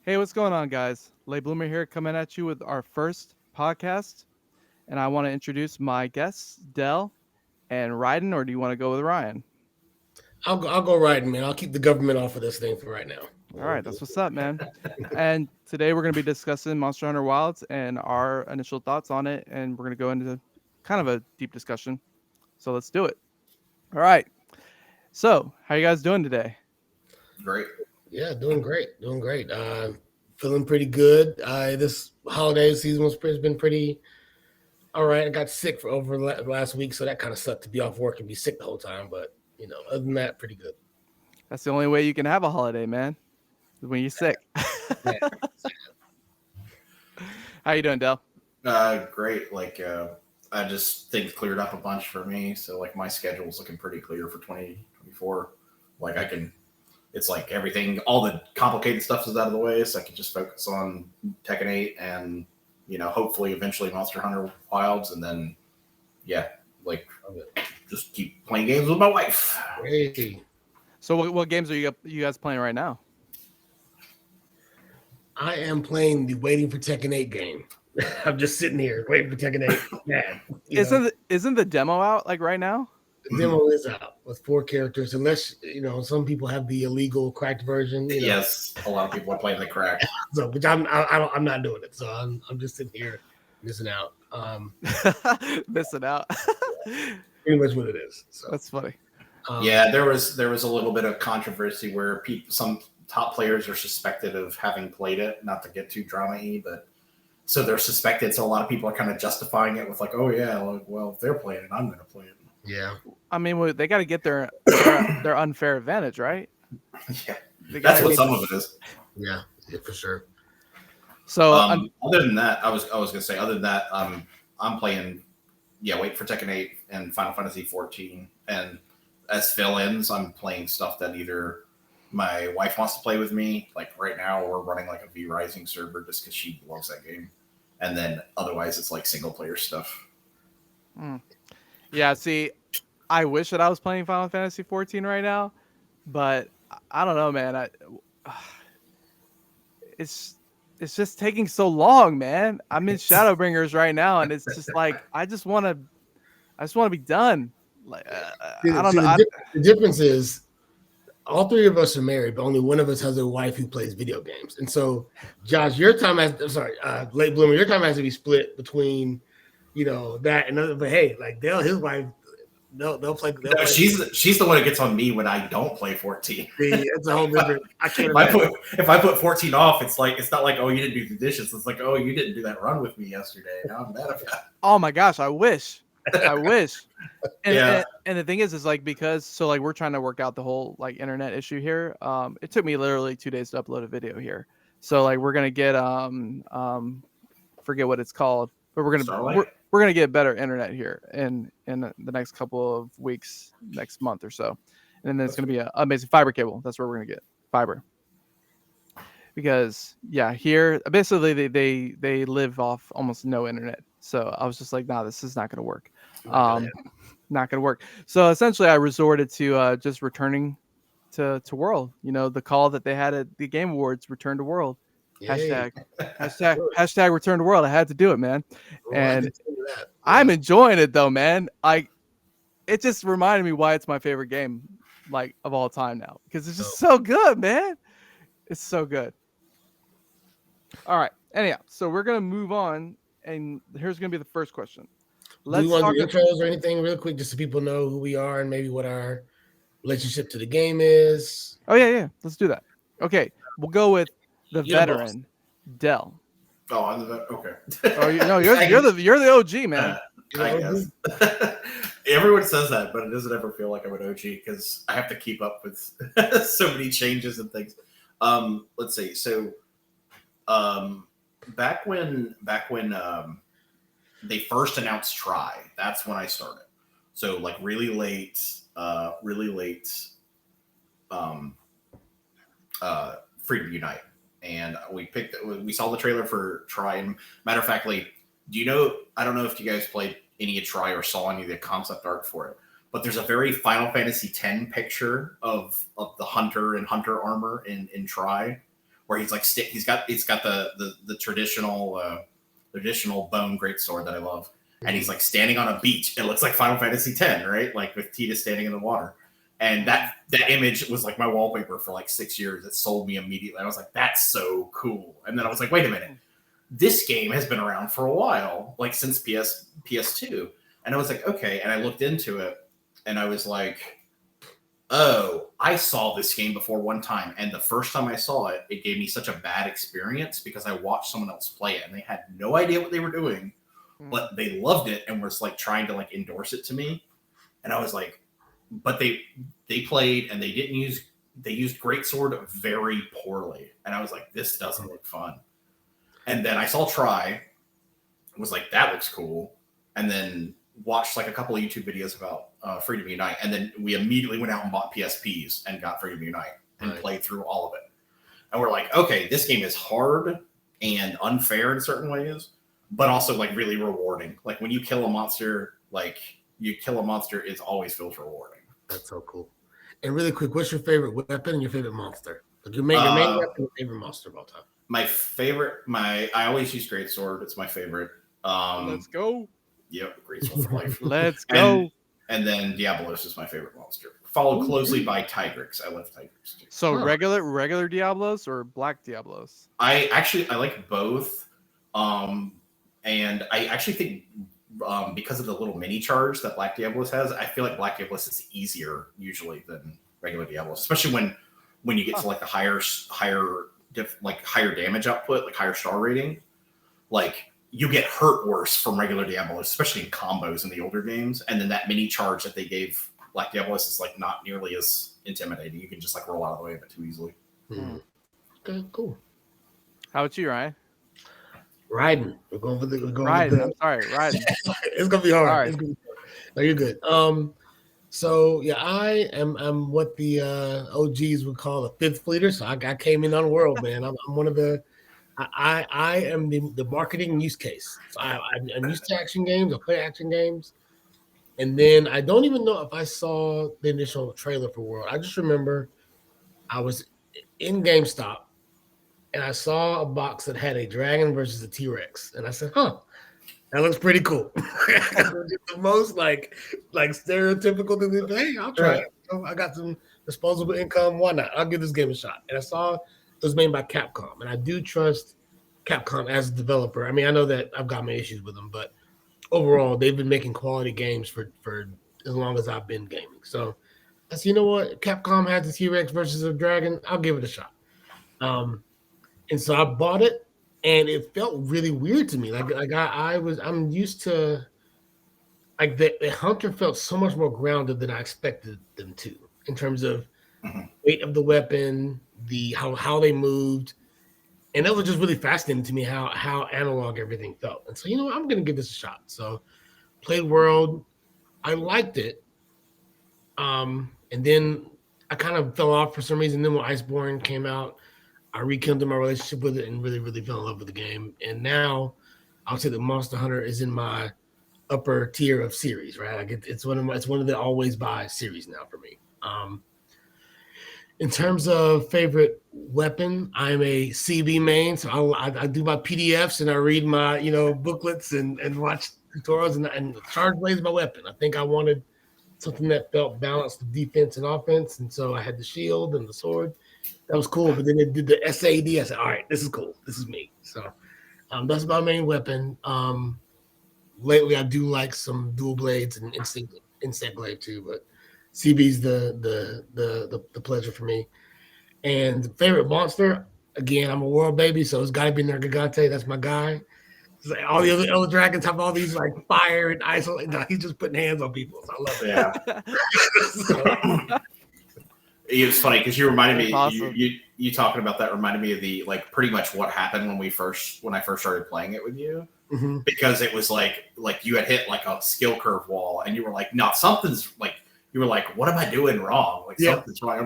Hey, what's going on, guys? Latebloomer here, coming at you with our first podcast, and I want to introduce my guests, Dell and Raiden. Or do you want to go with Ryan? I'll go riding, man. I'll keep the government off of this thing for right now. All right, that's what's up, man. And today we're going to be discussing Monster Hunter Wilds and our initial thoughts on it, and we're going to go into kind of a deep discussion. So let's do it. All right. So, how you guys doing today? Great. Yeah, doing great, doing great. Feeling pretty good. This holiday season has been pretty all right. I got sick for over last week, so that kind of sucked to be off work and be sick the whole time. But other than that, pretty good. That's the only way you can have a holiday, man. Is when you're sick. Yeah. How you doing, Dell? Great. I just things cleared up a bunch for me, so like my schedule's looking pretty clear for 2024. It's like everything, all the complicated stuff is out of the way, so I can just focus on Tekken 8 and hopefully eventually Monster Hunter Wilds, and then just keep playing games with my wife. Hey, So, what games are you guys playing right now? I am playing the Waiting for Tekken 8 game. I'm just sitting here waiting for Tekken 8. Yeah, Isn't the demo out like right now? the demo is out with 4 characters, unless some people have the illegal cracked version. Yes, a lot of people are playing the crack. So, which I'm not doing it. So I'm just sitting here missing out. Missing out. Pretty much what it is. So That's funny. Yeah, there was a little bit of controversy where some top players are suspected of having played it. Not to get too drama-y, but so they're suspected. So a lot of people are kind of justifying it with like, oh yeah, well if they're playing it, I'm going to play it. yeah. I mean, they got to get their unfair advantage, right? Yeah, They that's gotta what get- some of it is. Yeah, for sure. So, Other than that, I was gonna say. Other than that, I'm playing. Yeah, wait for Tekken 8 and Final Fantasy 14, and as fill-ins, I'm playing stuff that either my wife wants to play with me. Like right now, we're running like a V Rising server just because she loves that game, and then otherwise it's like single-player stuff. yeah. See, I wish that I was playing Final Fantasy 14 right now, but I don't know, man. It's just taking so long, man. I'm in Shadowbringers right now, and it's just like I just want to be done. Like I don't know. The difference is all 3 of us are married, but only one of us has a wife who plays video games. And so, Josh, late bloomer, your time has to be split between, that and other. But hey, like Dale, his wife, they'll play. She's the one that gets on me when I don't play 14. It's a whole different. I can't. If I put 14 off, it's not like, oh, you didn't do the dishes. It's like, oh, you didn't do that run with me yesterday. Now I'm mad about it. Oh my gosh, I wish. And, Yeah. and the thing is like because we're trying to work out the whole like internet issue here. It took me literally 2 days to upload a video here. So like we're gonna get forget what it's called, but we're gonna get better internet here in the next couple of weeks, next month or so, and then it's gonna be an amazing fiber cable. That's where we're gonna get fiber. Because here basically they live off almost no internet. So I was just like, nah, this is not gonna work. Not gonna work. So essentially I resorted to just returning to World. The call that they had at the Game Awards, return to World. Yay. Hashtag return to World. I had to do it, man. Well, I And can tell you that. I'm enjoying it though, man. It just reminded me why it's my favorite game like of all time now. Because it's just so good, man. It's so good. All right. Anyhow, so we're gonna move on, and here's gonna be the first question. Do we want to do intros or anything real quick, just so people know who we are and maybe what our relationship to the game is? Oh yeah. Let's do that. Okay, we'll go with the You're the veteran, Dell. Oh, okay. Oh, you're the OG, man. I guess. Everyone says that, but it doesn't ever feel like I'm an OG because I have to keep up with so many changes and things. Let's see. So, back when they first announced Try, that's when I started. So like really late. Freedom Unite, and we saw the trailer for Try. And matter of fact, like, I don't know if you guys played any of Try or saw any of the concept art for it, but there's a very Final Fantasy X picture of the Hunter and Hunter armor in Try, where he's like it's got the traditional bone greatsword that I love, and he's like standing on a beach. It looks like Final Fantasy X, right? Like with Tidus standing in the water. And that image was like my wallpaper for like 6 years. It sold me immediately. I was like, that's so cool. And then I was like, wait a minute. This game has been around for a while, like since PS2. And I was like, okay. And I looked into it and I was like, oh, I saw this game before one time. And the first time I saw it, it gave me such a bad experience because I watched someone else play it and they had no idea what they were doing, but they loved it and was like trying to like endorse it to me. And I was like, but they played and they used greatsword very poorly. And I was like, this doesn't look fun. And then I saw Try, was like, that looks cool. And then watched like a couple of YouTube videos about Freedom Unite. And then we immediately went out and bought PSPs and got Freedom Unite and played through all of it. And we're like, okay, this game is hard and unfair in certain ways, but also like really rewarding. Like when you kill a monster, it always feels rewarding. That's so cool. And really quick, what's your favorite weapon and your favorite monster? Like your main weapon and your favorite monster of all time. My favorite, I always use greatsword. It's my favorite. Let's go. Yep, greatsword for life. Let's go. And then Diablos is my favorite monster. Followed closely by Tigrex. I love Tigrex too. So regular Diablos or black Diablos? I like both. And I actually think because of the little mini charge that Black Diablos has, I feel like Black Diablos is easier usually than regular Diablos, especially when you get to like the higher damage output, like higher star rating. Like you get hurt worse from regular Diablos, especially in combos in the older games. And then that mini charge that they gave Black Diablos is like not nearly as intimidating. You can just like roll out of the way of it too easily. Okay, cool. How about you, Ryan? Raiden. We're going with Raiden. I'm sorry, Raiden. It's gonna be hard. Sorry. It's gonna be hard. No, you're good. So yeah, I'm what the OGs would call a fifth fleeter. So I came in on World, man. I'm one of the I am the marketing use case. So I'm used to action games. I play action games. And then I don't even know if I saw the initial trailer for World. I just remember I was in GameStop and I saw a box that had a dragon versus a T-Rex. And I said, that looks pretty cool. The most like stereotypical thing. Hey, I'll try it. I got some disposable income. Why not? I'll give this game a shot. And I saw it was made by Capcom. And I do trust Capcom as a developer. I mean, I know that I've got my issues with them, but overall, they've been making quality games for as long as I've been gaming. So I said, you know what? Capcom has a T-Rex versus a dragon. I'll give it a shot. And so I bought it, and it felt really weird to me. I'm used to like the hunter felt so much more grounded than I expected them to in terms of weight of the weapon, how they moved. And that was just really fascinating to me how analog everything felt. And so, you know what, I'm gonna give this a shot. So played World, I liked it. And then I kind of fell off for some reason. Then when Iceborne came out, I rekindled my relationship with it and really, really fell in love with the game. And now I'll say that Monster Hunter is in my upper tier of series, right? Like it's one of the always buy series now for me. In terms of favorite weapon, I'm a CB main, so I do my PDFs and I read my booklets and watch tutorials and Charge Blade is my weapon. I think I wanted something that felt balanced with defense and offense, and so I had the shield and the sword. That was cool, but then they did the SAD. I said, all right, this is cool. This is me. So that's my main weapon. Lately, I do like some dual blades and insect blade too, but CB's the pleasure for me. And favorite monster, again, I'm a world baby, so it's got to be Nergigante. That's my guy. Like all the other elder dragons have all these like fire and ice. He's just putting hands on people. So I love it. Yeah. It was funny because you reminded me. Awesome. You talking about that reminded me of the like pretty much what happened when I first started playing it with you. Mm-hmm. Because it was like you had hit like a skill curve wall, and you were like, no, something's like. You were like, what am I doing wrong? Like something's wrong.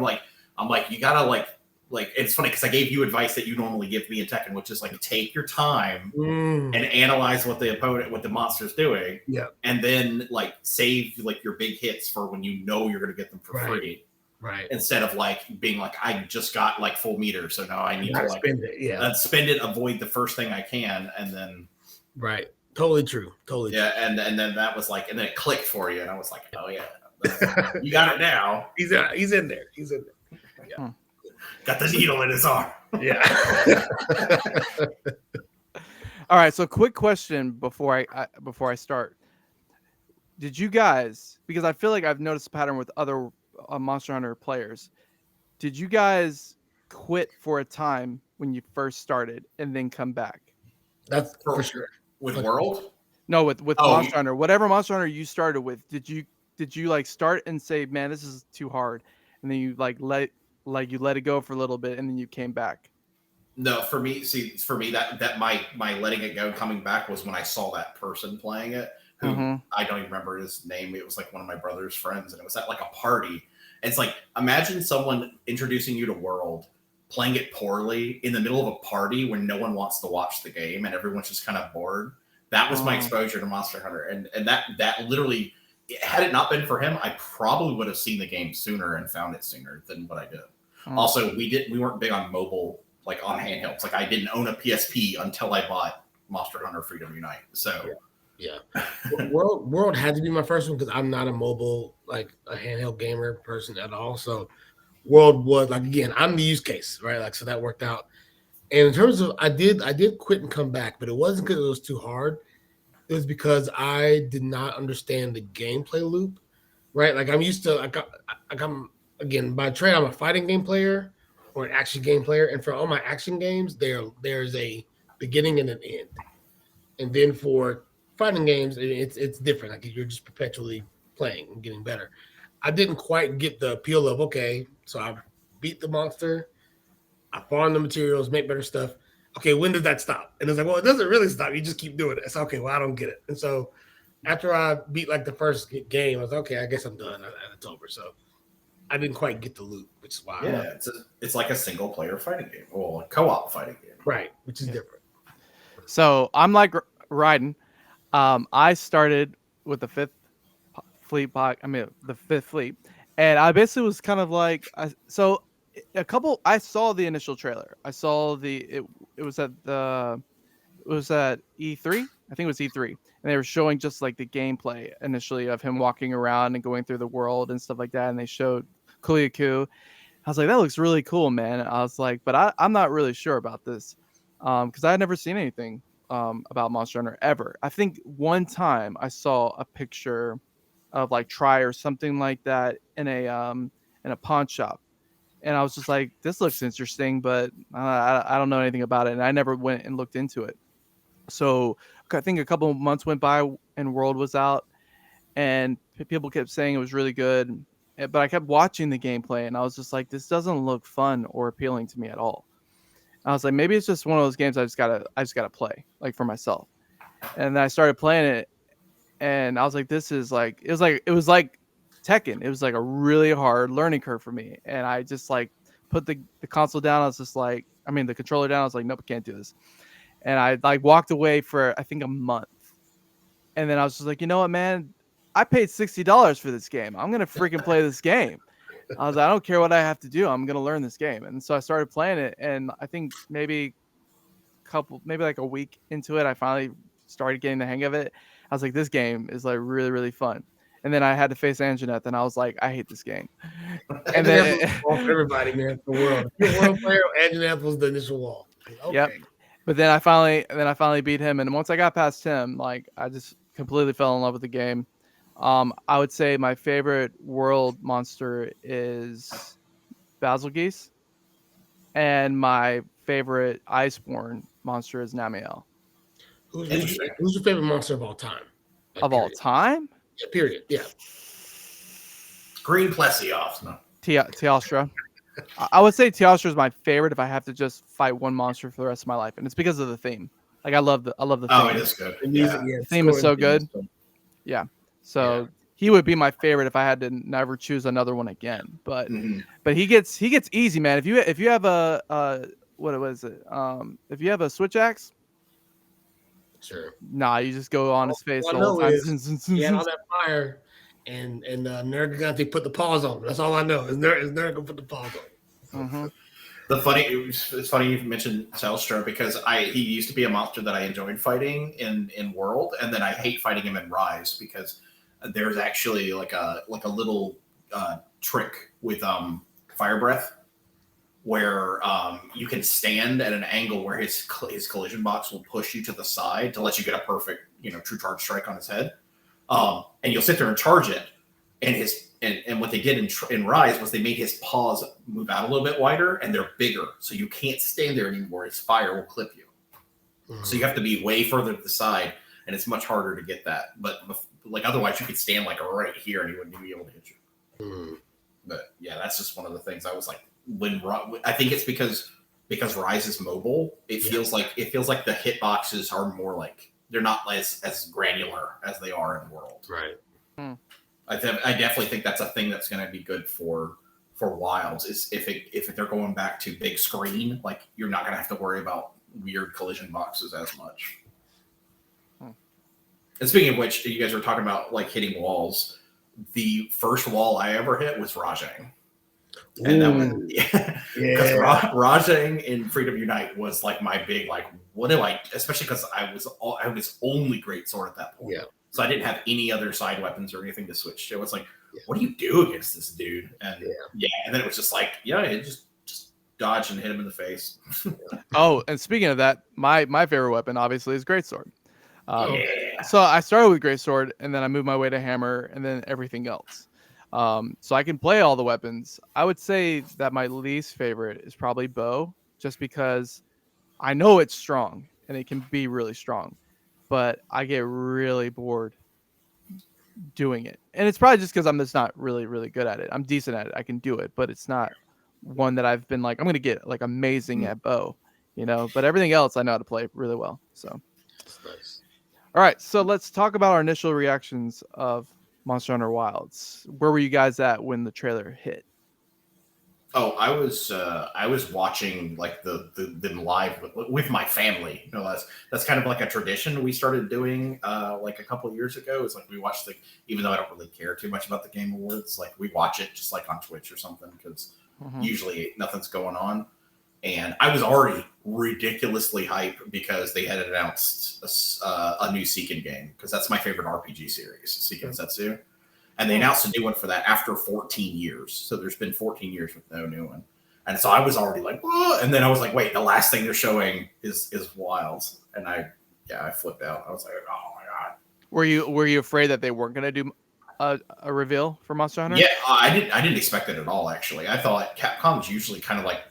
I'm like, you gotta like. It's funny because I gave you advice that you normally give me in Tekken, which is like take your time and analyze what the monster's doing, and then like save like your big hits for when you know you're gonna get them for free. Right. Instead of like being like, I just got like full meter, so now I need to like spend it. Yeah. Spend it, avoid the first thing I can, and then right. Totally true. Totally yeah, true. and then that was like, and then it clicked for you, and I was like, oh yeah, you got it now. He's in there. He's in there. Yeah. Got the needle in his arm. Yeah. All right, so quick question before I start. Did you guys, because I feel like I've noticed a pattern with other Monster Hunter players, did you guys quit for a time when you first started and then come back? That's for sure. With World? No, with Monster Hunter. Whatever Monster Hunter you started with, did you like start and say, man, this is too hard, and then you let it go for a little bit and then you came back? No, for me, that my letting it go coming back was when I saw that person playing it, who I don't even remember his name. It was like one of my brother's friends, and it was at like a party. And it's like, imagine someone introducing you to World, playing it poorly in the middle of a party when no one wants to watch the game and everyone's just kind of bored. That was my exposure to Monster Hunter, and that literally, had it not been for him, I probably would have seen the game sooner and found it sooner than what I did. Also, we weren't big on mobile, like on handhelds. Like I didn't own a PSP until I bought Monster Hunter Freedom Unite. So yeah. World had to be my first one because I'm not a mobile, like a handheld gamer person at all. So World was like, again, I'm the use case, right? Like, so that worked out. And in terms of, I did quit and come back, but it wasn't because it was too hard. It was because I did not understand the gameplay loop, right? Like I'm used to, like I'm again, by trade, I'm a fighting game player or an action game player. And for all my action games, there's a beginning and an end. And then for fighting games, it's different. Like you're just perpetually playing and getting better. I didn't quite get the appeal of, okay, so I beat the monster, I farm the materials, make better stuff. Okay, when does that stop? And it's like, well, it doesn't really stop. You just keep doing it. It's okay, well, I don't get it. And so after I beat like the first game, I was like, okay, I guess I'm done. It's over. So I didn't quite get the loop, which is why. Yeah, it's like a single player fighting game or a co-op fighting game. Right, which is different. So I'm like Raiden. I started with the Fifth Fleet, and I basically was kind of like, I saw the initial trailer. I saw it was at E3. I think it was E3, and they were showing just like the gameplay initially of him walking around and going through the world and stuff like that. And they showed Kuliaku. I was like, that looks really cool, man. I was like, but I'm not really sure about this, because I had never seen anything about Monster Hunter ever. I think one time I saw a picture of like Try or something like that in a pawn shop, and I was just like, this looks interesting, but I don't know anything about it, and I never went and looked into it. So I think a couple of months went by and World was out, and people kept saying it was really good, but I kept watching the gameplay, and I was just like, this doesn't look fun or appealing to me at all. I was like, maybe it's just one of those games I just gotta play, like, for myself. And then I started playing it, and I was like, this is like, it was like Tekken. It was like a really hard learning curve for me. And I just like put the console down. I was just like, the controller down. I was like, nope, I can't do this. And I like walked away for, I think, a month. And then I was just like, you know what, man? I paid $60 for this game. I'm going to freaking play this game. I was like, I don't care what I have to do. I'm going to learn this game. And so I started playing it. And I think maybe like a week into it, I finally started getting the hang of it. I was like, this game is like really, really fun. And then I had to face Anjaneth, and I was like, I hate this game. And then everybody, man, the world. If you're a world player, Anjaneth was the initial wall. Okay. Yep. But then I finally beat him, and once I got past him, like, I just completely fell in love with the game. I would say my favorite world monster is Basilgeuse, and my favorite Iceborne monster is Namiel. Who's your favorite monster of all time? Like, of all time? Yeah, period. Yeah. Green Plesioth. No. Teostra. I would say Teostra is my favorite if I have to just fight one monster for the rest of my life, and it's because of the theme. Like, I love the theme. Oh, it is good. The theme is so good. Yeah. So he would be my favorite if I had to never choose another one again. But but he gets easy, man. If you have a what was it? If you have a switch axe, sure. Nah, you just go on his face all the whole time. He had all that fire. and Nergigante put the paws on him. That's all I know. Is Nerg put the paws on him. Mm-hmm. It's funny you mentioned Zelstra because he used to be a monster that I enjoyed fighting in World, and then I hate fighting him in Rise because there's actually like a little trick with Fire Breath where you can stand at an angle where his collision box will push you to the side to let you get a perfect true charge strike on his head, and you'll sit there and charge it, and what they did in Rise was they made his paws move out a little bit wider and they're bigger, so you can't stand there anymore. His fire will clip you. Mm-hmm. So you have to be way further to the side, and it's much harder to get that. But like otherwise, you could stand like right here and he wouldn't be able to hit you. Mm-hmm. But yeah, that's just one of the things I was like, I think it's because Rise is mobile. It feels like the hitboxes are more like they're not as granular as they are in World. Right. Hmm. I definitely think that's a thing that's going to be good for Wilds is if they're going back to big screen, like you're not going to have to worry about weird collision boxes as much. And speaking of which, you guys were talking about like hitting walls. The first wall I ever hit was Rajang. And that was because Rajang in Freedom Unite was like my big like what do I, especially because I was only greatsword at that point. Yeah. So I didn't have any other side weapons or anything to switch to. It was like, what do you do against this dude? And and then it was just like, just dodge and hit him in the face. Oh, and speaking of that, my favorite weapon obviously is greatsword. So I started with greatsword, and then I moved my way to hammer, and then everything else. So I can play all the weapons. I would say that my least favorite is probably bow, just because I know it's strong and it can be really strong, but I get really bored doing it. And it's probably just because I'm just not really, really good at it. I'm decent at it. I can do it, but it's not one that I've been like, I'm going to get like amazing at bow, but everything else I know how to play really well. So That's nice. All right. So let's talk about our initial reactions of Monster Hunter Wilds. Where were you guys at when the trailer hit? Oh, I was watching like them live with my family. That's kind of like a tradition we started doing like a couple of years ago. It's like we watch even though I don't really care too much about the Game Awards, like we watch it just like on Twitch or something because usually nothing's going on. And I was already ridiculously hyped because they had announced a new Seiken game because that's my favorite RPG series, Seiken Setsu. And they announced a new one for that after 14 years. So there's been 14 years with no new one. And so I was already like, whoa. And then I was like, wait, the last thing they're showing is Wilds. And I flipped out. I was like, oh my God. Were you afraid that they weren't going to do a reveal for Monster Hunter? Yeah, I didn't expect it at all, actually. I thought Capcom's usually kind of like,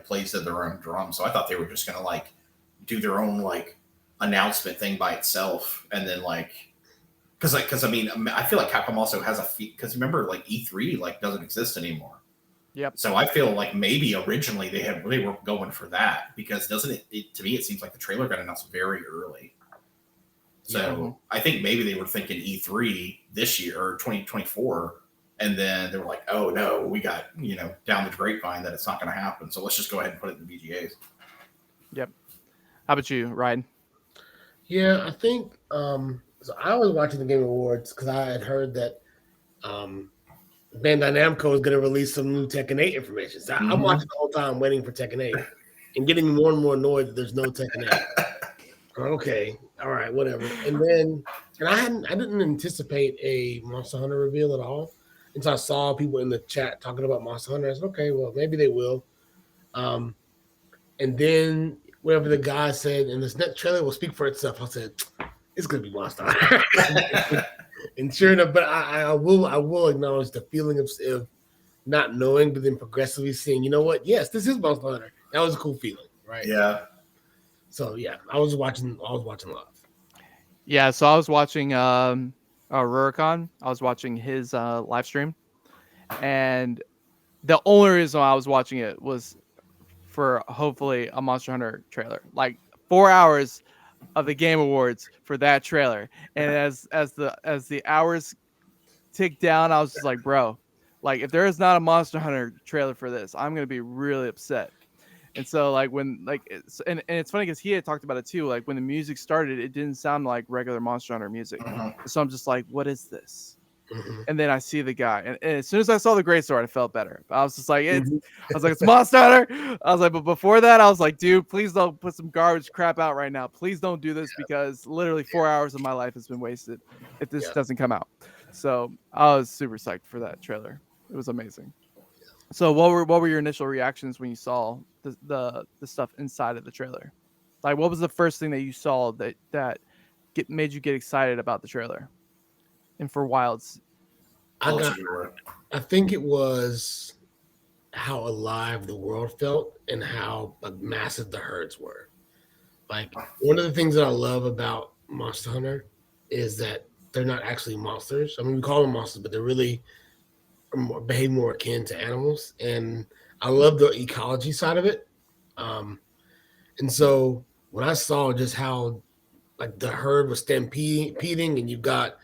plays to their own drum. So I thought they were just going to like do their own like announcement thing by itself. And then like, because I mean, I feel like Capcom also has because remember, like E3 like doesn't exist anymore. Yep. So I feel like maybe originally they were going for that because doesn't it to me it seems like the trailer got announced very early. So I think maybe they were thinking E3 this year or 2024, and then they were like, oh no, we got down the grapevine that it's not going to happen. So let's just go ahead and put it in the VGAs. Yep. How about you, Raiden? Yeah, I think. So I was watching the Game Awards because I had heard that Bandai Namco is going to release some new Tekken 8 information. So I'm watching the whole time waiting for Tekken 8 and getting more and more annoyed that there's no Tekken 8. Okay, all right, whatever. And I didn't anticipate a Monster Hunter reveal at all. And so I saw people in the chat talking about Monster Hunter. I said, okay, well, maybe they will. And then whatever the guy said, and this next trailer will speak for itself. I said, it's gonna be Monster Hunter. And sure enough, but I will acknowledge the feeling of not knowing, but then progressively seeing, you know what? Yes, this is Monster Hunter. That was a cool feeling, right? Yeah. So yeah, I was watching live. Yeah, so I was watching Rurikon. I was watching his live stream, and the only reason I was watching it was for hopefully a Monster Hunter trailer. Like 4 hours of the Game Awards for that trailer, and as the hours ticked down, I was just like, bro, like if there is not a Monster Hunter trailer for this, I'm gonna be really upset. And so like when like and it's funny because he had talked about it too. Like when the music started, it didn't sound like regular Monster Hunter music. So I'm just like, what is this? And then I see the guy, and as soon as I saw the greatsword, I felt better. I was just like, Mhm. it's Monster Hunter. I was like, but before that, I was like, dude, please don't put some garbage crap out right now. Please don't do this because literally 4 hours of my life has been wasted if this Yeah. doesn't come out. So I was super psyched for that trailer. It was amazing. So what were your initial reactions when you saw the stuff inside of the trailer? Like, what was the first thing that you saw that made you get excited about the trailer? And for Wilds, I'll let you go, Roy. I think it was how alive the world felt and how like massive the herds were. Like one of the things that I love about Monster Hunter is that they're not actually monsters. I mean, we call them monsters, but they're really behave more akin to animals. And I love the ecology side of it. And so when I saw just how like the herd was stampeding and you got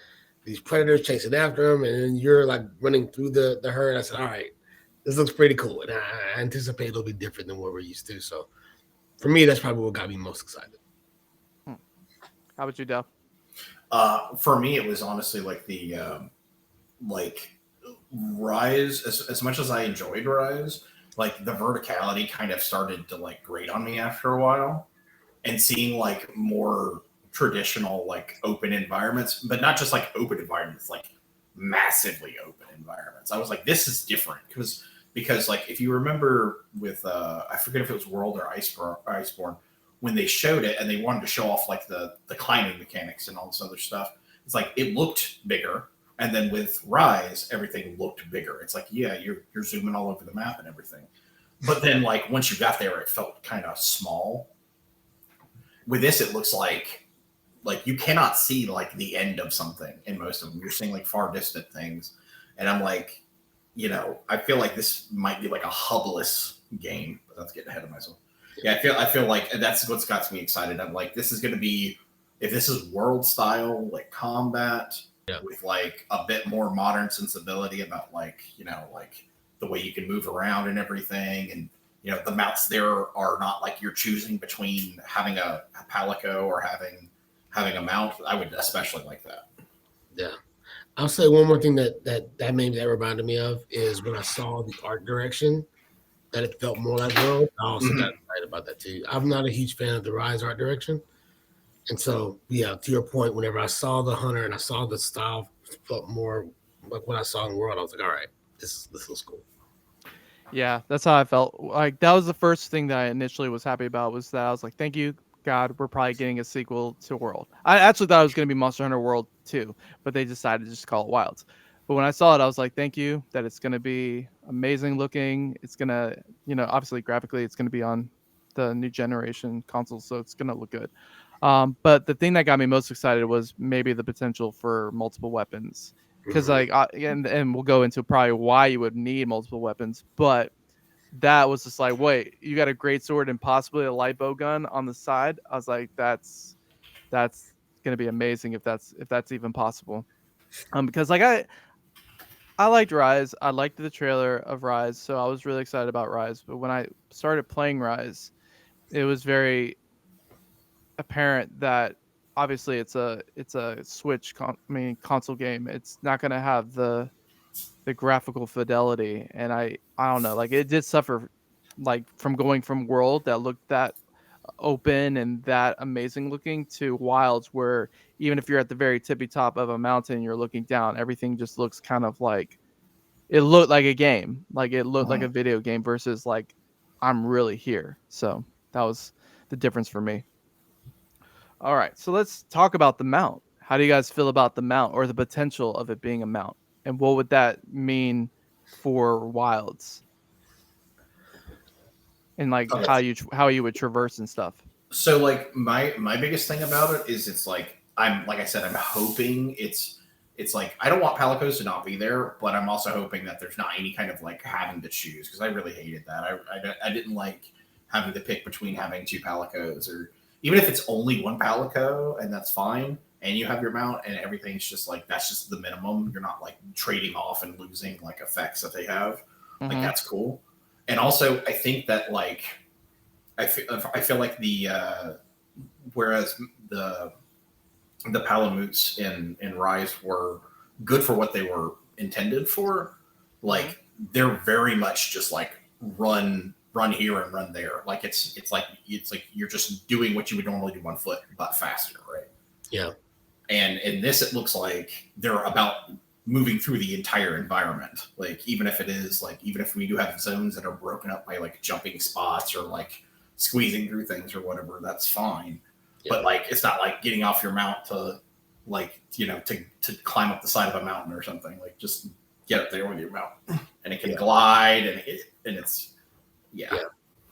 these predators chasing after them, and then you're like running through the herd, I said, all right, this looks pretty cool. And I anticipate it'll be different than what we're used to. So for me, that's probably what got me most excited. how about you, Del? For me, it was honestly like the like Rise. As much as I enjoyed Rise, like the verticality kind of started to like grate on me after a while, and seeing like more traditional like open environments, but not just like open environments, like massively open environments. I was like, this is different because like if you remember with I forget if it was World or Iceborne, when they showed it and they wanted to show off like the climbing mechanics and all this other stuff, it's like it looked bigger. And then with Rise, everything looked bigger. It's like, yeah, you're zooming all over the map and everything. But then like once you got there, it felt kind of small. With this, it looks like you cannot see like the end of something in most of them. You're seeing like far distant things. And I'm like, I feel like this might be like a hubless game, but that's getting ahead of myself. Yeah, I feel like that's what's got me excited. I'm like, this is going to be, if this is world style like combat with like a bit more modern sensibility about like like the way you can move around and everything, and the mounts there are not like you're choosing between having a palico or having a mount. I would especially like that. Yeah. I'll say one more thing that maybe that reminded me of is when I saw the art direction, that it felt more like World. I also got excited about that too. I'm not a huge fan of the Rise art direction. And so, yeah, to your point, whenever I saw the Hunter and I saw the style felt more like what I saw in World, I was like, all right, this looks cool. Yeah, that's how I felt. Like that was the first thing that I initially was happy about, was that I was like, thank you, God, we're probably getting a sequel to World. I actually thought it was going to be Monster Hunter World 2, but they decided to just call it Wilds. But when I saw it, I was like, thank you, that it's going to be amazing looking. It's going to, obviously graphically, it's going to be on the new generation consoles, so it's going to look good. But the thing that got me most excited was maybe the potential for multiple weapons. Because and we'll go into probably why you would need multiple weapons, but that was just like, wait, you got a great sword and possibly a light bow gun on the side. I was like, that's gonna be amazing if that's even possible. Because like I liked Rise, I liked the trailer of Rise, so I was really excited about Rise. But when I started playing Rise, it was very apparent that obviously it's a Switch console game. It's not gonna have the graphical fidelity, and I don't know, like it did suffer like from going from World that looked that open and that amazing looking to Wilds, where even if you're at the very tippy top of a mountain, you're looking down, everything just looks kind of like it looked like a game, like it looked like a video game versus like I'm really here. So that was the difference for me. All right, so let's talk about the mount. How do you guys feel about the mount, or the potential of it being a mount? And what would that mean for Wilds? And like how you would traverse and stuff. So like my biggest thing about it is it's like I said, I'm hoping it's like I don't want Palicos to not be there, but I'm also hoping that there's not any kind of like having to choose, because I really hated that. I didn't like having to pick between having two Palicos, or even if it's only one Palico and that's fine, and you have your mount and everything's just like that's just the minimum. You're not like trading off and losing like effects that they have. Like that's cool. And also I think that like I feel like the whereas the Palamutes in Rise were good for what they were intended for. Like they're very much just like run here and run there. Like it's like you're just doing what you would normally do on foot, but faster, right? Yeah. And in this, it looks like they're about moving through the entire environment. Like even if we do have zones that are broken up by like jumping spots or like squeezing through things or whatever, that's fine. Yeah. But like it's not like getting off your mount to like to climb up the side of a mountain or something. Like just get up there with your mount, and it can glide, and it's yeah.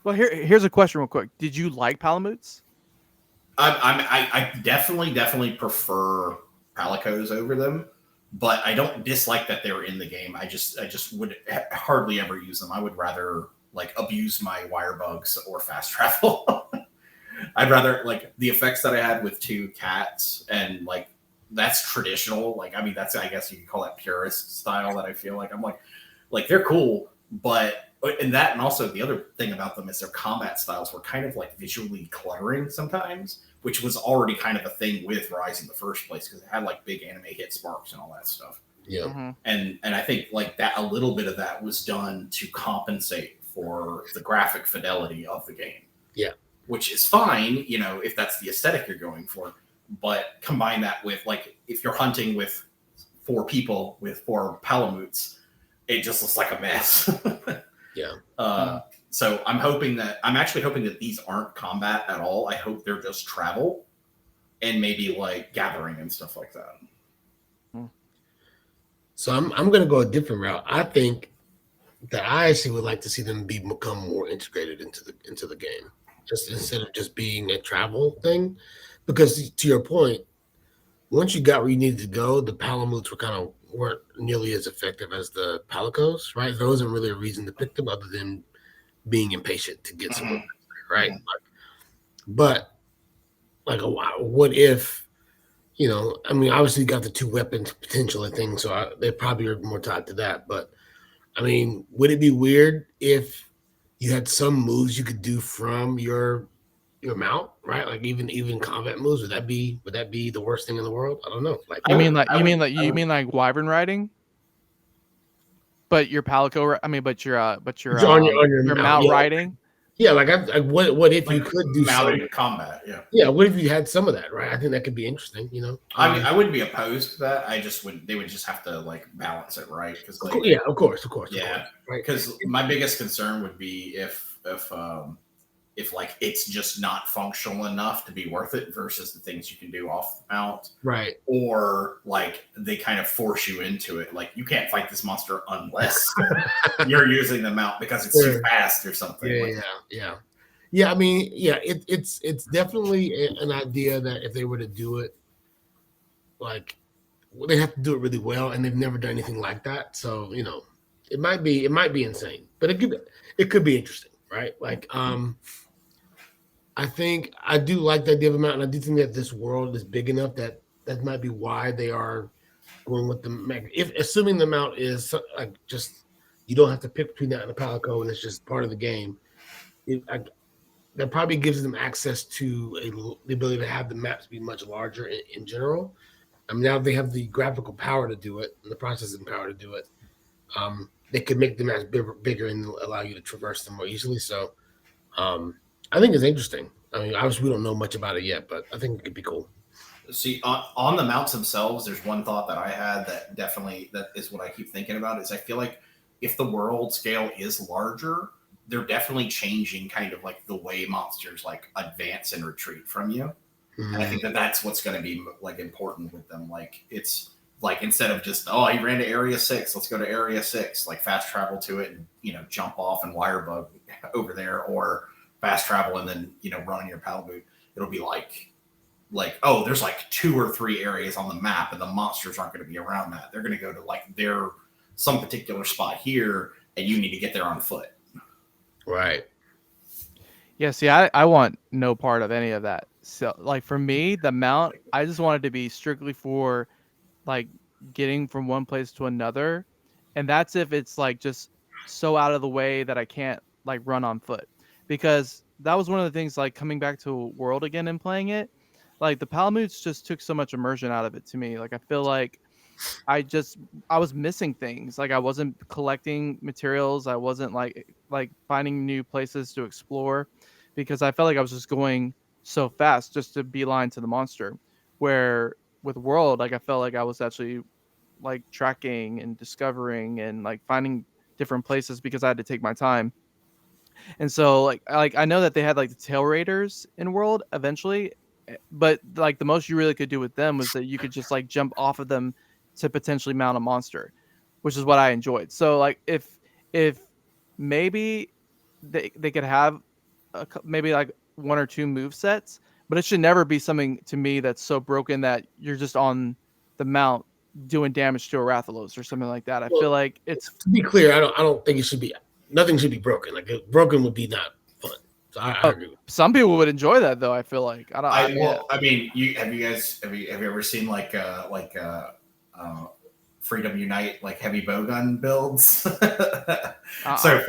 Well, here's a question real quick. Did you like Palamutes? I definitely prefer Palicos over them, but I don't dislike that they're in the game. I just would hardly ever use them. I would rather like abuse my wire bugs or fast travel. I'd rather like the effects that I had with 2 cats, and like that's traditional. Like I mean, that's I guess you could call that purist style. That I feel like I'm like they're cool, but. And that, and also the other thing about them is their combat styles were kind of like visually cluttering sometimes, which was already kind of a thing with Rise in the first place because it had like big anime hit sparks and all that stuff. Yeah. Mm-hmm. And I think like that a little bit of that was done to compensate for the graphic fidelity of the game. Yeah. Which is fine, if that's the aesthetic you're going for. But combine that with like if you're hunting with 4 people with 4 Palamutes, it just looks like a mess. Yeah. So I'm actually hoping that these aren't combat at all. I hope they're just travel and maybe like gathering and stuff like that. So I'm going to go a different route. I think that I actually would like to see them become more integrated into the game, just instead of just being a travel thing. Because to your point, once you got where you needed to go, the Palamutes weren't nearly as effective as the Palicos, right? There wasn't really a reason to pick them other than being impatient to get somewhere, right? But what if, I mean, obviously you got the 2 weapons potential and things, so they probably are more tied to that. But I mean, would it be weird if you had some moves you could do from your mount, right? Like even combat moves, would that be the worst thing in the world? I don't know. Like you mean like wyvern riding? But your Palico, I mean, but your on your mount riding. Yeah, like what if you could do mounted combat? Yeah. Yeah, what if you had some of that, right? I think that could be interesting. I mean, I wouldn't be opposed to that. They would just have to like balance it right because like yeah, of course, yeah, right. Because my biggest concern would be if like it's just not functional enough to be worth it versus the things you can do off the mount, right? Or like they kind of force you into it, like you can't fight this monster unless you're using the mount because it's too fast or something. Yeah. I mean, yeah, it's definitely an idea that if they were to do it, like they have to do it really well, and they've never done anything like that. So it might be insane, but it could be interesting, right? Like I think I do like the idea of a mountain. I do think that this world is big enough that might be why they are going with the if assuming the mount is like just you don't have to pick between that and the Palico and it's just part of the game. That probably gives them access to the ability to have the maps be much larger in general. I mean, now they have the graphical power to do it and the processing power to do it. They could make the maps bigger and allow you to traverse them more easily. So I think it's interesting. I mean, obviously we don't know much about it yet, but I think it could be cool. See, on the mounts themselves, there's one thought that I had that is what I keep thinking about is I feel like if the world scale is larger, they're definitely changing kind of like the way monsters like advance and retreat from you. Mm-hmm. And I think that's what's going to be like important with them. Like it's like instead of just, he ran to area 6, let's go to area 6, like fast travel to it and, jump off and wire bug over there, or fast travel and then, run on your Palamute. It'll be like, there's like 2 or 3 areas on the map and the monsters aren't going to be around that. They're going to go to like some particular spot here and you need to get there on foot. Right. Yeah, see, I want no part of any of that. So, like, for me, the mount, I just want it to be strictly for, like, getting from one place to another. And that's if it's, like, just so out of the way that I can't, like, run on foot. Because that was one of the things, like, coming back to World again and playing it. Like, the Palamutes just took so much immersion out of it to me. Like, I feel like I was missing things. Like I wasn't collecting materials. I wasn't like finding new places to explore because I felt like I was just going so fast just to beeline to the monster. Where with World, like I felt like I was actually like tracking and discovering and like finding different places because I had to take my time. And so like I know that they had like the tail raiders in World eventually, but like the most you really could do with them was that you could just like jump off of them to potentially mount a monster, which is what I enjoyed. So like if maybe they could have maybe like one or two move sets, but it should never be something to me that's so broken that you're just on the mount doing damage to a Rathalos or something like that. I feel Well, like it's to be clear, I don't think it should be. Nothing should be broken. Like broken would be not fun. So I agree with some people would enjoy that though. I feel like I mean, you have you ever seen Freedom Unite like heavy bowgun builds? So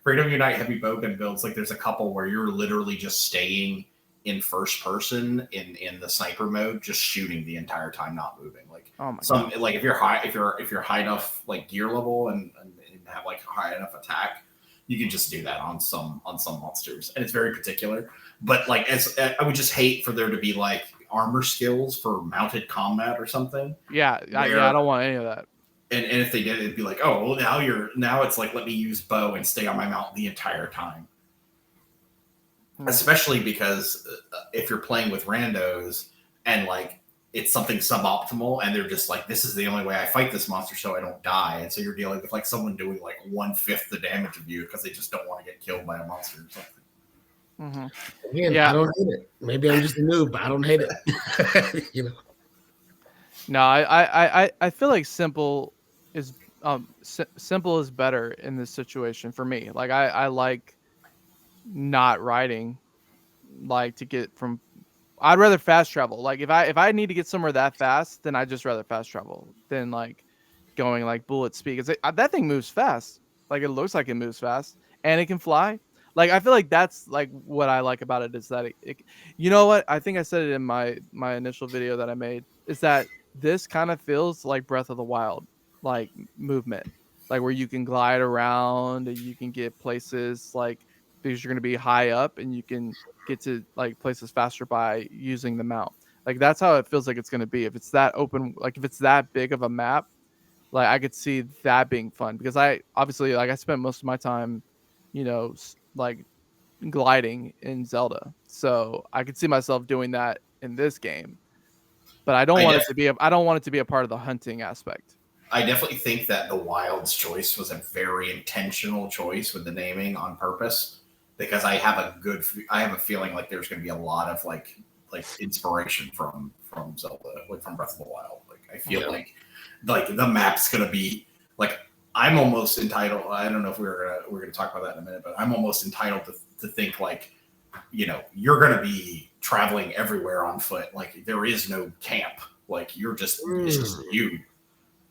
Freedom Unite heavy bowgun builds, like there's a couple where you're literally just staying in first person in the sniper mode, just shooting the entire time, not moving. Like oh my some God. like if you're high enough like gear level and have like high enough attack, you can just do that on some monsters, and it's very particular. But like I would just hate for there to be like armor skills for mounted combat or something. Yeah, I don't want any of that. And if they did, it'd be like, oh, well, now it's like, let me use bow and stay on my mount the entire time. Especially because if you're playing with randos and like it's something suboptimal and they're just like, this is the only way I fight this monster so I don't die. And so you're dealing with like someone doing like 1/5 the damage of you because they just don't want to get killed by a monster or something. Mm-hmm. Again, yeah. I don't hate it. Maybe I'm just a noob, but I don't hate it. You know. No, I feel like simple is simple is better in this situation for me. Like I like not riding, like to get from. I'd rather fast travel. Like if I need to get somewhere that fast, then I'd just rather fast travel than like going like bullet speed. Because that thing moves fast. Like it looks like it moves fast and it can fly. Like I feel like that's like what I like about it is that you know what, I think I said it in my initial video that I made, is that this kind of feels like Breath of the Wild like movement, like where you can glide around and you can get places like because you're going to be high up and you can get to like places faster by using the mount. Like that's how it feels like it's going to be if it's that open, like if it's that big of a map. Like I could see that being fun because I obviously like I spent most of my time, you know, like gliding in Zelda. So I could see myself doing that in this game. But I don't want it to be I don't want it to be a part of the hunting aspect. I definitely think that the Wild's choice was a very intentional choice with the naming on purpose, because I have a feeling like there's going to be a lot of like inspiration from Zelda, like from Breath of the Wild. Like I feel like the map's going to be like, I'm almost entitled. I don't know if we're gonna talk about that in a minute, but I'm almost entitled to think like, you know, you're going to be traveling everywhere on foot. Like there is no camp. Like you're just it's just you.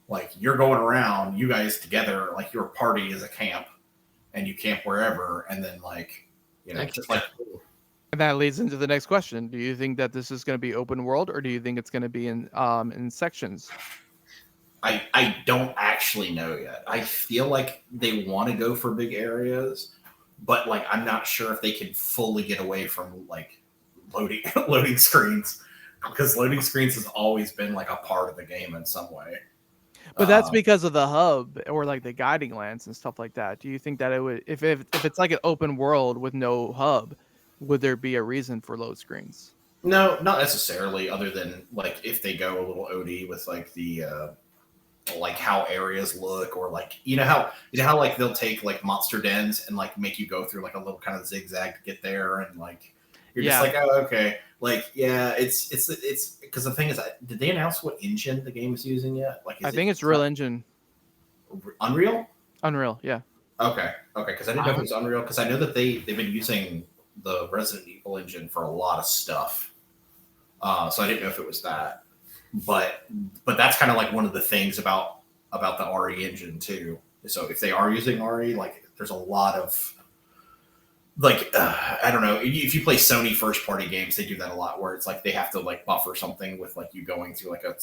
Like you're going around, you guys together, like your party is a camp, and you camp wherever, and then like, you know, just like. And that leads into the next question: do you think that this is going to be open world, or do you think it's going to be in sections? I don't actually know yet. I feel like they want to go for big areas, but like I'm not sure if they can fully get away from like loading screens, because loading screens has always been like a part of the game in some way. But that's because of the hub or like the guiding lands and stuff like that. Do you think that it would, if it's like an open world with no hub, would there be a reason for load screens? No, not necessarily. Other than like if they go a little OD with like the like how areas look, or like you know how like they'll take like monster dens and like make you go through like a little kind of zigzag to get there, and like you're just like, oh, okay. Like, yeah, it's because the thing is, did they announce what engine the game is using yet? Like, I think it's Real Engine. Unreal? Unreal, yeah. Okay. Because I didn't know if it was Unreal, because I know that they've been using the Resident Evil engine for a lot of stuff. So I didn't know if it was that. But that's kind of like one of the things about the RE engine too. So if they are using RE, like there's a lot of like I don't know, if you play Sony first party games, they do that a lot, where it's like they have to like buffer something with like you going through like a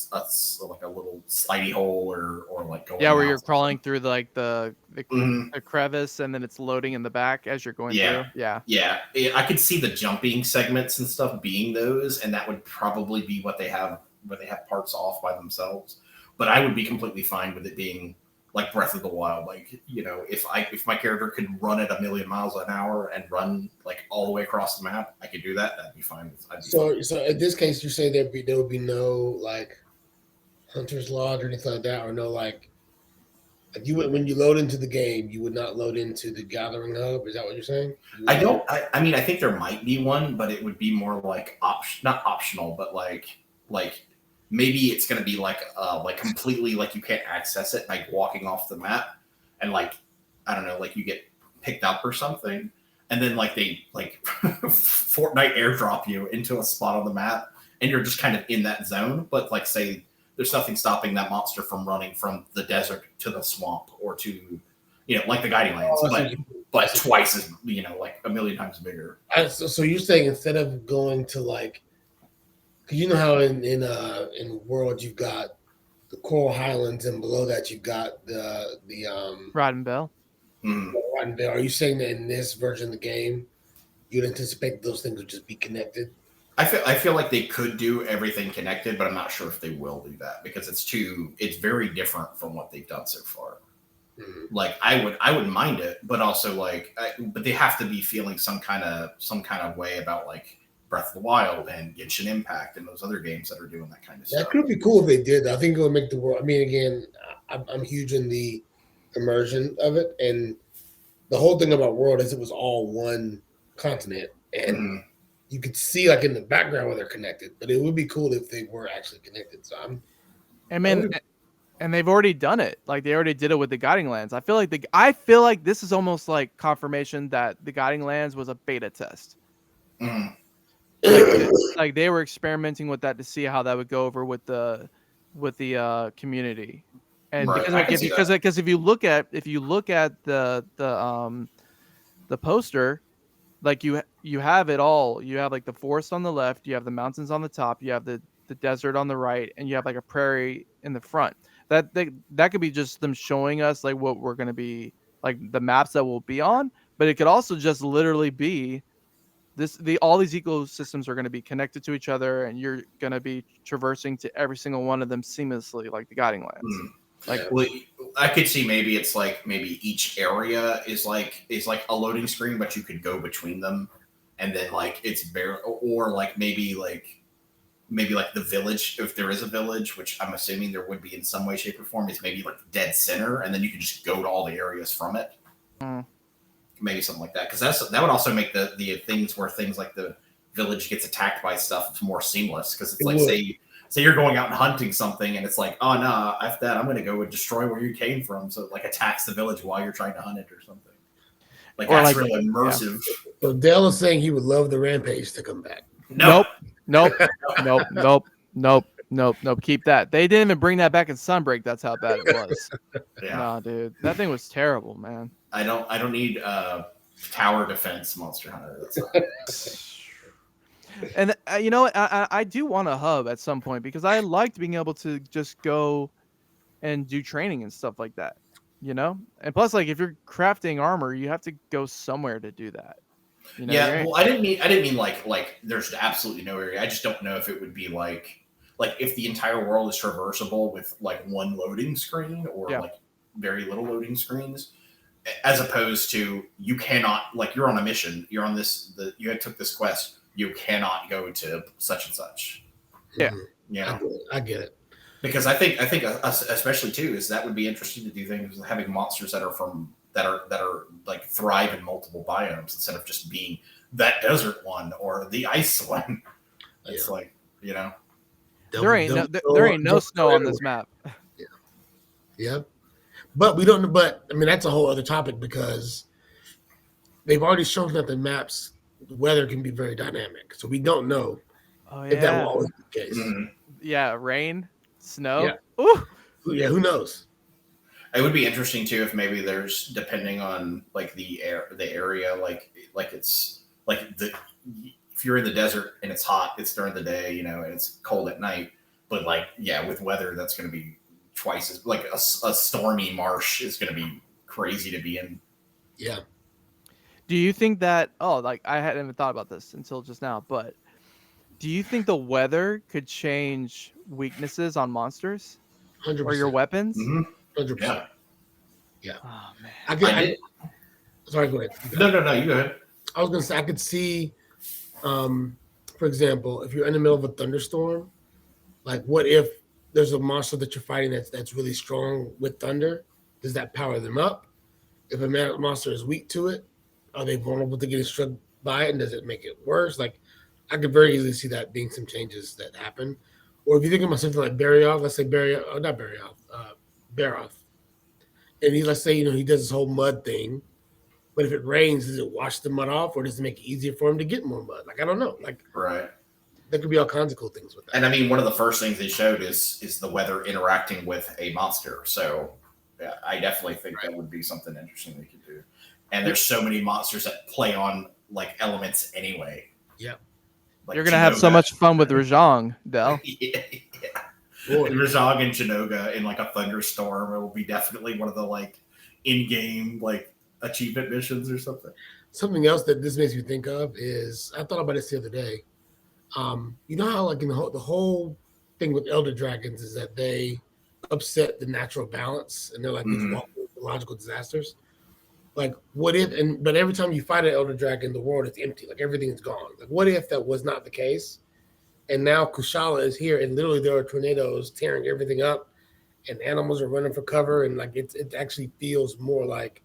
little slidey hole or like going Yeah, where out. you're crawling through the Mhm. the crevice and then it's loading in the back as you're going Yeah. through. Yeah. Yeah, I could see the jumping segments and stuff being those, and that would probably be what they have, where they have parts off by themselves. But I would be completely fine with it being like Breath of the Wild. Like, if my character could run at 1,000,000 miles an hour and run like all the way across the map, I could do that. That'd be fine. So in this case, you say there would be no like Hunter's Lodge or anything like that, or no like you would, when you load into the game, you would not load into the Gathering Hub. Is that what you're saying? I don't. I mean, I think there might be one, but it would be more like not optional, but like maybe it's going to be like completely like you can't access it, like walking off the map, and like I don't know, like you get picked up or something, and then like they like Fortnite airdrop you into a spot on the map, and you're just kind of in that zone. But like say there's nothing stopping that monster from running from the desert to the swamp or to like the Guiding Lands, but twice as like 1,000,000 times bigger. So you're saying instead of going to like, because you know how in World you've got the Coral Highlands and below that you've got the Rotten Bell. Rotten Bell. Are you saying that in this version of the game you'd anticipate those things would just be connected? I feel like they could do everything connected, but I'm not sure if they will do that because it's very different from what they've done so far. Mm-hmm. Like I wouldn't mind it, but also but they have to be feeling some kind of way about like Breath of the Wild and Genshin Impact and those other games that are doing that kind of stuff. That could be cool if they did. I think it would make the world. I mean, again, I'm huge in the immersion of it, and the whole thing about World is it was all one continent, and you could see like in the background where they're connected. But it would be cool if they were actually connected. So and they've already done it. Like they already did it with the Guiding Lands. I feel like this is almost like confirmation that the Guiding Lands was a beta test. Like they were experimenting with that to see how that would go over with the community. And right. because if you look at the poster, like you have it all. You have like the forest on the left, you have the mountains on the top, you have the desert on the right, and you have like a prairie in the front. That could be just them showing us like what we're going to be like the maps that we'll be on, but it could also just literally be all these ecosystems are going to be connected to each other, and you're going to be traversing to every single one of them seamlessly, like the Guiding Lands. Well, I could see maybe it's like each area is like a loading screen, but you could go between them, and then like it's bare, or like maybe like the village, if there is a village, which I'm assuming there would be in some way, shape, or form, is maybe like dead center, and then you can just go to all the areas from it. Maybe something like that, because that would also make the things where things like the village gets attacked by stuff more seamless. Because it's like say you're going out and hunting something, and it's like, oh no, after that I'm going to go and destroy where you came from, so it like attacks the village while you're trying to hunt it or something. Like or that's like, really immersive. Yeah. So Dale is saying he would love the Rampage to come back. Nope. Keep that. They didn't even bring that back in Sunbreak. That's how bad it was. Yeah. Nah, dude, that thing was terrible, man. I don't need tower defense Monster Hunter. That's and I do want a hub at some point because I liked being able to just go and do training and stuff like that. And plus, like if you're crafting armor, you have to go somewhere to do that. Well, I didn't mean like there's absolutely no area. I just don't know if it would be like if the entire world is traversable with like one loading screen or like very little loading screens, as opposed to you cannot, like you're on a mission, you're on you took this quest, you cannot go to such and such. Yeah, I get it. Because I think especially too is that would be interesting to do things having monsters that are like thrive in multiple biomes instead of just being that desert one or the ice one. It's like there ain't no snow on this map. Yeah, but we don't. But I mean that's a whole other topic because they've already shown that the maps the weather can be very dynamic, so we don't know if that will always be the case. Yeah, rain, snow. Yeah. Ooh. Yeah, who knows? It would be interesting too if maybe there's, depending on like the area, like it's like if you're in the desert and it's hot, it's during the day, and it's cold at night. But like, yeah, with weather, that's going to be twice as like a stormy marsh is going to be crazy to be in. Yeah. Do you think that? Oh, like I hadn't even thought about this until just now. But do you think the weather could change weaknesses on monsters 100%. or your weapons? 100%. Yeah. Yeah. Oh man. I did. Sorry, go ahead. No, you go ahead. I was gonna say I could see, for example, if you're in the middle of a thunderstorm, like what if there's a monster that you're fighting that's really strong with thunder? Does that power them up? If a monster is weak to it, are they vulnerable to getting struck by it? And does it make it worse? Like, I could very easily see that being some changes that happen. Or if you think about something like Barioth, let's say Baroth. And let's say, he does this whole mud thing. But if it rains, does it wash the mud off, or does it make it easier for him to get more mud? Like, I don't know. Like, right. There could be all kinds of cool things with that. And I mean, one of the first things they showed is the weather interacting with a monster. So yeah, I definitely think that would be something interesting they could do. And there's so many monsters that play on like elements anyway. Yeah. Like you're gonna have so much fun with Rajang, Del. Yeah. And Rajang and Janoga in like a thunderstorm, it will be definitely one of the like in-game like achievement missions or something. Something else that this makes me think of is I thought about this the other day. You know how like in the whole thing with Elder Dragons is that they upset the natural balance and they're like these logical disasters. Like what if but every time you fight an Elder Dragon, the world is empty, like everything is gone. Like what if that was not the case? And now Kushala is here and literally there are tornadoes tearing everything up and animals are running for cover and like it actually feels more like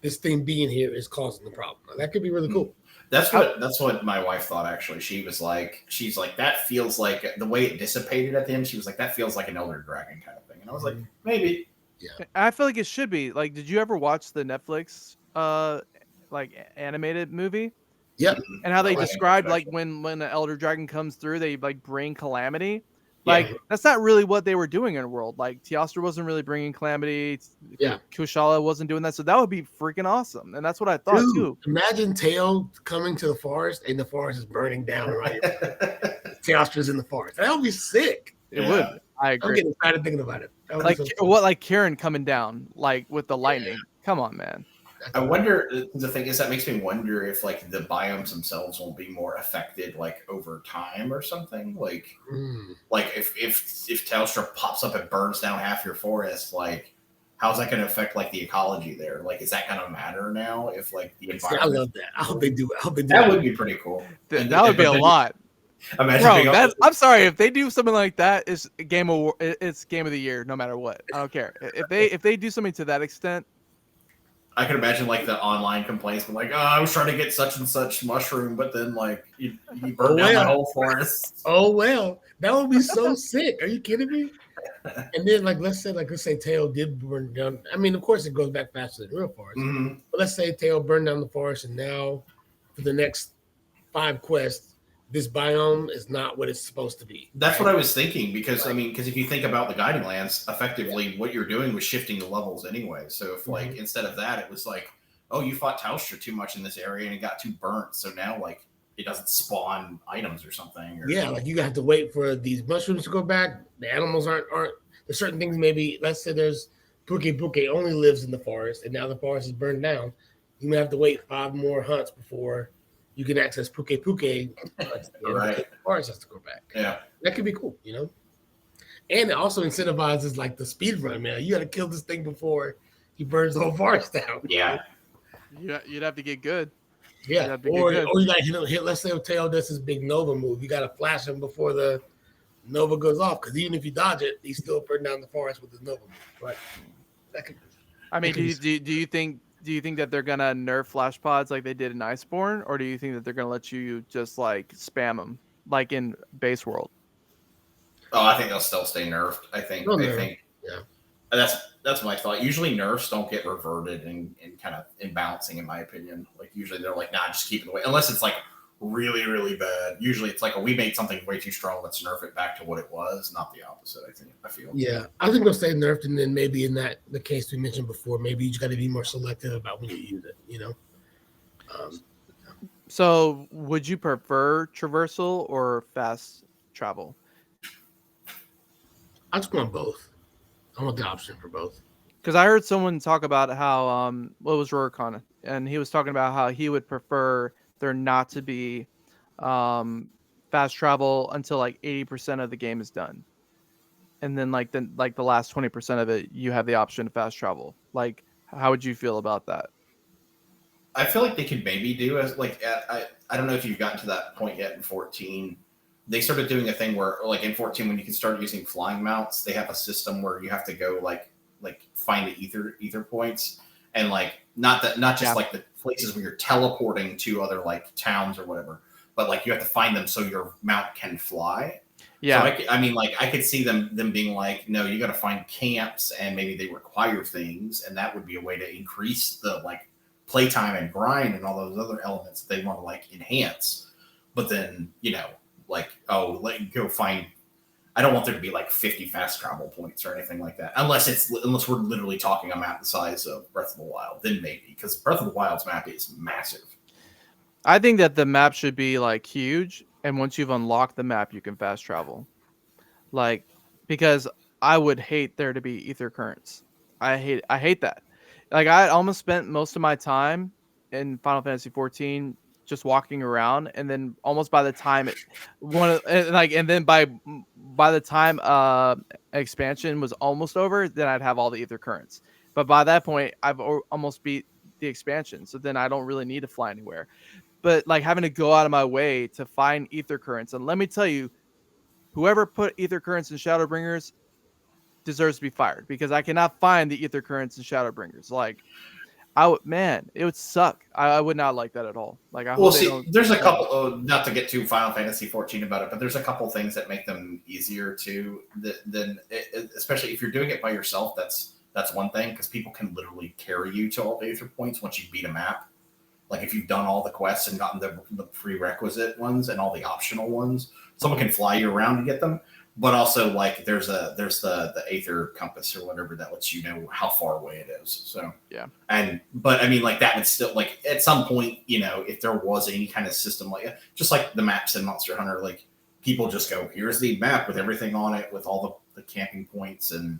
this thing being here is causing the problem. That could be really cool. That's what my wife thought actually. She's like, that feels like the way it dissipated at the end. She was like, that feels like an Elder Dragon kind of thing. And I was like, maybe. Yeah. I feel like it should be. Like, did you ever watch the Netflix like animated movie? Yep. And how they described like when an Elder Dragon comes through, they like bring calamity. Like that's not really what they were doing in the world. Like Teostra wasn't really bringing calamity. Yeah, Kushala wasn't doing that. So that would be freaking awesome. And that's what I thought too. Imagine Tail coming to the forest and the forest is burning down right. Teostra's in the forest. That would be sick. It would. I agree. I'm getting excited thinking about it. Like like Karen coming down like with the lightning. Come on, man. I wonder, the thing is that makes me wonder if like the biomes themselves will be more affected like over time or something. Like if Telstra pops up and burns down half your forest, like how's that going to affect like the ecology there? Like is that going to matter now if like the environment? I love that. I hope they do it. That would be pretty cool. That would be a lot. Imagine I'm sorry if they do something like that. It's game of the year, no matter what. I don't care if they do something to that extent. I can imagine like the online complaints, but like, oh, I was trying to get such and such mushroom, but then like you burned down my whole forest. Oh well, that would be so sick. Are you kidding me? And then let's say Tail did burn down. I mean, of course, it goes back faster than real forest. But let's say Tail burned down the forest, and now for the next 5 quests, this biome is not what it's supposed to be. That's what I was thinking because because if you think about the guiding lands, effectively what you're doing was shifting the levels anyway. So if like instead of that, it was like, oh, you fought Telstra too much in this area and it got too burnt, so now like it doesn't spawn items or something. Like you have to wait for these mushrooms to go back. The animals aren't. There's certain things. Maybe let's say there's Puke only lives in the forest, and now the forest is burned down. You may have to wait 5 more hunts before you can access Puke. Right. The forest has to go back. Yeah. That could be cool, And it also incentivizes like the speed run, man. You got to kill this thing before he burns the whole forest down. Yeah. You'd have to get good. Yeah. Or you got to hit, let's say Tail does this big Nova move. You got to flash him before the Nova goes off. Because even if you dodge it, he's still burning down the forest with his Nova move. But that could do you think that they're gonna nerf flash pods like they did in Iceborne, or do you think that they're gonna let you just like spam them like in base world? Oh, I think they'll still stay nerfed. I think. Yeah. That's my thought. Usually nerfs don't get reverted and kind of imbalancing, in my opinion. Like usually they're like, nah, just keep it away. Unless it's like really, really bad. Usually it's like we made something way too strong, let's nerf it back to what it was, not the opposite, I feel. Yeah, I think they'll stay nerfed, and then maybe in the case we mentioned before, maybe you just got to be more selective about when you use it, you know? So, would you prefer traversal or fast travel? I just want both. I want the option for both. Because I heard someone talk about how what was Roricon, and he was talking about how he would prefer there not to be fast travel until like 80% of the game is done, and then like the last 20% of it, you have the option to fast travel. Like, how would you feel about that? I feel like they could maybe do as like I don't know if you've gotten to that point yet in 14. They started doing a thing where like in 14 when you can start using flying mounts, they have a system where you have to go like find the ether points and like not just like the places where you're teleporting to other like towns or whatever, but like you have to find them so your mount can fly. Yeah. So I mean, like I could see them being like, no, you got to find camps and maybe they require things, and that would be a way to increase the like playtime and grind and all those other elements that they want to like enhance. But then, you know, like, oh, go find. I don't want there to be like 50 fast travel points or anything like that, unless we're literally talking a map the size of Breath of the Wild. Then maybe, because Breath of the Wild's map is massive. I think that the map should be like huge, and once you've unlocked the map, you can fast travel. Like, because I would hate there to be ether currents. I hate that. Like, I almost spent most of my time in Final Fantasy 14 just walking around, and then almost by the time by the time expansion was almost over, then I'd have all the ether currents. But by that point, I've almost beat the expansion, so then I don't really need to fly anywhere. But like having to go out of my way to find ether currents, and let me tell you, whoever put ether currents in Shadowbringers deserves to be fired, because I cannot find the ether currents in Shadowbringers. Like, it would suck. I would not like that at all. Like, I hope they don't. There's a couple. Not to get too Final Fantasy 14 about it, but there's a couple things that make them easier to than especially if you're doing it by yourself. That's one thing, because people can literally carry you to all the ether points once you beat a map. Like if you've done all the quests and gotten the prerequisite ones and all the optional ones, someone can fly you around to get them. But also, like, there's the Aether compass or whatever that lets you know how far away it is. So yeah. But I mean, like, that would still, like, at some point, you know, if there was any kind of system like just like the maps in Monster Hunter, like people just go, here's the map with everything on it, with all the camping points and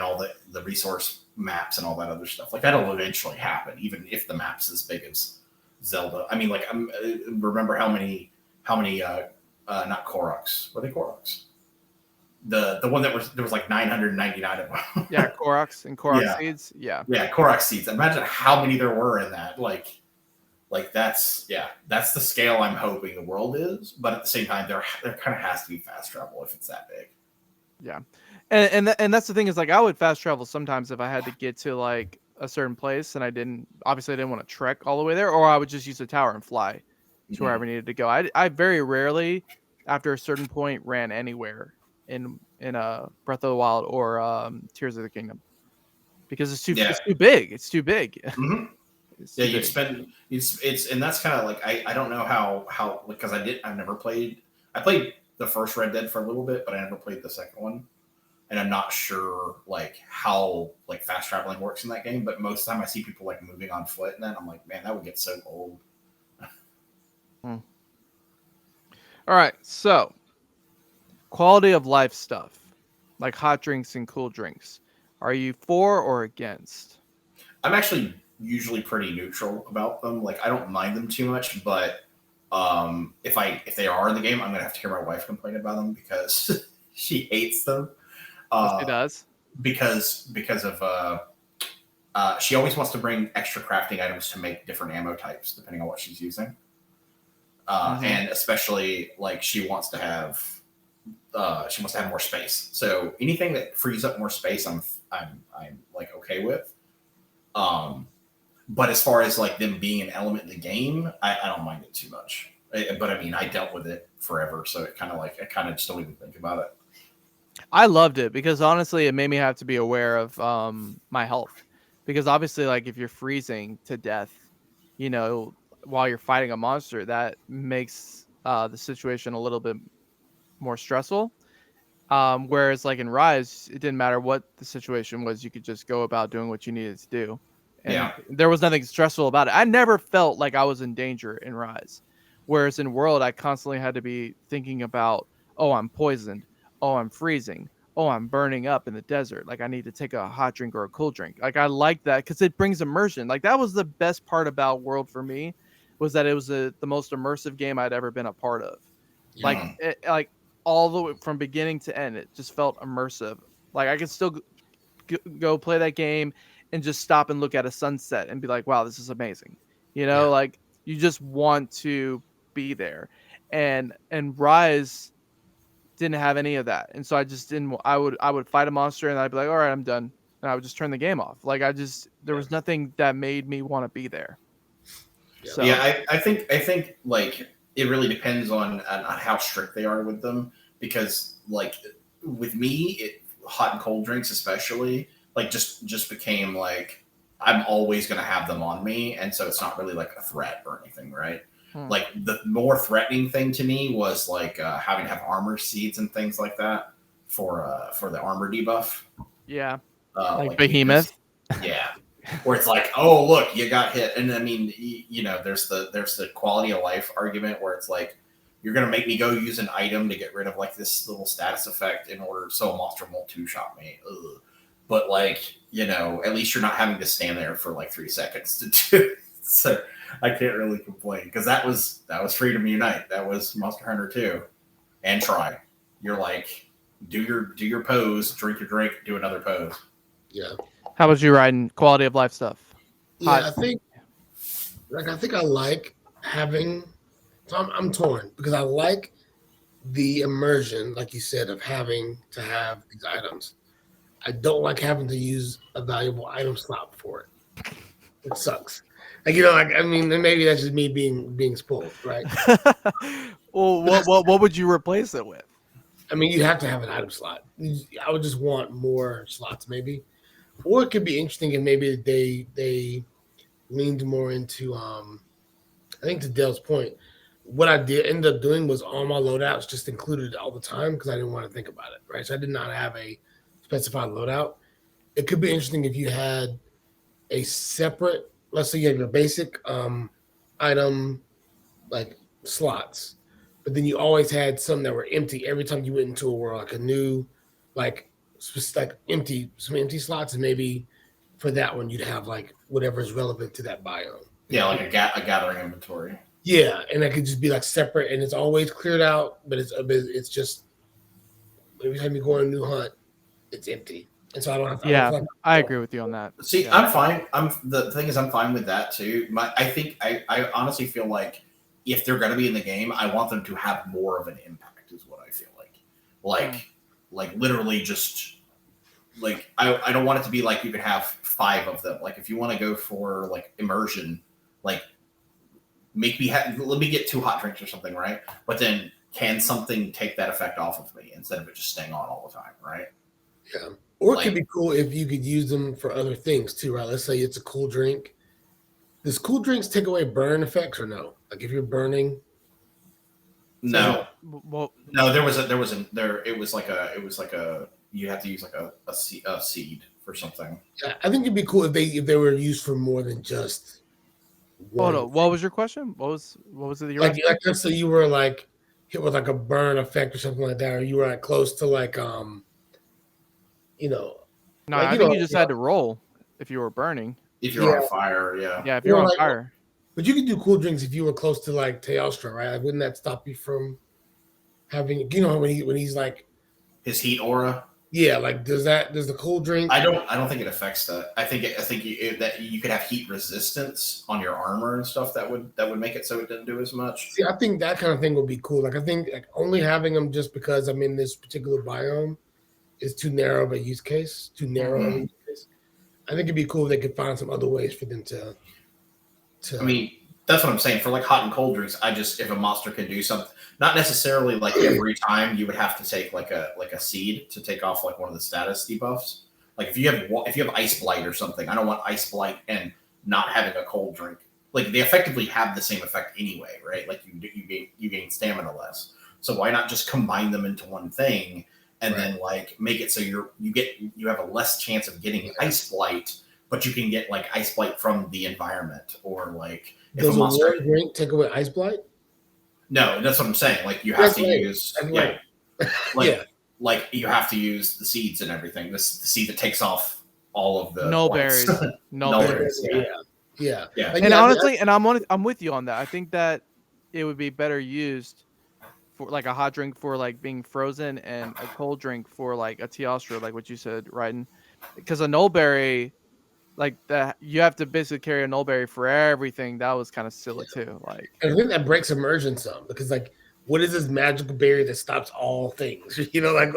all the resource maps and all that other stuff. Like, that'll eventually happen, even if the map's as big as Zelda. I mean, like, remember how many not Koroks, were they Koroks? The one there was like 999 of them. Yeah, Koroks and Korok seeds. Yeah, Korok seeds. Imagine how many there were in that. Like that's the scale I'm hoping the world is. But at the same time, there kind of has to be fast travel if it's that big. Yeah, and that's the thing, is like I would fast travel sometimes if I had to get to like a certain place and I didn't want to trek all the way there, or I would just use the tower and fly to wherever I needed to go. I very rarely, after a certain point, ran anywhere in Breath of the Wild or Tears of the Kingdom, because it's too big. It's too big. Mm-hmm. And that's kind of like I don't know how because I've never played. I played the first Red Dead for a little bit, but I never played the second one, and I'm not sure like how like fast traveling works in that game. But most of the time I see people like moving on foot, and then I'm like, man, that would get so old. All right, so quality of life stuff, like hot drinks and cool drinks. Are you for or against? I'm actually usually pretty neutral about them. Like, I don't mind them too much, but if they are in the game, I'm gonna have to hear my wife complain about them because she hates them. She does, because of she always wants to bring extra crafting items to make different ammo types depending on what she's using. And especially like she wants to have more space. So anything that frees up more space, I'm like okay with. But as far as like them being an element in the game, I don't mind it too much. But I mean, I dealt with it forever, so I kind of just don't even think about it. I loved it because honestly, it made me have to be aware of my health, because obviously, like if you're freezing to death, you know, while you're fighting a monster, that makes the situation a little bit more stressful. Whereas like in Rise, it didn't matter what the situation was, you could just go about doing what you needed to do. And Yeah. there was nothing stressful about it. I never felt like I was in danger in Rise. Whereas in World, I constantly had to be thinking about, oh, I'm poisoned. Oh, I'm freezing. Oh, I'm burning up in the desert. Like I need to take a hot drink or a cold drink. Like I like that because it brings immersion. Like that was the best part about World for me, was that it was the most immersive game I'd ever been a part of. Like Mhm. like all the way from beginning to end, it just felt immersive. Like I could still go play that game and just stop and look at a sunset and be like, wow, this is amazing. Yeah. Like you just want to be there. And Rise didn't have any of that. And so I just didn't I would fight a monster and I'd be like, all right, I'm done. And I would just turn the game off. Like there was nothing that made me want to be there. Yeah. So Yeah, I think like it really depends on how strict they are with them, because like with me, hot and cold drinks especially like just became like I'm always gonna have them on me, and so it's not really like a threat or anything, right? Like the more threatening thing to me was like having to have armor seeds and things like that for the armor debuff. yeah. Like Behemoth. yeah, where it's like, oh look, you got hit, and I mean, there's the quality of life argument where it's like you're gonna make me go use an item to get rid of like this little status effect in order so a monster won't two-shot me. Ugh. But like, at least you're not having to stand there for like 3 seconds to do it. So I can't really complain, because that was Freedom Unite. That was Monster Hunter 2 and Try. You're like, do your pose, drink your drink, do another pose. Yeah. How about you, riding quality of life stuff? Yeah, I think I like having. So I'm torn because I like the immersion, like you said, of having to have these items. I don't like having to use a valuable item slot for it. It sucks. Like I mean, maybe that's just me being spoiled, right? Well, what would you replace it with? I mean, you have to have an item slot. I would just want more slots, maybe. Or it could be interesting if maybe they leaned more into I think to Dale's point, what I did end up doing was all my loadouts just included all the time because I didn't want to think about it, right? So I did not have a specified loadout. It could be interesting if you had a separate, let's say you have your basic item like slots, but then you always had some that were empty every time you went into a world, like a new, like some empty slots, and maybe for that one you'd have like whatever is relevant to that biome. Yeah, like a gathering inventory. Yeah, and that could just be like separate, and it's always cleared out, but it's just every time you go on a new hunt, it's empty, and so I don't have. I agree with you on that. See, yeah. I'm fine. The thing is, I'm fine with that too. I think I honestly feel like if they're going to be in the game, I want them to have more of an impact. Is what I feel like. Like literally just like I don't want it to be like you can have 5 of them. Like if you want to go for like immersion, like let me get 2 hot drinks or something, right? But then can something take that effect off of me instead of it just staying on all the time, right? Yeah. Or it could be cool if you could use them for other things too, right? Let's say it's a cool drink. Does cool drinks take away burn effects or no? Like if you're burning. No. Well, no, it was like a you have to use like a seed for something. Yeah, I think it'd be cool if they were used for more than just one. Hold on. What was your question? What was it that you were like let's say you were like hit with like a burn effect or something like that, or you were like close to like No, like, I think you just had to roll if you were burning. If you're on fire, yeah. Yeah, if you're on fire. But you could do cool drinks if you were close to like Teostra, right? Like, wouldn't that stop you from having when he's like his heat aura? Yeah, like does the cool drink? I don't think it affects that. I think that you could have heat resistance on your armor and stuff that would make it so it didn't do as much. See, I think that kind of thing would be cool. Like I think like only having them just because I'm in this particular biome is too narrow of a use case. Too narrow of a use case. I think it'd be cool if they could find some other ways for them to. I mean, that's what I'm saying. For like hot and cold drinks, if a monster can do something, not necessarily like every time you would have to take like a seed to take off like one of the status debuffs. Like if you have ice blight or something, I don't want ice blight and not having a cold drink like they effectively have the same effect anyway, right? Like you gain stamina less. So why not just combine them into one thing and then like make it so you have a less chance of getting Ice Blight, but you can get like Ice Blight from the environment, or like if does a monster warm drink take away Ice Blight? No, that's what I'm saying. Like you have to use like you have to use the seeds and everything. The seed that takes off all of the no berries. Yeah. And honestly, and I'm with you on that. I think that it would be better used for like a hot drink for like being frozen, and a cold drink for like a Teostra, like what you said, Raiden. Because a nullberry, like that, you have to basically carry a nullberry for everything. That was kind of silly too. Like, and I think that breaks immersion some, because like, what is this magical berry that stops all things? You know, like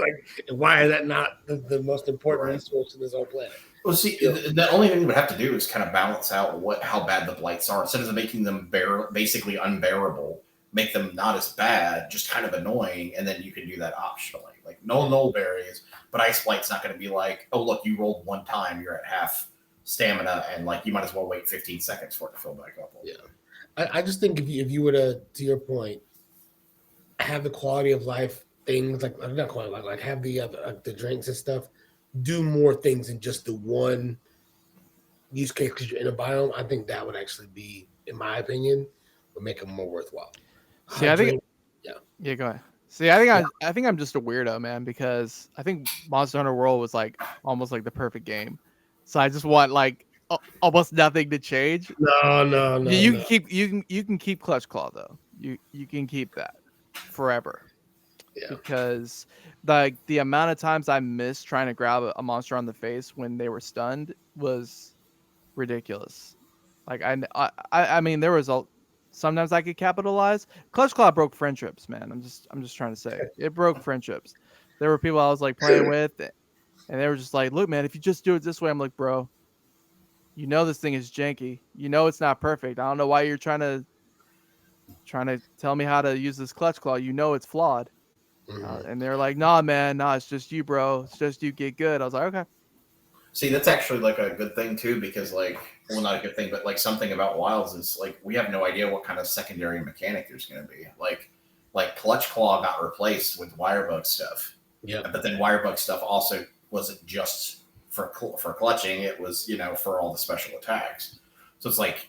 why is that not the most important resource in this whole planet? Well, see, the only thing we have to do is kind of balance out how bad the blights are. Instead of making them basically unbearable, make them not as bad, just kind of annoying, and then you can do that optionally. Like no null berries, but Ice Blight's not going to be like, oh look, you rolled one time, you're at half stamina, and like you might as well wait 15 seconds for it to fill back up. Yeah, I just think if you were to your point, have the quality of life things like not quality of life, like have the drinks and stuff, do more things than just the one use case because you're in a biome. I think that would actually be, in my opinion, would make them more worthwhile. See, I think, yeah, go ahead. See, I think I'm just a weirdo, man, because I think Monster Hunter World was like almost like the perfect game. So I just want like almost nothing to change. No. You can keep Clutch Claw though. You can keep that forever. Yeah. Because the amount of times I missed trying to grab a monster on the face when they were stunned was ridiculous. Like I mean, there was sometimes I could capitalize. Clutch Claw broke friendships, man. I'm just trying to say it broke friendships. There were people I was like playing with, and they were just like, "Look, man, if you just do it this way," I'm like, "Bro, you know this thing is janky. You know it's not perfect. I don't know why you're trying to tell me how to use this Clutch Claw. You know it's flawed." And they're like, "Nah, man, nah, it's just you, bro. It's just you get good." I was like, "Okay." See, that's actually like a good thing too, because like, well, not a good thing, but like something about Wilds is like we have no idea what kind of secondary mechanic there's going to be. Like Clutch Claw got replaced with Wirebug stuff. Yeah. But then Wirebug stuff also wasn't just for clutching; it was for all the special attacks. So it's like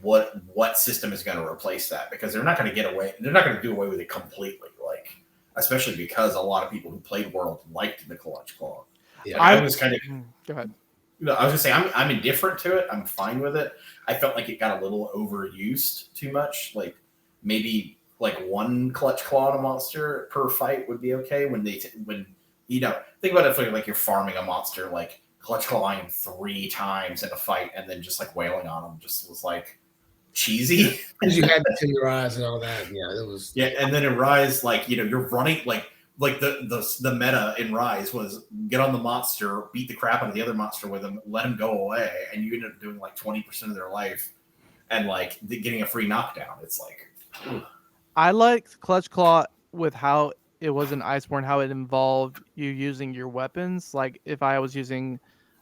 what system is going to replace that? Because they're not going to get away. They're not going to do away with it completely. Like, especially because a lot of people who played World liked the Clutch Claw. Yeah, I was kind of go ahead. I was gonna say I'm indifferent to it. I'm fine with it. I felt like it got a little overused too much. Like maybe like one Clutch Claw on a monster per fight would be okay. When think about it, like you're farming a monster, like Clutch Clawing him 3 times in a fight and then just like wailing on him just was like cheesy. Because you had to tend your eyes and all that. Yeah, it was. Yeah, and then in Rise, like you're running like the meta in Rise was get on the monster, beat the crap out of the other monster with him, let him go away, and you end up doing like 20% of their life and like getting a free knockdown. It's like, ugh. I liked Clutch Claw with how it was an Iceborne, how it involved you using your weapons. Like if I was using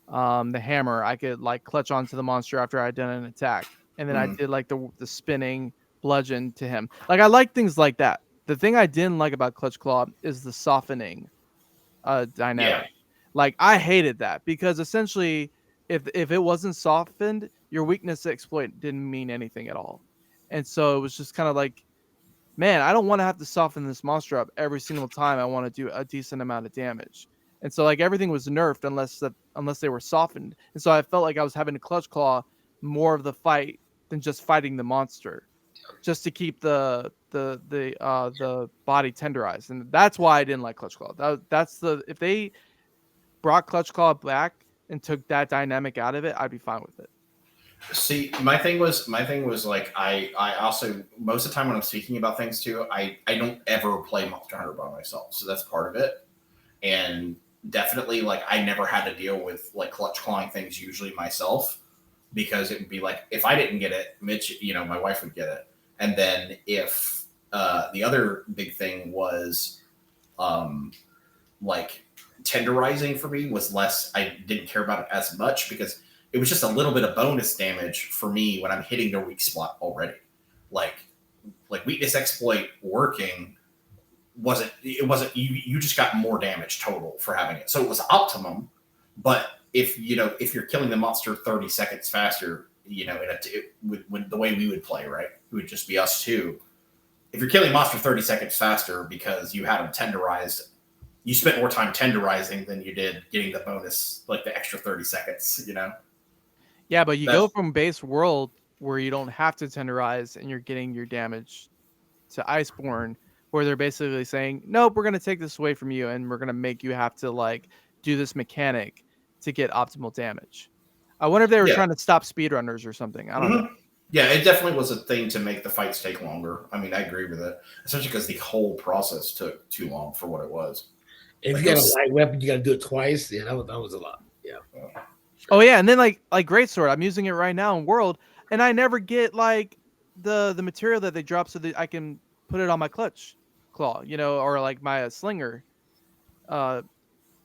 the hammer, I could like clutch onto the monster after I'd done an attack, and then I did like the spinning bludgeon to him. Like I like things like that. The thing I didn't like about Clutch Claw is the softening dynamic. Yeah. Like I hated that because essentially if it wasn't softened, your weakness exploit didn't mean anything at all. And so it was just kind of like, man, I don't want to have to soften this monster up every single time I want to do a decent amount of damage. And so like everything was nerfed unless they were softened. And so I felt like I was having to Clutch Claw more of the fight than just fighting the monster, just to keep the body tenderized. And that's why I didn't like Clutch Claw. If they brought Clutch Claw back and took that dynamic out of it, I'd be fine with it. See, my thing was like I also most of the time when I'm speaking about things too, I don't ever play Monster Hunter by myself, so that's part of it. And definitely like I never had to deal with like Clutch Clawing things usually myself, because it would be like if I didn't get it, Mitch, my wife would get it. And then if the other big thing was like tenderizing for me was less, I didn't care about it as much because it was just a little bit of bonus damage for me when I'm hitting their weak spot already. Like weakness exploit working wasn't you just got more damage total for having it. So it was optimum, but if you're killing the monster 30 seconds faster, with the way we would play, right? It would just be us two. If you're killing monster 30 seconds faster because you had them tenderized, you spent more time tenderizing than you did getting the bonus, like the extra 30 seconds, Yeah, but you go from base world where you don't have to tenderize and you're getting your damage to Iceborne, where they're basically saying, nope, we're going to take this away from you and we're going to make you have to like do this mechanic to get optimal damage. I wonder if they were trying to stop speedrunners or something. I don't know. Yeah, it definitely was a thing to make the fights take longer. I mean, I agree with it, especially because the whole process took too long for what it was. If you got a light weapon, you got to do it twice. Yeah, that was a lot. Yeah. Oh yeah, and then like Greatsword, I'm using it right now in World, and I never get like the material that they drop so that I can put it on my clutch claw, or like my slinger. I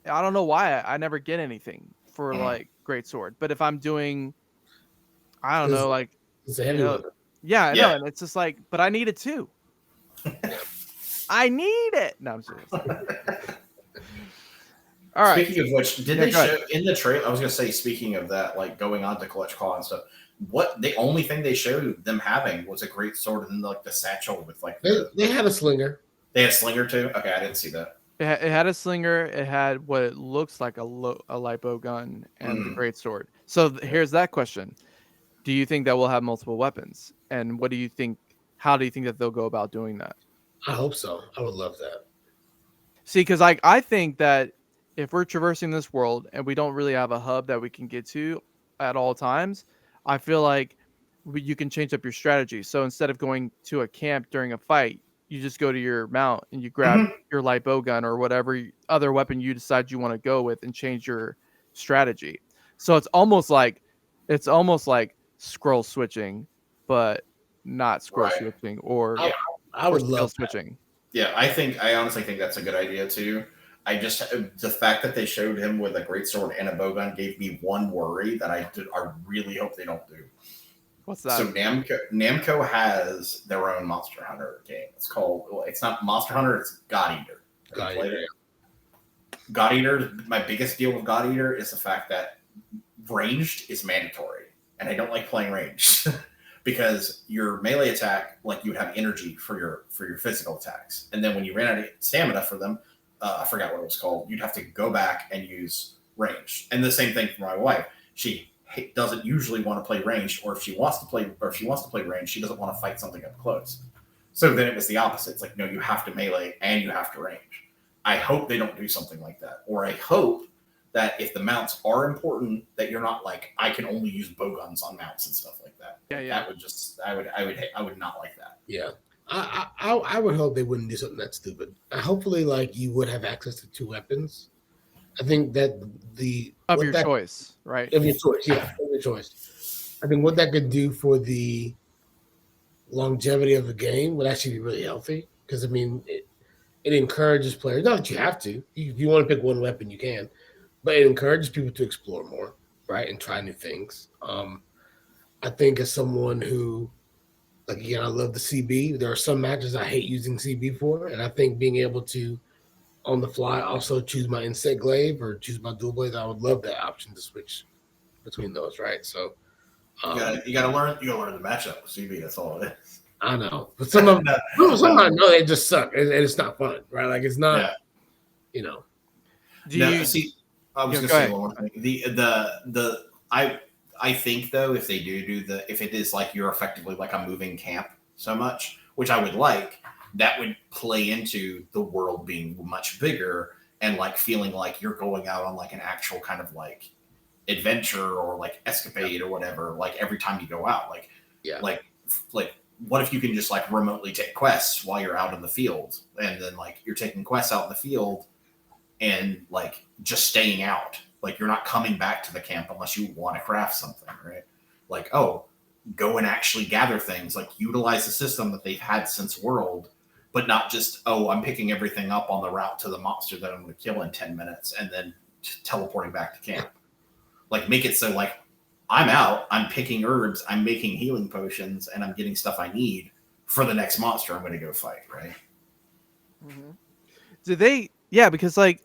don't know why I never get anything for like Greatsword, but if I'm doing, I don't know, like it's a heavy weapon. Yeah, I know, and it's just like, but I need it too. I need it. No, I'm serious. All right. Speaking of which, did they show in the trailer? I was going to say, speaking of that, like going on to Clutch Claw and stuff, the only thing they showed them having was a great sword and like the satchel with like. They had a slinger. They had a slinger too? Okay, I didn't see that. It had a slinger. It had what it looks like a lipo gun and the great sword. So here's that question. Do you think that we'll have multiple weapons? And what do you think? How do you think that they'll go about doing that? I hope so. I would love that. See, because I think that if we're traversing this world and we don't really have a hub that we can get to at all times, I feel like you can change up your strategy. So instead of going to a camp during a fight, you just go to your mount and you grab your light bow gun or whatever other weapon you decide you want to go with and change your strategy. So it's almost like scroll switching, but not scroll switching or I would love switching. Yeah, I honestly think that's a good idea too. The fact that they showed him with a great sword and a bowgun gave me one worry that I really hope they don't do. What's that? So Namco has their own Monster Hunter game. It's not Monster Hunter, it's God Eater. God Eater, my biggest deal with God Eater is the fact that ranged is mandatory. And I don't like playing ranged because your melee attack, like you would have energy for your physical attacks. And then when you ran out of stamina for them, I forgot what it was called, you'd have to go back and use ranged. And the same thing for my wife. She doesn't usually want to play ranged, or if she wants to play ranged, she doesn't want to fight something up close. So then it was the opposite. It's like, no, you have to melee and you have to range. I hope they don't do something like that. Or I hope that if the mounts are important, that you're not like, I can only use bowguns on mounts and stuff like that. Yeah. That would just, I would not like that. Yeah. I would hope they wouldn't do something that stupid. Hopefully, like, you would have access to two weapons. I think that of your choice, right? Of your choice, yeah, of your choice. I think what that could do for the longevity of the game would actually be really healthy, because I mean, it encourages players. Not that you have to. If you want to pick one weapon, you can, but it encourages people to explore more, right, and try new things. I think as someone who, like, again, I love the CB. There are some matches I hate using CB for, and I think being able to, on the fly, also choose my insect glaive or choose my dual blade, I would love that option to switch between those, right? So you gotta learn the matchup with CB. That's all it is. I know, but some of them, I know they just suck, and it's not fun, right? Like, it's not, you know. I was gonna say one more thing. I think though, if they do if it is like you're effectively like a moving camp so much, which I would like, that would play into the world being much bigger and like feeling like you're going out on like an actual kind of like adventure or like escapade or whatever, like every time you go out, like what if you can just like remotely take quests while you're out in the field, and then like you're taking quests out in the field and like just staying out, like you're not coming back to the camp unless you want to craft something, right? Like, oh, go and actually gather things, like utilize the system that they've had since World, but not just, oh, I'm picking everything up on the route to the monster that I'm going to kill in 10 minutes and then teleporting back to camp. Like, make it so like I'm out. I'm picking herbs. I'm making healing potions, and I'm getting stuff I need for the next monster I'm going to go fight. Right? Mm-hmm. Do they? Yeah, because like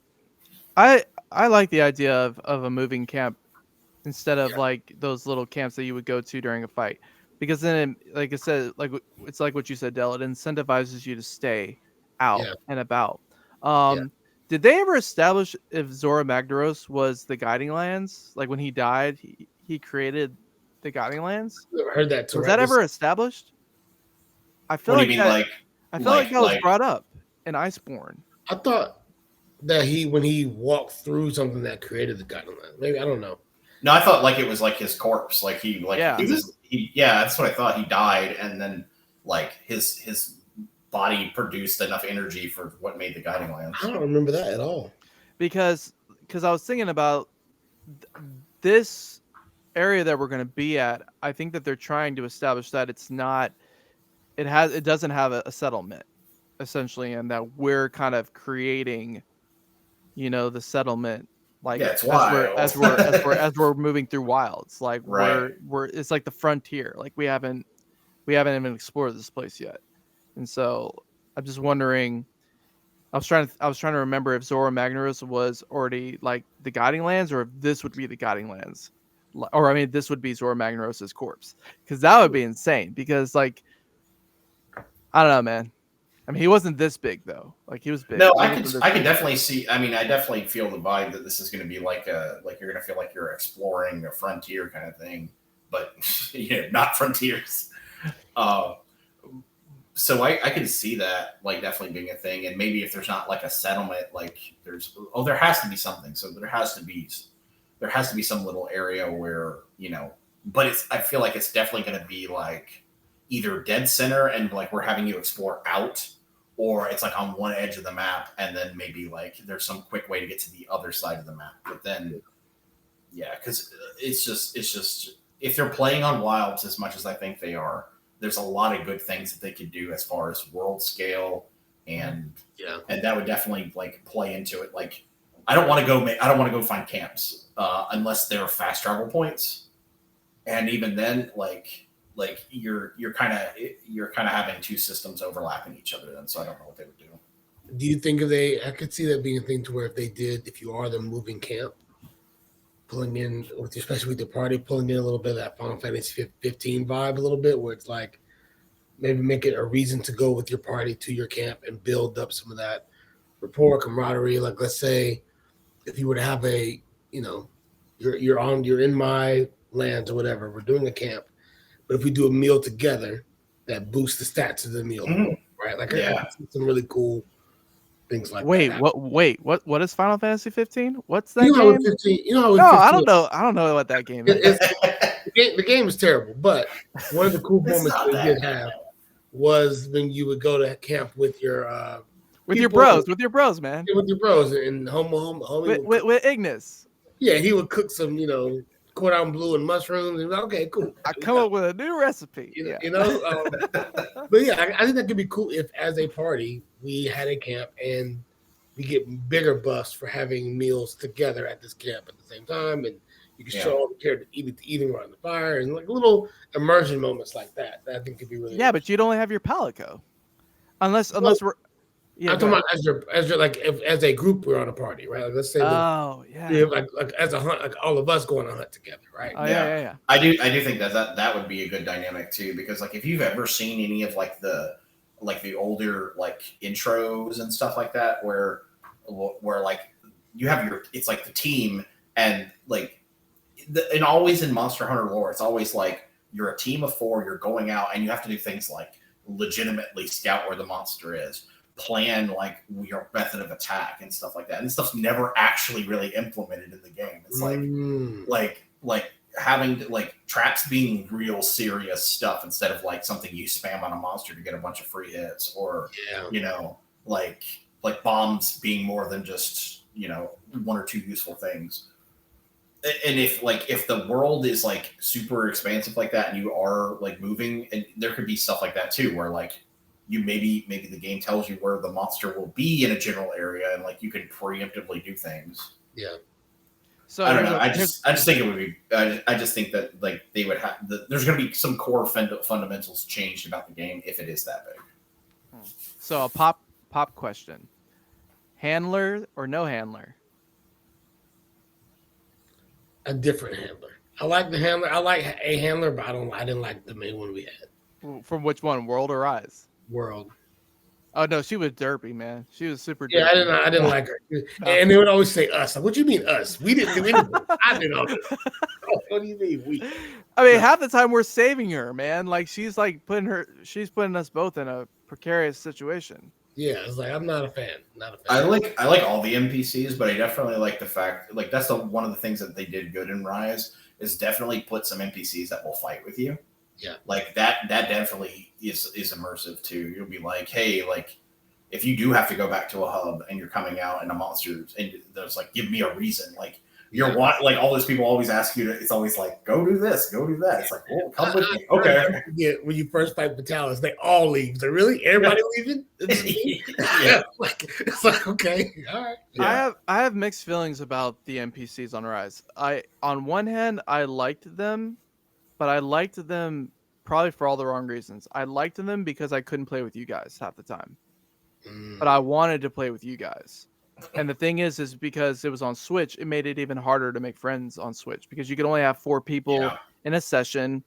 I like the idea of a moving camp instead of Yeah. like those little camps that you would go to during a fight, because then like I said, like it's like what you said, Del, it incentivizes you to stay out Yeah. and about. Yeah. Did they ever establish if Zora Magdaros was the Guiding Lands? Like when he died, he created the Guiding Lands. Never heard that. Was that ever established? I feel What do you like mean, that. like, I feel like that was brought up in Iceborne. I thought that when he walked through something that created the Guiding Land. Maybe, I don't know. No, I thought like it was like his corpse. Like he Yeah. that's what I thought. He died, and then like his body produced enough energy for what made the Guiding Lands. I don't remember that at all. Because I was thinking about this area that we're going to be at. I think that they're trying to establish that it doesn't have a settlement essentially, and that we're kind of creating, the settlement, like Yeah, it's as wild. we're moving through wilds, like Right. we're it's like the frontier, like we haven't even explored this place yet. And so I'm just wondering, I was trying to remember if Zora Magnaros was already like the Guiding Lands, or if this would be the Guiding Lands, or I mean this would be Zora Magnaros's corpse, because that would be insane. Because like I don't know, man. I mean, he wasn't this big though. Like he was big. No, I could definitely see. I mean, I definitely feel the vibe that this is going to be like you're going to feel like you're exploring a frontier kind of thing, but not frontiers. So I can see that like definitely being a thing, and maybe if there's not like a settlement, like there has to be something. So there has to be some little area where but I feel like it's definitely going to be like either dead center and like we're having you explore out, or it's like on one edge of the map and then maybe like there's some quick way to get to the other side of the map. But then because it's just if they're playing on wilds as much as I think they are, there's a lot of good things that they could do as far as world scale, and that would definitely like play into it. Like I don't want to go find camps unless they're fast travel points, and even then like you're kind of having two systems overlapping each other then, so I don't know what they would do. Do you think I could see that being a thing to where if you are the moving camp, pulling in especially with the party, pulling in a little bit of that Final Fantasy 15 vibe a little bit, where it's like maybe make it a reason to go with your party to your camp and build up some of that rapport, camaraderie. Like let's say if you were to have you're in my lands or whatever, we're doing a camp, but if we do a meal together, that boosts the stats of the meal, right? Like I see some really cool things like that. What is Final Fantasy 15? What's that game? I don't know. I don't know what that game is. The game is terrible, but one of the cool moments we did have was when you would go to camp with your bros, man. With your bros and homie with Ignis. Yeah, he would cook some, cordon bleu and mushrooms. And okay, cool. I come up with a new recipe. But yeah, I think that could be cool if, as a party, we had a camp and we get bigger buffs for having meals together at this camp at the same time, and you can show all the characters eating around the fire and like little immersion moments like that. That I think could be really. Yeah, but you'd only have your Palico, unless we're. Yeah, I'm talking about as your like as a group we're on a party, right? Like let's say like as a hunt, like all of us going on a hunt together, right? Oh, yeah. I do think that would be a good dynamic too, because like if you've ever seen any of like the older like intros and stuff like that, where like you have it's like the team, and like and always in Monster Hunter lore, it's always like you're a team of 4, you're going out and you have to do things like legitimately scout where the monster is, plan like your method of attack and stuff like that, and stuff's never actually really implemented in the game. It's like having like traps being real serious stuff instead of like something you spam on a monster to get a bunch of free hits, or like bombs being more than just 1 or 2 useful things. And if the world is like super expansive like that, and you are like moving, and there could be stuff like that too, where like you maybe the game tells you where the monster will be in a general area, and like you can preemptively do things. Yeah. So I don't know. I just think it would be. I just think that like they would have. There's going to be some core fundamentals changed about the game if it is that big. So a pop question: handler or no handler? A different handler. I like the handler. I like a handler, but I didn't like the main one we had. From which one, World or Rise? World. Oh no, she was derpy, man. She was super. Yeah, derpy. I didn't like her. And they would always say us. Like, what do you mean us? We didn't do anything. I did all this. What do you mean we? I mean, half the time we're saving her, man. Like she's putting us both in a precarious situation. Yeah, it's like I'm not a fan. Not a fan. I like all the NPCs, but I definitely like the fact like that's one of the things that they did good in Rise is definitely put some NPCs that will fight with you. Yeah, like that definitely is immersive too. You'll be like, hey, like if you do have to go back to a hub and you're coming out and a monster and there's like, give me a reason. Like like all those people always ask you to. It's always like, go do this, go do that. It's like, well, come with me. Okay. Yeah, when you first fight Vitalis, they all leave. They're really everybody leaving. Yeah, it's like okay, all right. Yeah. I have mixed feelings about the NPCs on Rise. On one hand, I liked them, but I liked them probably for all the wrong reasons. I liked them because I couldn't play with you guys half the time, but I wanted to play with you guys. And the thing is because it was on Switch, it made it even harder to make friends on Switch because you could only have 4 people in a session,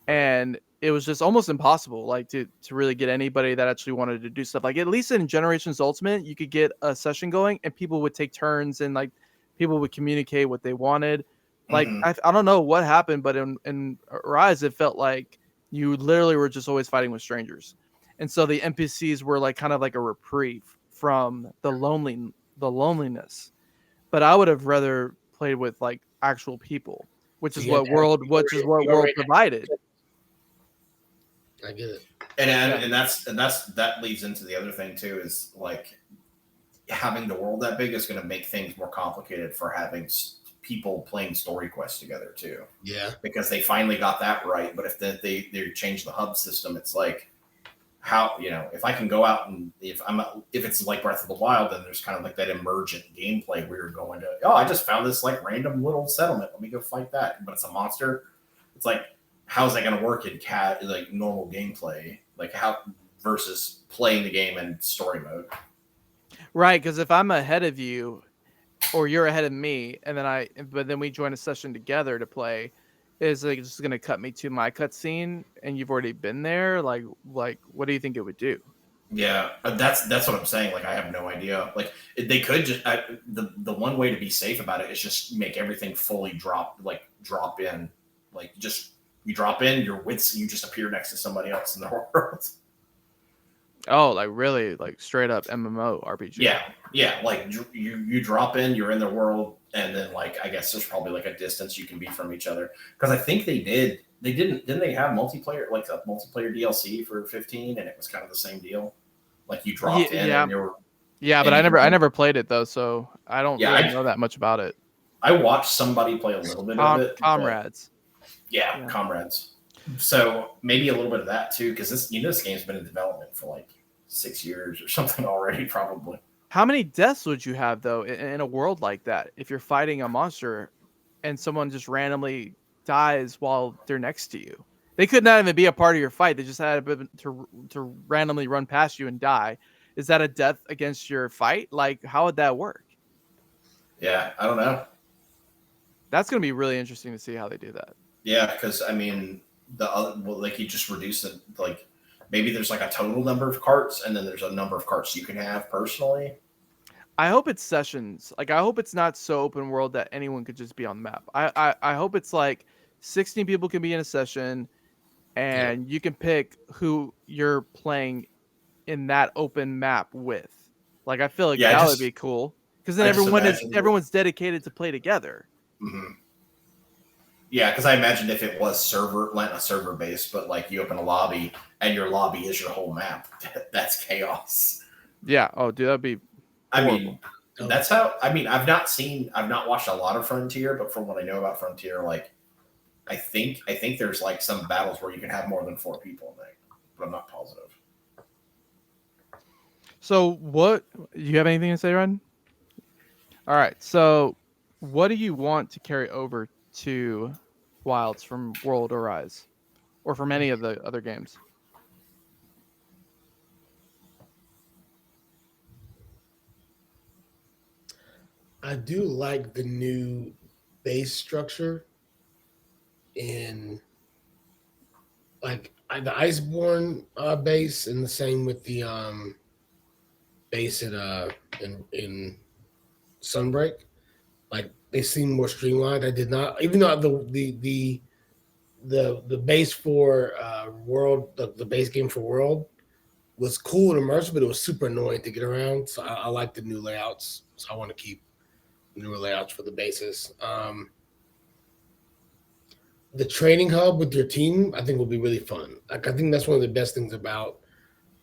and it was just almost impossible, like to really get anybody that actually wanted to do stuff. Like at least in Generations Ultimate, you could get a session going, and people would take turns, and like people would communicate what they wanted. Like I don't know what happened, but in Rise, it felt like you literally were just always fighting with strangers, and so the NPCs were like kind of like a reprieve from the loneliness. But I would have rather played with like actual people, which is what World provided. I get it. And that leads into the other thing too, is like having the world that big is going to make things more complicated for having people playing story quests together too. Yeah, because they finally got that right. But if they change the hub system, it's like, how, if I can go out and if it's like Breath of the Wild, then there's kind of like that emergent gameplay where you're going to, I just found this like random little settlement, let me go fight that, but it's a monster. It's like, how's that going to work in like normal gameplay, like how versus playing the game in story mode? Right, because if I'm ahead of you or you're ahead of me, and then we join a session together to play, is like just gonna cut me to my cutscene, and you've already been there. Like, what do you think it would do? Yeah, that's what I'm saying. Like, I have no idea. Like, they could just the one way to be safe about it is just make everything fully drop in. Like, just you drop in, you just appear next to somebody else in the world. Oh, like really, like straight up MMO RPG. Yeah. Like you drop in, you're in the world, and then like I guess there's probably like a distance you can be from each other. Because I think didn't they have multiplayer, like a multiplayer DLC for 15, and it was kind of the same deal. Like you dropped in, and you were. Yeah, but I never played it though, so I don't really know that much about it. I watched somebody play a little bit of it. Comrades. Yeah, Comrades. So maybe a little bit of that too, because this game's been in development for like 6 years or something already, probably. How many deaths would you have though in a world like that if you're fighting a monster and someone just randomly dies while they're next to you? They could not even be a part of your fight. They just had to randomly run past you and die. Is that a death against your fight? Like, how would that work? Yeah, I don't know. That's going to be really interesting to see how they do that. Yeah, because I mean, you just reduce it. Like, maybe there's like a total number of carts, and then there's a number of carts you can have personally. I hope it's sessions. Like, I hope it's not so open world that anyone could just be on the map. I hope it's like 16 people can be in a session, and you can pick who you're playing in that open map with. Like, I feel like that would be cool, because then everyone's dedicated to play together. Mm-hmm. Yeah, because I imagined if it was server based, but like you open a lobby and your lobby is your whole map, that's chaos. Yeah. Oh, dude, that'd be horrible. I mean, that's how. I mean, I've not watched a lot of Frontier, but from what I know about Frontier, like I think there's like some battles where you can have more than 4 people in there, but I'm not positive. So, what? You have anything to say, Ren? All right. So, What do you want to carry over to Wilds from World or Rise, or from any of the other games? I do like the new base structure in the Iceborne base, and the same with the base in Sunbreak. Like they seem more streamlined. I did not, even though the base for World, the base game for World was cool and immersive, but it was super annoying to get around. So I like the new layouts. So I want to keep newer layouts for the bases. The training hub with your team, I think, will be really fun. Like I think that's one of the best things about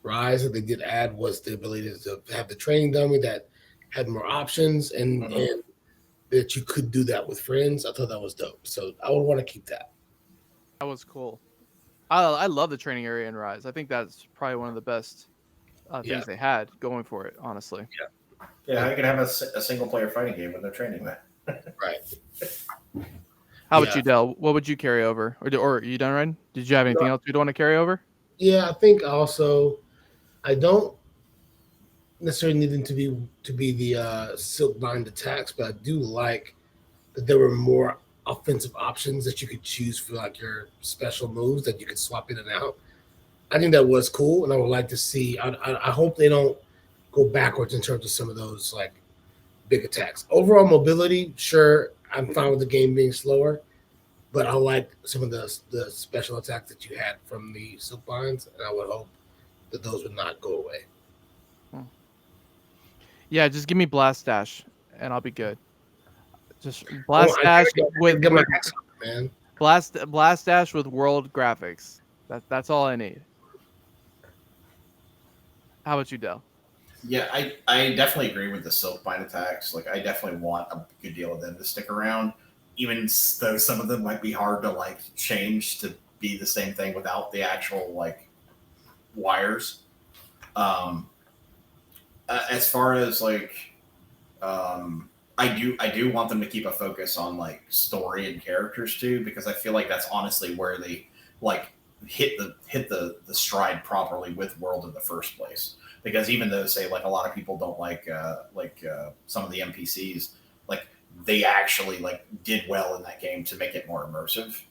Rise that they did add was the ability to have the training dummy that had more options and that you could do that with friends. I thought that was dope. So I would want to keep that. That was cool. I love the training area in Rise. I think that's probably one of the best things they had going for it, honestly. Yeah, I could have a single player fighting game with no training there. Right. How about you, Del? What would you carry over? Or are you done, Ryan? Did you have anything else you'd want to carry over? Yeah, I think also I don't necessarily need them to be the silk bind attacks, but I do like that there were more offensive options that you could choose for like your special moves that you could swap in and out. I think that was cool, and I would like to see. I hope they don't go backwards in terms of some of those like big attacks. Overall mobility, sure, I'm fine with the game being slower, but I like some of the special attacks that you had from the silk binds, and I would hope that those would not go away. Yeah, just give me Blast Dash, and I'll be good. Just Blast Dash with man. Blast Dash with world graphics. That's all I need. How about you, Del? Yeah, I definitely agree with the Silkbind attacks. Like, I definitely want a good deal of them to stick around, even though some of them might be hard to like change to be the same thing without the actual like wires. As far as like, I do want them to keep a focus on like story and characters too, because I feel like that's honestly where they like hit the stride properly with World in the first place. Because even though, say, like a lot of people don't like some of the NPCs, like they actually like did well in that game to make it more immersive.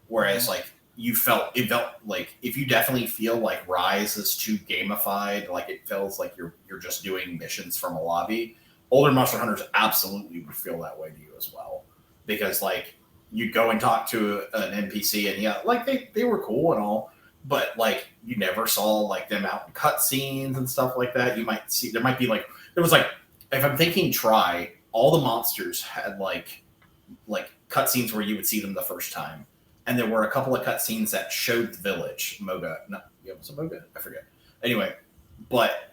Whereas like it felt like if you definitely feel like Rise is too gamified, like it feels like you're just doing missions from a lobby. Older Monster Hunters absolutely would feel that way to you as well, because like you'd go and talk to an NPC and yeah, like they were cool and all. But like you never saw like them out in cutscenes and stuff like that. You might see there might be like there was like if I'm thinking Try, all the monsters had like cutscenes where you would see them the first time, and there were a couple of cutscenes that showed the village. Moga, no, yeah, was it Moga? I forget. Anyway, but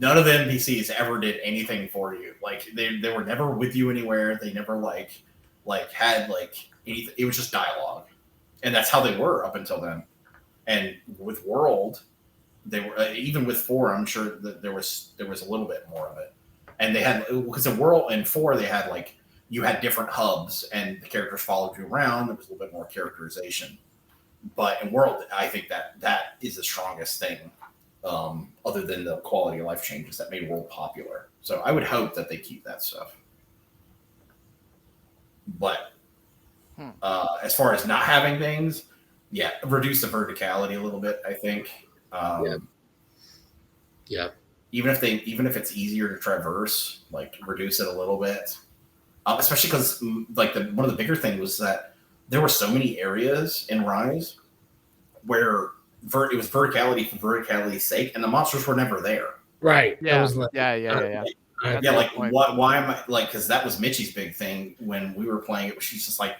none of the NPCs ever did anything for you. Like they were never with you anywhere. They never like had like anything. It was just dialogue, and that's how they were up until then. And with World, they were even with 4. I'm sure that there was a little bit more of it, and they had because in World and 4 they had like you had different hubs and the characters followed you around. There was a little bit more characterization, but in World, I think that is the strongest thing, other than the quality of life changes that made World popular. So I would hope that they keep that stuff. But as far as not having things. Yeah, reduce the verticality a little bit, I think. Yeah. Even if it's easier to traverse, like reduce it a little bit. Especially because like one of the bigger things was that there were so many areas in Rise where it was verticality for verticality's sake, and the monsters were never there. Right. Yeah. Like, Yeah. Like why am I like? Because that was Mitchie's big thing when we were playing it. She's just like.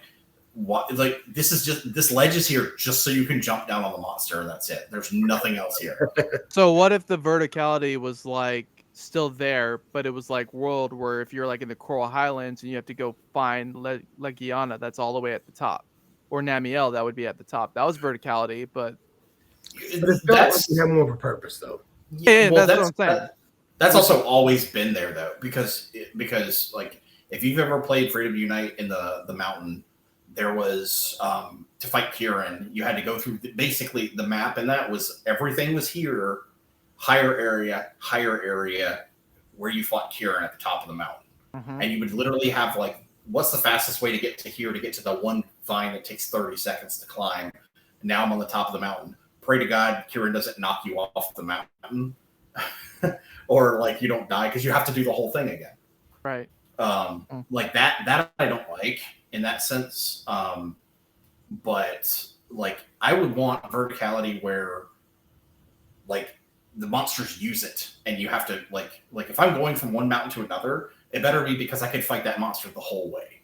What like this ledge is here just so you can jump down on the monster. That's it. There's nothing else here. So what if the verticality was like still there, but it was like World, where if you're like in the Coral Highlands and you have to go find Legiana, that's all the way at the top, or Namiel, that would be at the top. That was verticality, but that's like have more of a purpose though. Yeah, well, that's what I'm saying. That's also always been there though, because like if you've ever played Freedom Unite in the mountain, there was to fight Kieran, you had to go through basically the map, and that was everything was here, higher area, where you fought Kieran at the top of the mountain, and you would literally have like, what's the fastest way to get to here to get to the one vine that takes 30 seconds to climb? Now I'm on the top of the mountain. Pray to God Kieran doesn't knock you off the mountain, or like you don't die because you have to do the whole thing again. Right. Like that I don't like in that sense. But like I would want verticality where like the monsters use it and you have to like if I'm going from one mountain to another, it better be because I could fight that monster the whole way.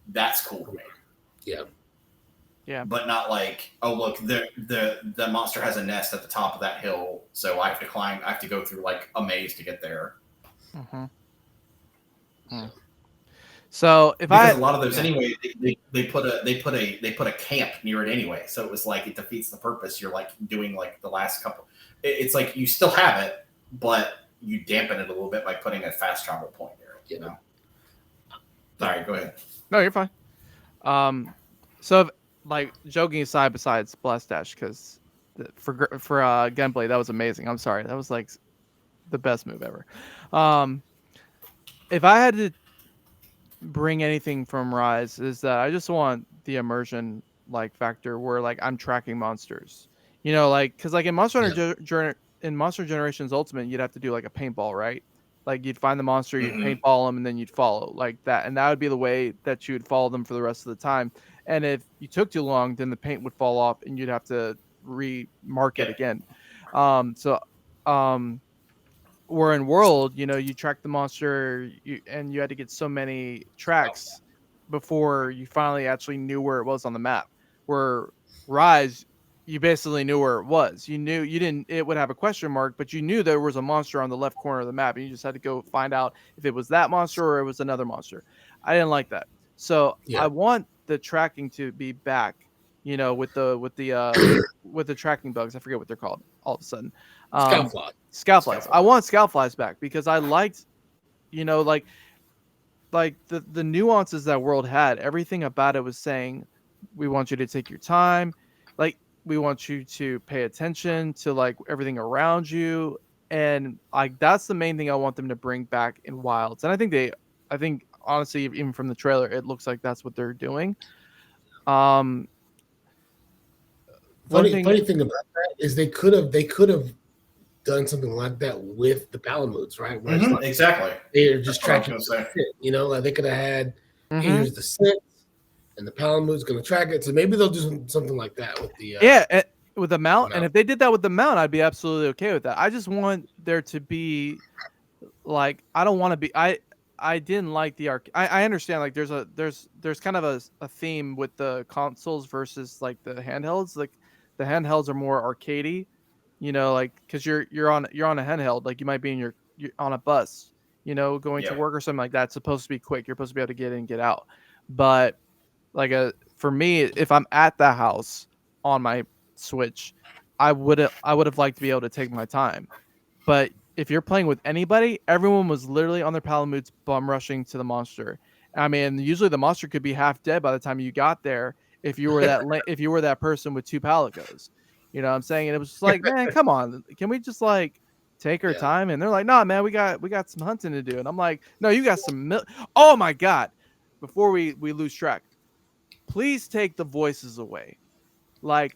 That's cool to me. Yeah. Yeah. But not like, oh look, the monster has a nest at the top of that hill, so I have to climb. I have to go through like a maze to get there. So because a lot of those anyway, they put a camp near it anyway, so it was like it defeats the purpose. You're like doing like the last couple. It's like you still have it, but you dampen it a little bit by putting a fast travel point near it. You know. Sorry, go ahead. No, you're fine. So like joking aside, besides Blast Dash, because for gameplay that was amazing. I'm sorry, that was like the best move ever. If I had to bring anything from Rise, is that I just want the immersion like factor where like I'm tracking monsters. You know, like because like in Monster Hunter in Monster Generations Ultimate, you'd have to do like a paintball, right? Like you'd find the monster, you'd paintball them, and then you'd follow like that, and that would be the way that you would follow them for the rest of the time. And if you took too long, then the paint would fall off, and you'd have to remark it again. Where in World, you know, you track the monster, and you had to get so many tracks before you finally actually knew where it was on the map. Where Rise, you basically knew where it was. You knew it would have a question mark, but you knew there was a monster on the left corner of the map, and you just had to go find out if it was that monster or it was another monster. I didn't like that. So I want the tracking to be back, you know, with the tracking bugs. I forget what they're called all of a sudden. Scout flies. I want scout flies back because I liked, you know, like the nuances that World had. Everything about it was saying, we want you to take your time. Like, we want you to pay attention to like everything around you. And like, that's the main thing I want them to bring back in Wilds. And I think honestly, even from the trailer, it looks like that's what they're doing. Funny thing about that is they could have done something like that with the Palamutes, right? Where like, exactly. They're just tracking shit, you know, like they could have had here's the scent and the Palamute's going to track it. So maybe they'll do something like that with the with the mount. And if they did that with the mount, I'd be absolutely okay with that. I just want there to be like, I don't want to be I didn't like the I understand like there's kind of a theme with the consoles versus like the handhelds. Like the handhelds are more arcadey, you know, like because you're on a handheld, like you might be you're on a bus, you know, going to work or something like that. It's supposed to be quick. You're supposed to be able to get in and get out. But like for me, if I'm at the house on my Switch, I would have liked to be able to take my time. But if you're playing with anybody, everyone was literally on their Palamutes bum rushing to the monster. I mean, usually the monster could be half dead by the time you got there if you were that person with 2 Palicos. You know what I'm saying? And it was just like, man, come on. Can we just like take our time? And they're like, nah, man, we got some hunting to do. And I'm like, no, you got some oh my God. Before we lose track, please take the voices away. Like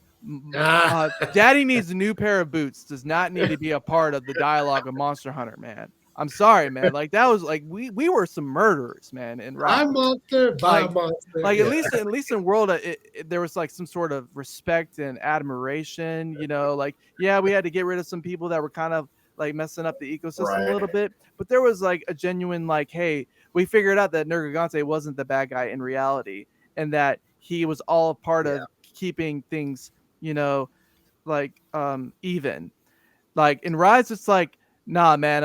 Daddy needs a new pair of boots does not need to be a part of the dialogue of Monster Hunter, man. I'm sorry, man. Like that was like we were some murderers, man. And monster. Like at least in World, there was like some sort of respect and admiration. You know, like we had to get rid of some people that were kind of like messing up the ecosystem a little bit, but there was like a genuine like, hey, we figured out that Nergigante wasn't the bad guy in reality, and that he was all a part of keeping things, you know, like even. Like in Rise, it's like, nah, man.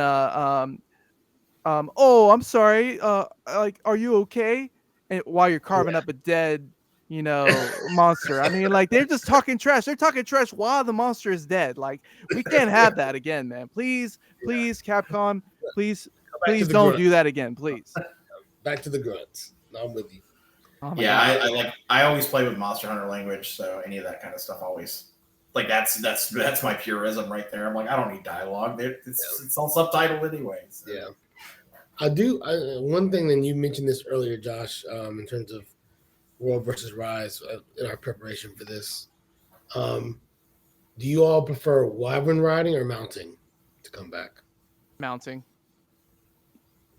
Oh, I'm sorry. Like, are you okay? And while you're carving up a dead, you know, monster. I mean, like they're just talking trash. They're talking trash while the monster is dead. Like we can't have that again, man. Please, Capcom. Please don't do that again, please. Back to the grunts. No, I'm with you. Oh my Yeah, God. I always play with Monster Hunter language, so any of that kind of stuff always like that's my purism right there. I'm like, I don't need dialogue. It's all subtitled anyways. Yeah. I do. One thing, then you mentioned this earlier, Josh, in terms of World versus Rise in our preparation for this. Do you all prefer wyvern riding or mounting to come back? Mounting.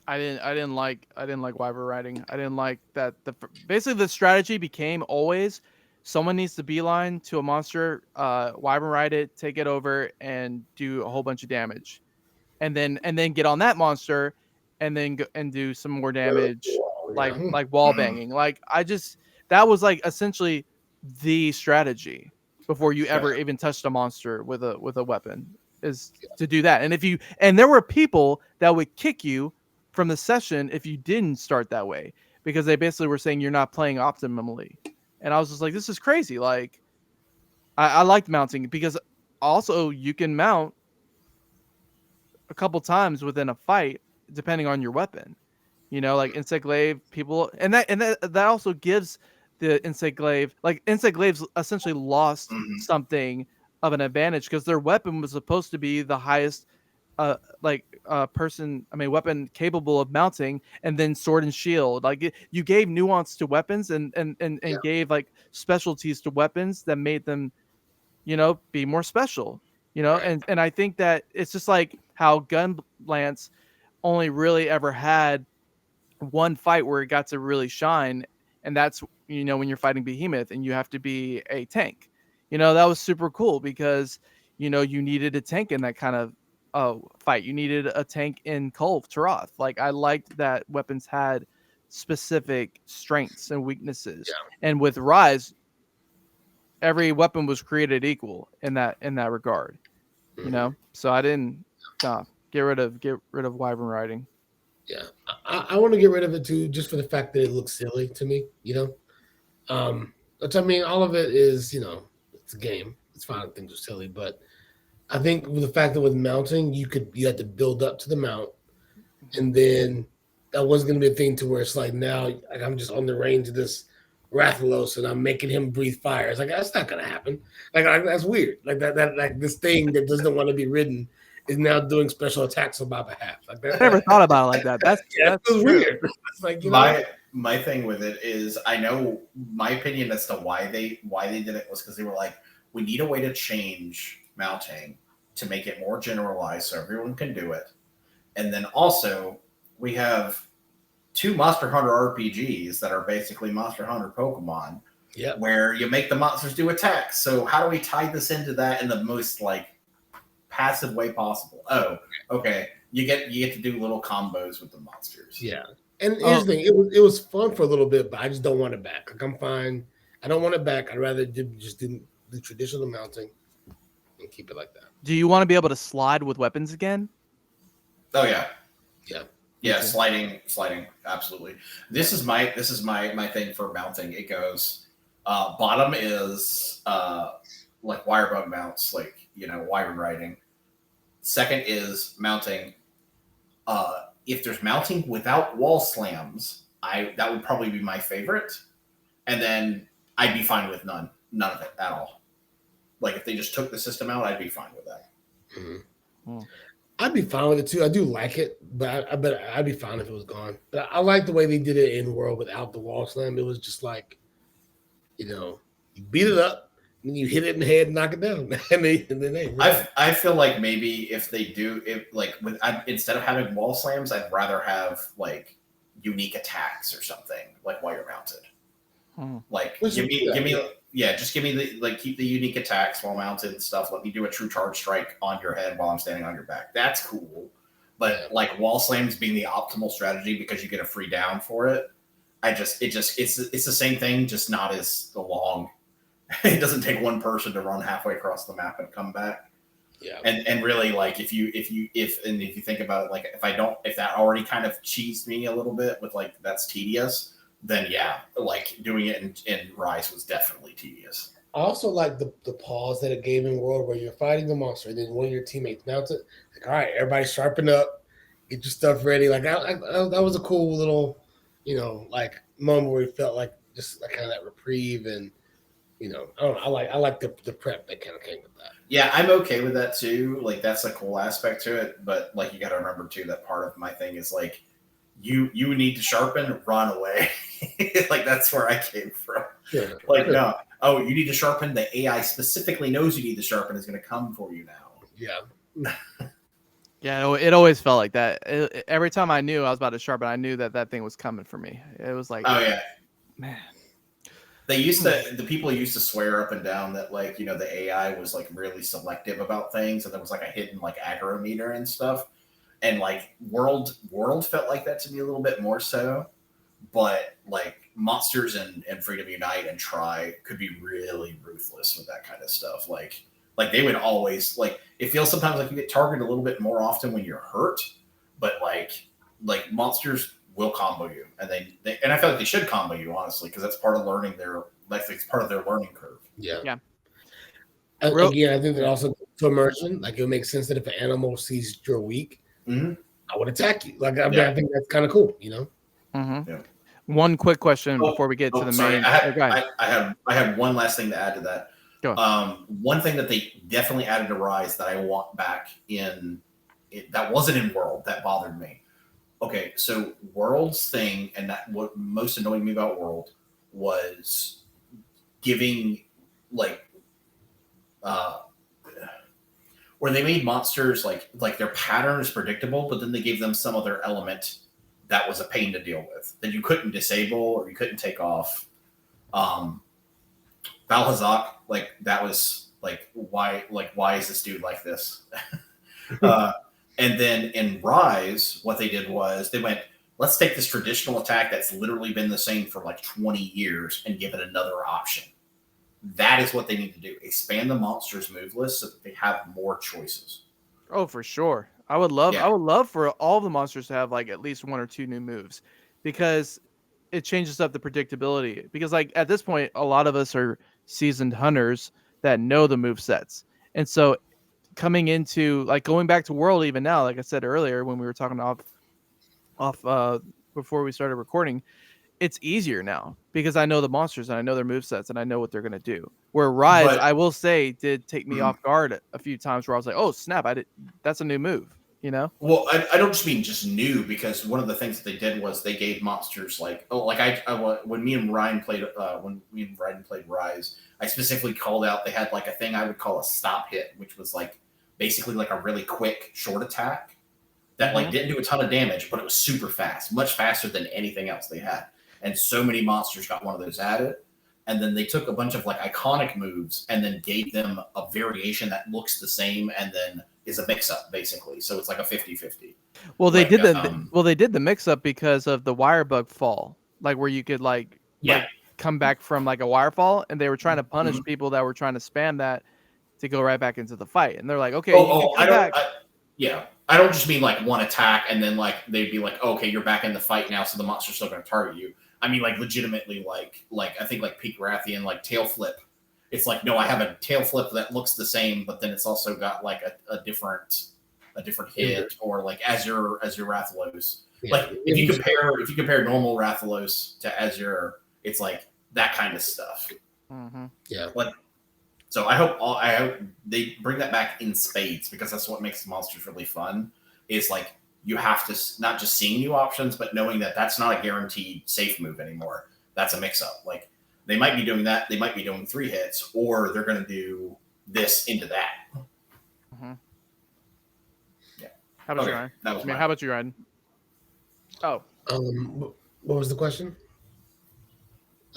I didn't like wyvern riding. I didn't like that basically the strategy became always someone needs to beeline to a monster, wyvern ride it, take it over, and do a whole bunch of damage, and then get on that monster, and then go and do some more damage, Yeah. like wall banging. Like that was like essentially the strategy before you ever even touched a monster with a weapon is to do that. And there were people that would kick you from the session if you didn't start that way because they basically were saying you're not playing optimally. And I was just like, this is crazy. Like I liked mounting because also you can mount a couple times within a fight depending on your weapon. Like insect glaive people, and that also gives the insect glaive, like insect glaives essentially lost something of an advantage because their weapon was supposed to be the highest weapon capable of mounting, and then sword and shield. Like you gave nuance to weapons and gave like specialties to weapons that made them be more special. Right. And I think that it's just like how gun lance only really ever had one fight where it got to really shine, and that's when you're fighting behemoth and you have to be a tank. That was super cool because you needed a tank in that kind of fight. You needed a tank in Kulve Taroth. Like I liked that weapons had specific strengths and weaknesses, and with Rise every weapon was created equal in that regard. So I didn't get rid of wyvern riding. Yeah, I want to get rid of it too, just for the fact that it looks silly to me. Which I mean, all of it is, it's a game. It's fine. Things are silly, but I think with the fact that with mounting, you had to build up to the mount, and then that wasn't going to be a thing to where it's like now like I'm just on the range of this Rathalos and I'm making him breathe fire. It's like that's not going to happen. Like that's weird. Like that like this thing that doesn't want to be ridden is now doing special attacks on my behalf. Like that, I never thought about it like that. That's weird. It's like my thing with it is I know my opinion as to why they did it was because they were like, we need a way to change mounting to make it more generalized so everyone can do it. And then also we have 2 Monster Hunter RPGs that are basically Monster Hunter Pokemon, where you make the monsters do attacks. So how do we tie this into that in the most like passive way possible? Oh, okay. You get to do little combos with the monsters. Yeah. And here's the thing, it was fun for a little bit, but I just don't want it back. Like I'm fine. I don't want it back. I'd rather just do the traditional mounting and keep it like that. Do you want to be able to slide with weapons again? Oh yeah. Yeah. Yeah, sliding, absolutely. This is my thing for mounting. It goes bottom is like wire bug mounts, like wyvern riding. Second is mounting. If there's mounting without wall slams, that would probably be my favorite. And then I'd be fine with none of it at all. Like if they just took the system out, I'd be fine with that. Mm-hmm. I'd be fine with it too. I do like it, but I'd be fine if it was gone. But I like the way they did it in World without the wall slam. It was just like, you beat it up, and then you hit it in the head and knock it down. and then I feel like maybe if they do, instead of having wall slams, I'd rather have like unique attacks or something like while you're mounted. Like give me keep the unique attacks while mounted and stuff. Let me do a true charge strike on your head while I'm standing on your back. That's cool. But like wall slams being the optimal strategy because you get a free down for it. It's the same thing, just not as long. It doesn't take one person to run halfway across the map and come back. Yeah. And really like if you think about it, like if that already kind of cheesed me a little bit with like that's tedious. Then like doing it in Rise was definitely tedious. I also like the pause that it gave in World where you're fighting the monster and then one of your teammates mounts it. Like, all right, everybody sharpen up, get your stuff ready. Like that was a cool little like moment where it felt like just like kind of that reprieve, and I don't know, I like the prep that kind of came with that. Yeah, I'm okay with that too. Like that's a cool aspect to it, but like you got to remember too that part of my thing is like you need to sharpen, run away. Like that's where I came from. Yeah. Like no, oh, you need to sharpen. The AI specifically knows you need to sharpen. Is going to come for you now. Yeah. Yeah, it always felt like that. Every time I knew I was about to sharpen, I knew that thing was coming for me. It was like, oh yeah, man. The people used to swear up and down that like the AI was like really selective about things, and there was like a hidden like aggro meter and stuff, and like World felt like that to me a little bit more so, but like Monsters and Freedom Unite and Try could be really ruthless with that kind of stuff. Like they would always like it feels sometimes like you get targeted a little bit more often when you're hurt, but like Monsters will combo you, and they and I feel like they should combo you honestly because that's part of learning it's part of their learning curve. Yeah. Again, I think that also to immersion, like it makes sense that if an animal sees you're weak, I would attack you. Like I think that's kind of cool, Mm-hmm. Yeah. One quick question before we get to the main. I had one last thing to add to that. Go. One thing that they definitely added to Rise that I want back that wasn't in World that bothered me. Okay, so World's thing, and that what most annoyed me about World was giving like where they made monsters like their pattern is predictable, but then they gave them some other element that was a pain to deal with that you couldn't disable or you couldn't take off. Valhazak, like that was like why is this dude like this? And then in Rise, what they did was they went, let's take this traditional attack that's literally been the same for like 20 years and give it another option. That is what they need to do. Expand the monsters' move list so that they have more choices. Oh, for sure. I would love for all the monsters to have like at least one or two new moves, because it changes up the predictability. Because like at this point, a lot of us are seasoned hunters that know the move sets, and so coming into like going back to World even now, like I said earlier when we were talking off before we started recording, it's easier now because I know the monsters and I know their movesets and I know what they're gonna do. Where Rise, I will say, did take me off guard a few times where I was like, "Oh snap! That's a new move." Well, I don't just mean just new, because one of the things that they did was they gave monsters like when me and Ryan played Rise, I specifically called out they had like a thing I would call a stop hit, which was like basically like a really quick short attack that like didn't do a ton of damage, but it was super fast, much faster than anything else they had. And so many monsters got one of those added. And then they took a bunch of like iconic moves and then gave them a variation that looks the same and then is a mix-up basically. So it's like a 50-50. Well, they did the mix-up because of the wire bug fall, like where you could like come back from like a wire fall, and they were trying to punish people that were trying to spam that to go right back into the fight. And they're like, okay, I don't just mean like one attack and then like they'd be like, oh, okay, you're back in the fight now, so the monster's still going to target you. I mean, like legitimately, like I think like Peak Rathian, like tail flip. It's like, no, I have a tail flip that looks the same, but then it's also got like a different hit, or like Azure Rathalos. Yeah. Like if you compare normal Rathalos to Azure, it's like that kind of stuff. Mm-hmm. Yeah. Like, so I hope they bring that back in spades, because that's what makes the monsters really fun. Is like you have to not just seeing new options, but knowing that that's not a guaranteed safe move anymore. That's a mix-up. Like they might be doing that. They might be doing 3 hits, or they're going to do this into that. Mm-hmm. Yeah. How about you, Ryan? How about you, Ryan? Oh. What was the question?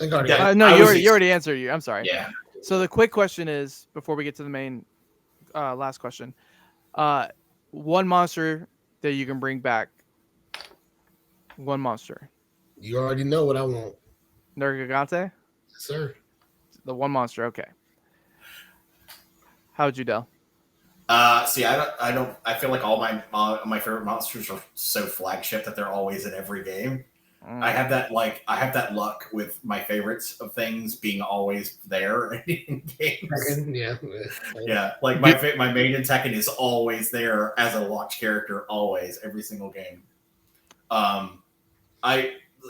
You already answered you. I'm sorry. Yeah. So the quick question is, before we get to the main last question, one monster that you can bring back. One monster. You already know what I want. Nergigante? Yes, sir. The one monster, okay. How would you, Del? See, I feel like all my favorite monsters are so flagship that they're always in every game. I have that luck with my favorites of things being always there in games. Yeah. Like my maiden Tekken is always there as a launch character, always, every single game.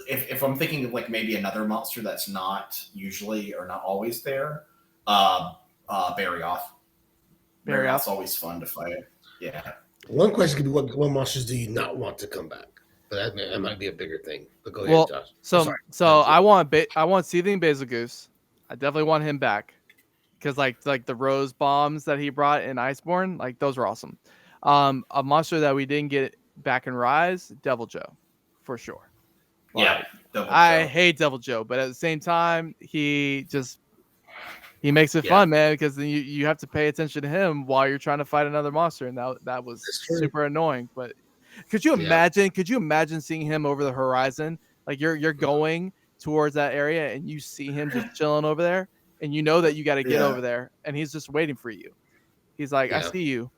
if I'm thinking of like maybe another monster that's not usually or not always there, Barryoth. Barryoth's always fun to fight. Yeah. One question could be, what monsters do you not want to come back? But that might be a bigger thing. But go Well, ahead, Josh. so I want Seething Basil Goose. I definitely want him back because like the rose bombs that he brought in Iceborne, like those were awesome. A monster that we didn't get back in Rise, Devil Joe, for sure. Yeah, I hate Devil Joe, but at the same time, he makes it fun, man, because then you have to pay attention to him while you're trying to fight another monster, and that was super annoying. But could you imagine? Could you imagine seeing him over the horizon? Like you're going towards that area, and you see him just chilling over there, and you know that you got to get over there, and he's just waiting for you. He's like, I see you.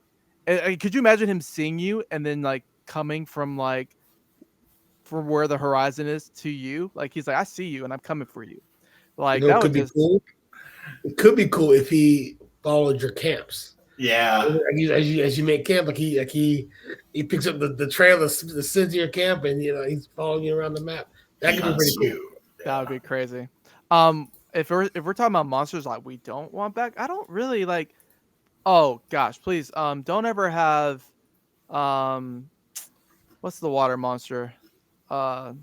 And could you imagine him seeing you and then like coming from where the horizon is to you? Like he's like, I see you, and I'm coming for you. Like that would be cool. It could be cool if he followed your camps. Yeah. As you make camp, like he picks up the trail that sends to your camp, and he's following you around the map. That could be pretty cool. That would be crazy. If we're talking about monsters like we don't want back, I don't really like. Oh gosh, please, don't ever have, what's the water monster? Bubbles.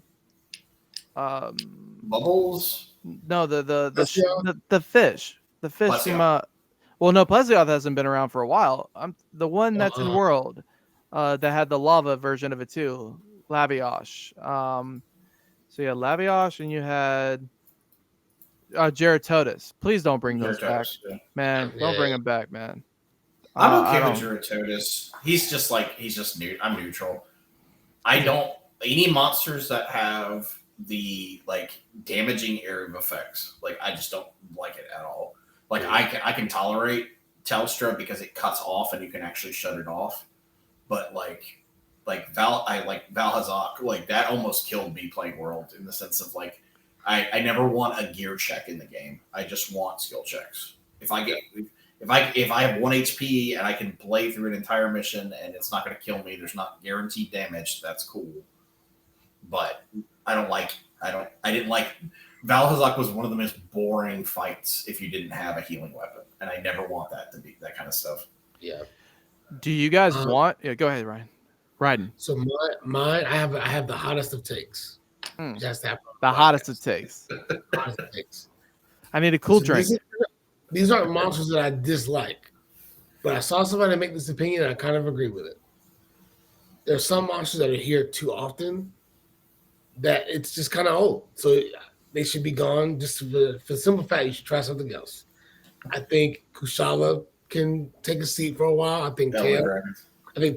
No, the fish. The fish from well, no, Plesioth hasn't been around for a while. The one that's in World, that had the lava version of it too, Laviosh. So you had Laviosh, and you had Geratodus. Please don't bring those back, man. Don't bring them back, man. I'm okay with Geratodus. He's just new. I'm neutral. I don't any monsters that have the like damaging area of effects. Like I just don't like it at all. Like I can tolerate Telstra because it cuts off and you can actually shut it off. But like Valhazak, like that almost killed me playing World in the sense of like I never want a gear check in the game. I just want skill checks. If I have 1 HP and I can play through an entire mission and it's not going to kill me, there's not guaranteed damage, that's cool. But I didn't like Valhazak was one of the most boring fights if you didn't have a healing weapon. And I never want that to be that kind of stuff. Yeah. Do you guys want go ahead, Ryan. Raiden. So mine I have the hottest of takes. Just the hottest of takes. I need a cool drink. These aren't monsters that I dislike, but I saw somebody make this opinion and I kind of agree with it. There's some monsters that are here too often that it's just kind of old. So they should be gone just for the simple fact you should try something else. I think Kushala can take a seat for a while. I think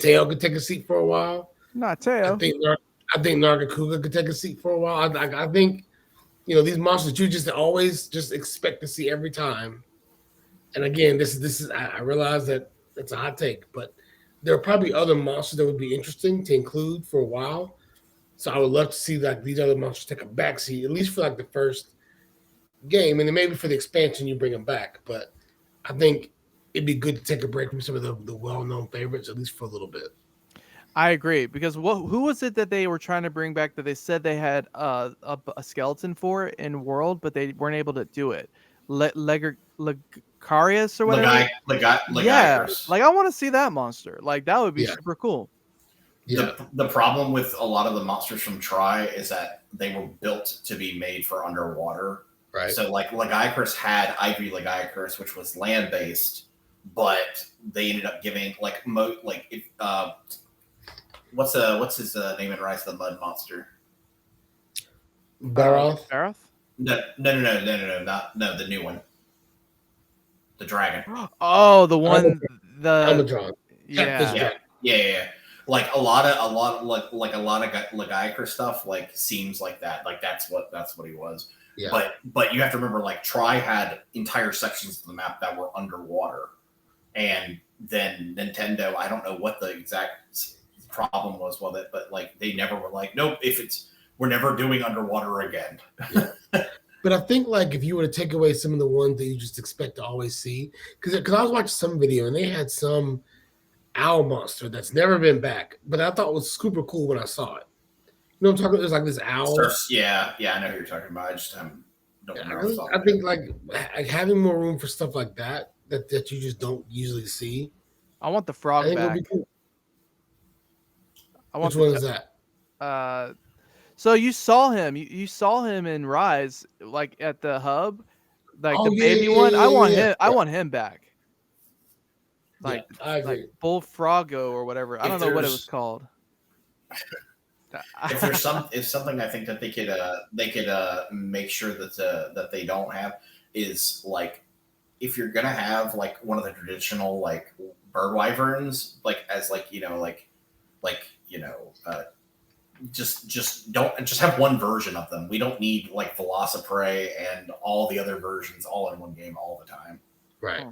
Teo could take a seat for a while. Not Teo. I think Nargacuga could take a seat for a while. I think, these monsters you just always just expect to see every time. And again, this is I realize that it's a hot take, but there are probably other monsters that would be interesting to include for a while. So I would love to see like these other monsters take a backseat, at least for like the first game, and then maybe for the expansion you bring them back. But I think it'd be good to take a break from some of the well-known favorites, at least for a little bit. I agree, because who was it that they were trying to bring back that they said they had a skeleton for in World, but they weren't able to do it? Legarius or whatever. Yeah, like I want to see that monster. Like that would be super cool. Yeah. The problem with a lot of the monsters from Tri is that they were built to be made for underwater. Right. So like Legiacris had Ivory Legiacris, which was land based, but they ended up giving what's his name in Rise of the Mud monster? Baroth? No, the new one. The dragon. Oh, the one, Almadron. Yeah. Like a lot of Legiacris stuff like seems like that. Like that's what he was. Yeah. But you have to remember, like Tri had entire sections of the map that were underwater, and then Nintendo, I don't know what the exact problem was with it, but like they never were like, nope, we're never doing underwater again. Yeah. But I think like if you were to take away some of the ones that you just expect to always see, because I was watching some video and they had some owl monster that's never been back, but I thought it was super cool when I saw it. know what I'm talking about? There's like this owl. Yeah, I know who you're talking about. I just don't remember. I think like having more room for stuff like that you just don't usually see. I want the I frog think it'll back. be cool. I want Which one is that? So you saw him. You saw him in Rise, like at the hub, like the baby one. I want him. I want him back. Like, I agree. like Bullfrogo or whatever. I don't know what it was called. If something I think that they could make sure that they don't have is like, if you're gonna have like one of the traditional like bird wyverns, like as like just have one version of them. We don't need like Velociprey and all the other versions all in one game all the time. Right.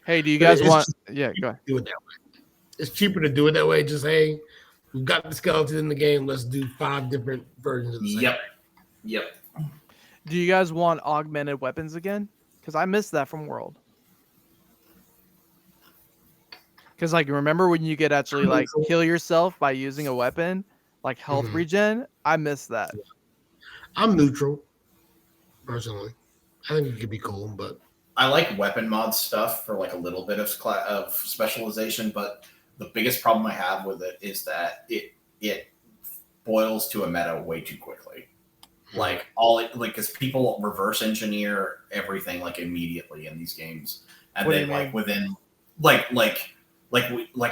Hey, do you guys want? Yeah, go ahead. Do it that way. It's cheaper to do it that way. Just hey, we've got the skeleton in the game. Let's do 5 different versions of the same. Yep. Do you guys want augmented weapons again? Because I missed that from World. Because like, remember when you could actually like heal yourself by using a weapon, like health regen? I missed that. I'm neutral, personally. I think it could be cool, but I like weapon mod stuff for like a little bit of specialization, but the biggest problem I have with it is that it boils to a meta way too quickly. Like because people reverse engineer everything like immediately in these games, and then like within like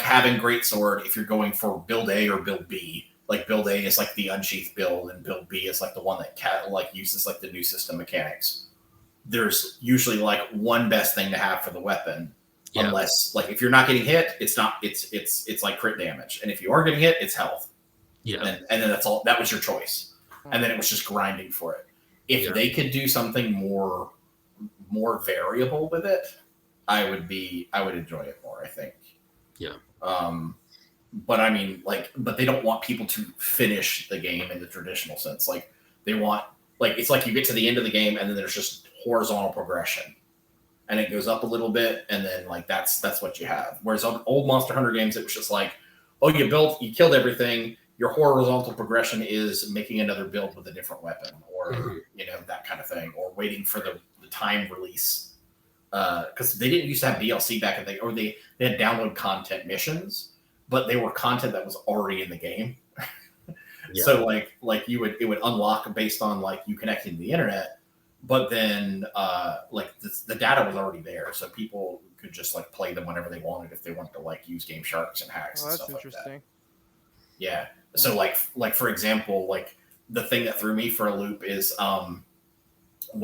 having greatsword, if you're going for build A or build B, like build A is like the unsheathed build, and build B is like the one that uses like the new system mechanics. There's usually like one best thing to have for the weapon, unless like if you're not getting hit, it's like crit damage, and if you are getting hit, it's health. And then that's all. That was your choice, and then it was just grinding for it. If they could do something more variable with it, I would enjoy it more, I think. But I mean, but they don't want people to finish the game in the traditional sense. Like they want, it's like you get to the end of the game and then there's just horizontal progression, and it goes up a little bit, and then like that's what you have. Whereas on old Monster Hunter games, it was just like, oh, you killed everything. Your horizontal progression is making another build with a different weapon, or that kind of thing, or waiting for the time release. Because they didn't used to have DLC back in the day, or they had download content missions, but they were content that was already in the game. So like it would unlock based on like you connecting to the internet, but then the data was already there, so people could just like play them whenever they wanted if they wanted to like use game sharks and hacks and stuff like that. That's interesting. Yeah. So like for example, like the thing that threw me for a loop is one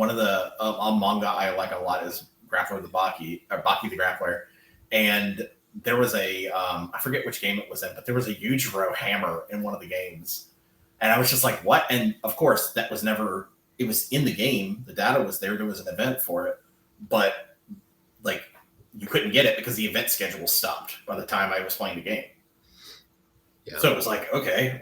of the manga I like a lot is Grappler the Baki, or Baki the Grappler, and there was a I forget which game it was in, but there was a Yujiro hammer in one of the games, and I was just like, what? And of course that was never, it was in the game, the data was there was an event for it, but like you couldn't get it because the event schedule stopped by the time I was playing the game. So it was like,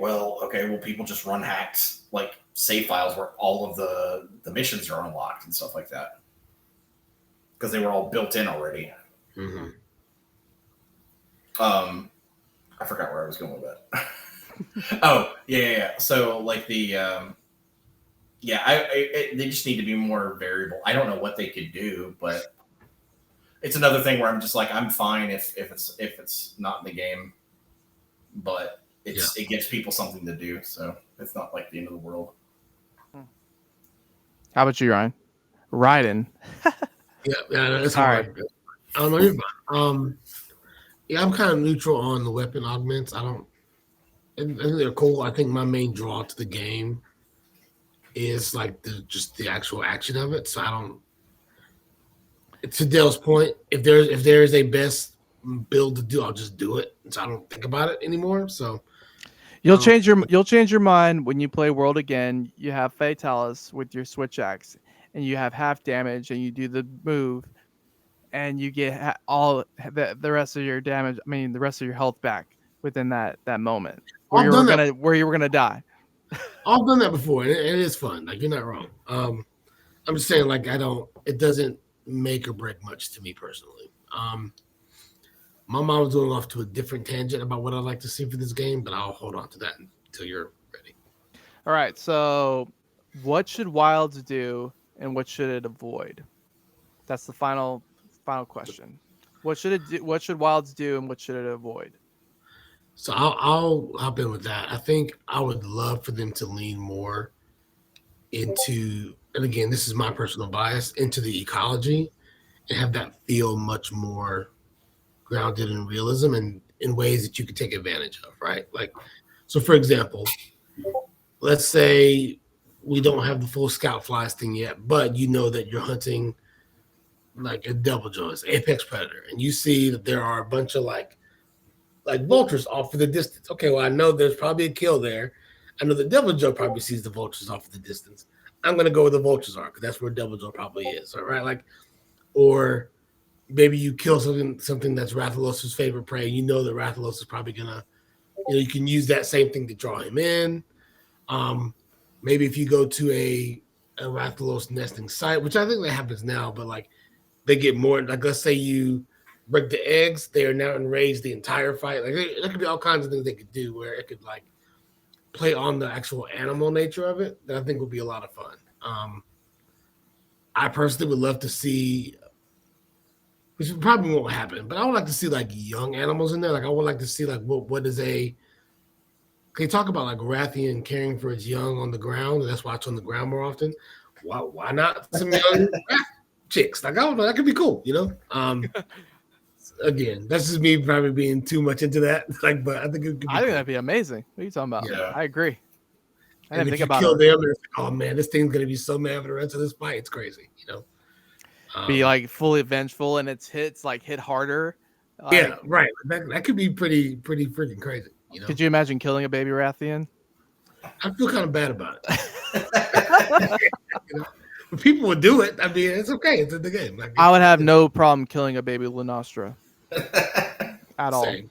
well, people just run hacks, like save files where all of the missions are unlocked and stuff like that, because they were all built in already. I forgot where I was going with that. Oh, yeah. So like the they just need to be more variable. I don't know what they could do, but it's another thing where I'm just like, I'm fine if it's not in the game, but it gives people something to do, so it's not like the end of the world. How about you, Ryan? Raiden. That's hard. Right. I don't know. You're fine. I'm kind of neutral on the weapon augments. I think they're cool. I think my main draw to the game is like the actual action of it. So I don't. To Dale's point, if there's a best build to do, I'll just do it. So I don't think about it anymore. So you'll change your mind when you play World again. You have Fatalis with your switch axe, and you have half damage, and you do the move, and you get all the rest of your damage. I mean, the rest of your health back within that moment where you were gonna die. I've done that before, and it is fun. Like, you're not wrong. I'm just saying, like, it doesn't make or break much to me personally. My mom's going off to a different tangent about what I'd like to see for this game, but I'll hold on to that until you're ready. All right. So, what should Wilds do, and what should it avoid? That's the final question. What should it do? What should Wilds do, and what should it avoid? So I'll hop in with that. I think I would love for them to lean more into, and again, this is my personal bias, into the ecology and have that feel much more grounded in realism and in ways that you could take advantage of, right? Like, so for example, let's say we don't have the full scout flies thing yet, but you know that you're hunting like a devil joys, apex predator, and you see that there are a bunch of like vultures off in the distance. Okay, well, I know there's probably a kill there. I know the devil joe probably sees the vultures off in the distance. I'm gonna go where the vultures are because that's where devil joe probably is, all right? Like, or maybe you kill something that's Rathalos' favorite prey. You know that Rathalos is probably gonna, you can use that same thing to draw him in. Maybe if you go to a Rathalos nesting site, which I think that happens now, but like they get more, like let's say you break the eggs, they are now enraged the entire fight. Like there could be all kinds of things they could do where it could like play on the actual animal nature of it that I think would be a lot of fun. I personally would love to see, which probably won't happen, but I would like to see like young animals in there. Like I would like to see like what is a, can you talk about like Rathian caring for its young on the ground, and that's why it's on the ground more often. Why not some young chicks? Like I don't know, that could be cool, Again, that's just me probably being too much into that. Like, but I think it could be I think cool. that'd be amazing. What are you talking about? Yeah. I agree. I And didn't if think you about kill it. them, it's like, oh man, this thing's gonna be so mad for the rest of this fight. It's crazy, Be like fully vengeful, and its hits like hit harder. Like, yeah, right. That could be pretty freaking crazy. Could you imagine killing a baby Rathian? I feel kind of bad about it. But people would do it. I mean, it's okay. It's in the game. Like, I would have no problem killing a baby Lunostra at all. Same.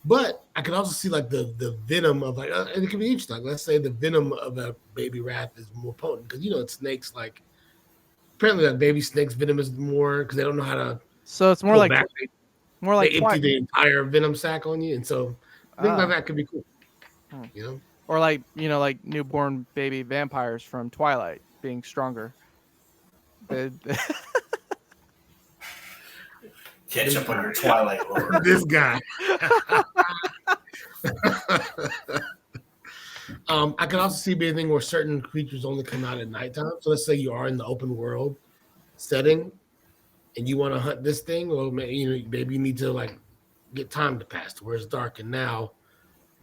But I can also see like the venom of like, and it can be interesting. Like, let's say the venom of a baby rat is more potent because it snakes like apparently like baby snakes venom is more because they don't know how to. So it's more like they empty the entire venom sac on you, and so things like that could be cool. Or like like newborn baby vampires from Twilight being stronger. Ketchup on your Twilight Lord. This guy. I can also see anything where certain creatures only come out at nighttime. So let's say you are in the open world setting and you want to hunt this thing, or maybe you need to like get time to pass to where it's dark, and now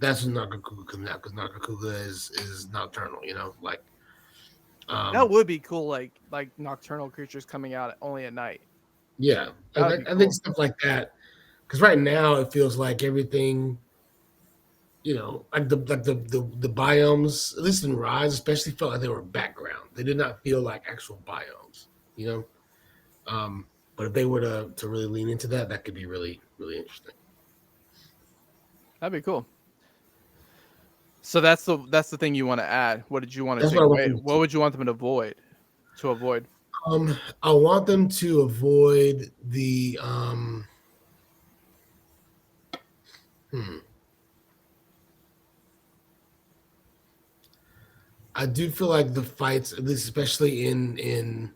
that's when Nargacuga comes out because Nargacuga is nocturnal, like that would be cool, like nocturnal creatures coming out only at night. Yeah, I think stuff like that, because right now it feels like everything, like the biomes, at least in Rise, especially felt like they were background. They did not feel like actual biomes, But if they were to really lean into that, that could be really, really interesting. That'd be cool. So that's the thing you want to add. What did you want to take away? What would you want them to avoid? I want them to avoid the I do feel like the fights, at least especially in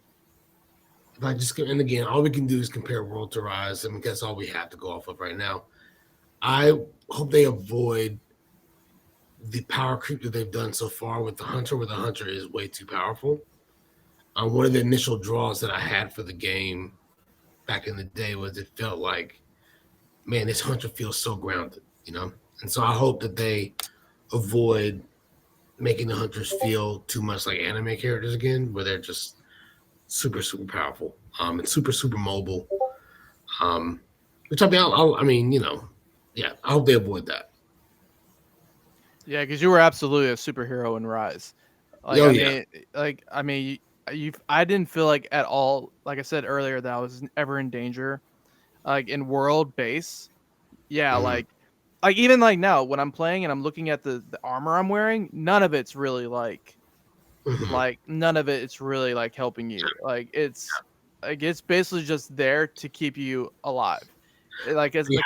like and again, all we can do is compare World to Rise. I mean, that's all we have to go off of right now. I hope they avoid the power creep that they've done so far with the Hunter, where the Hunter is way too powerful. One of the initial draws that I had for the game back in the day was it felt like, man, this Hunter feels so grounded, And so I hope that they avoid making the Hunters feel too much like anime characters again, where they're just super, super powerful and super, super mobile. Which I mean, yeah, I hope they avoid that. Yeah, because you were absolutely a superhero in Rise. I didn't feel like at all, like I said earlier, that I was ever in danger. Like in world base, yeah, like even like now when I'm playing and I'm looking at the armor I'm wearing, none of it's really like none of it's really like helping you. Like it's basically just there to keep you alive. Because you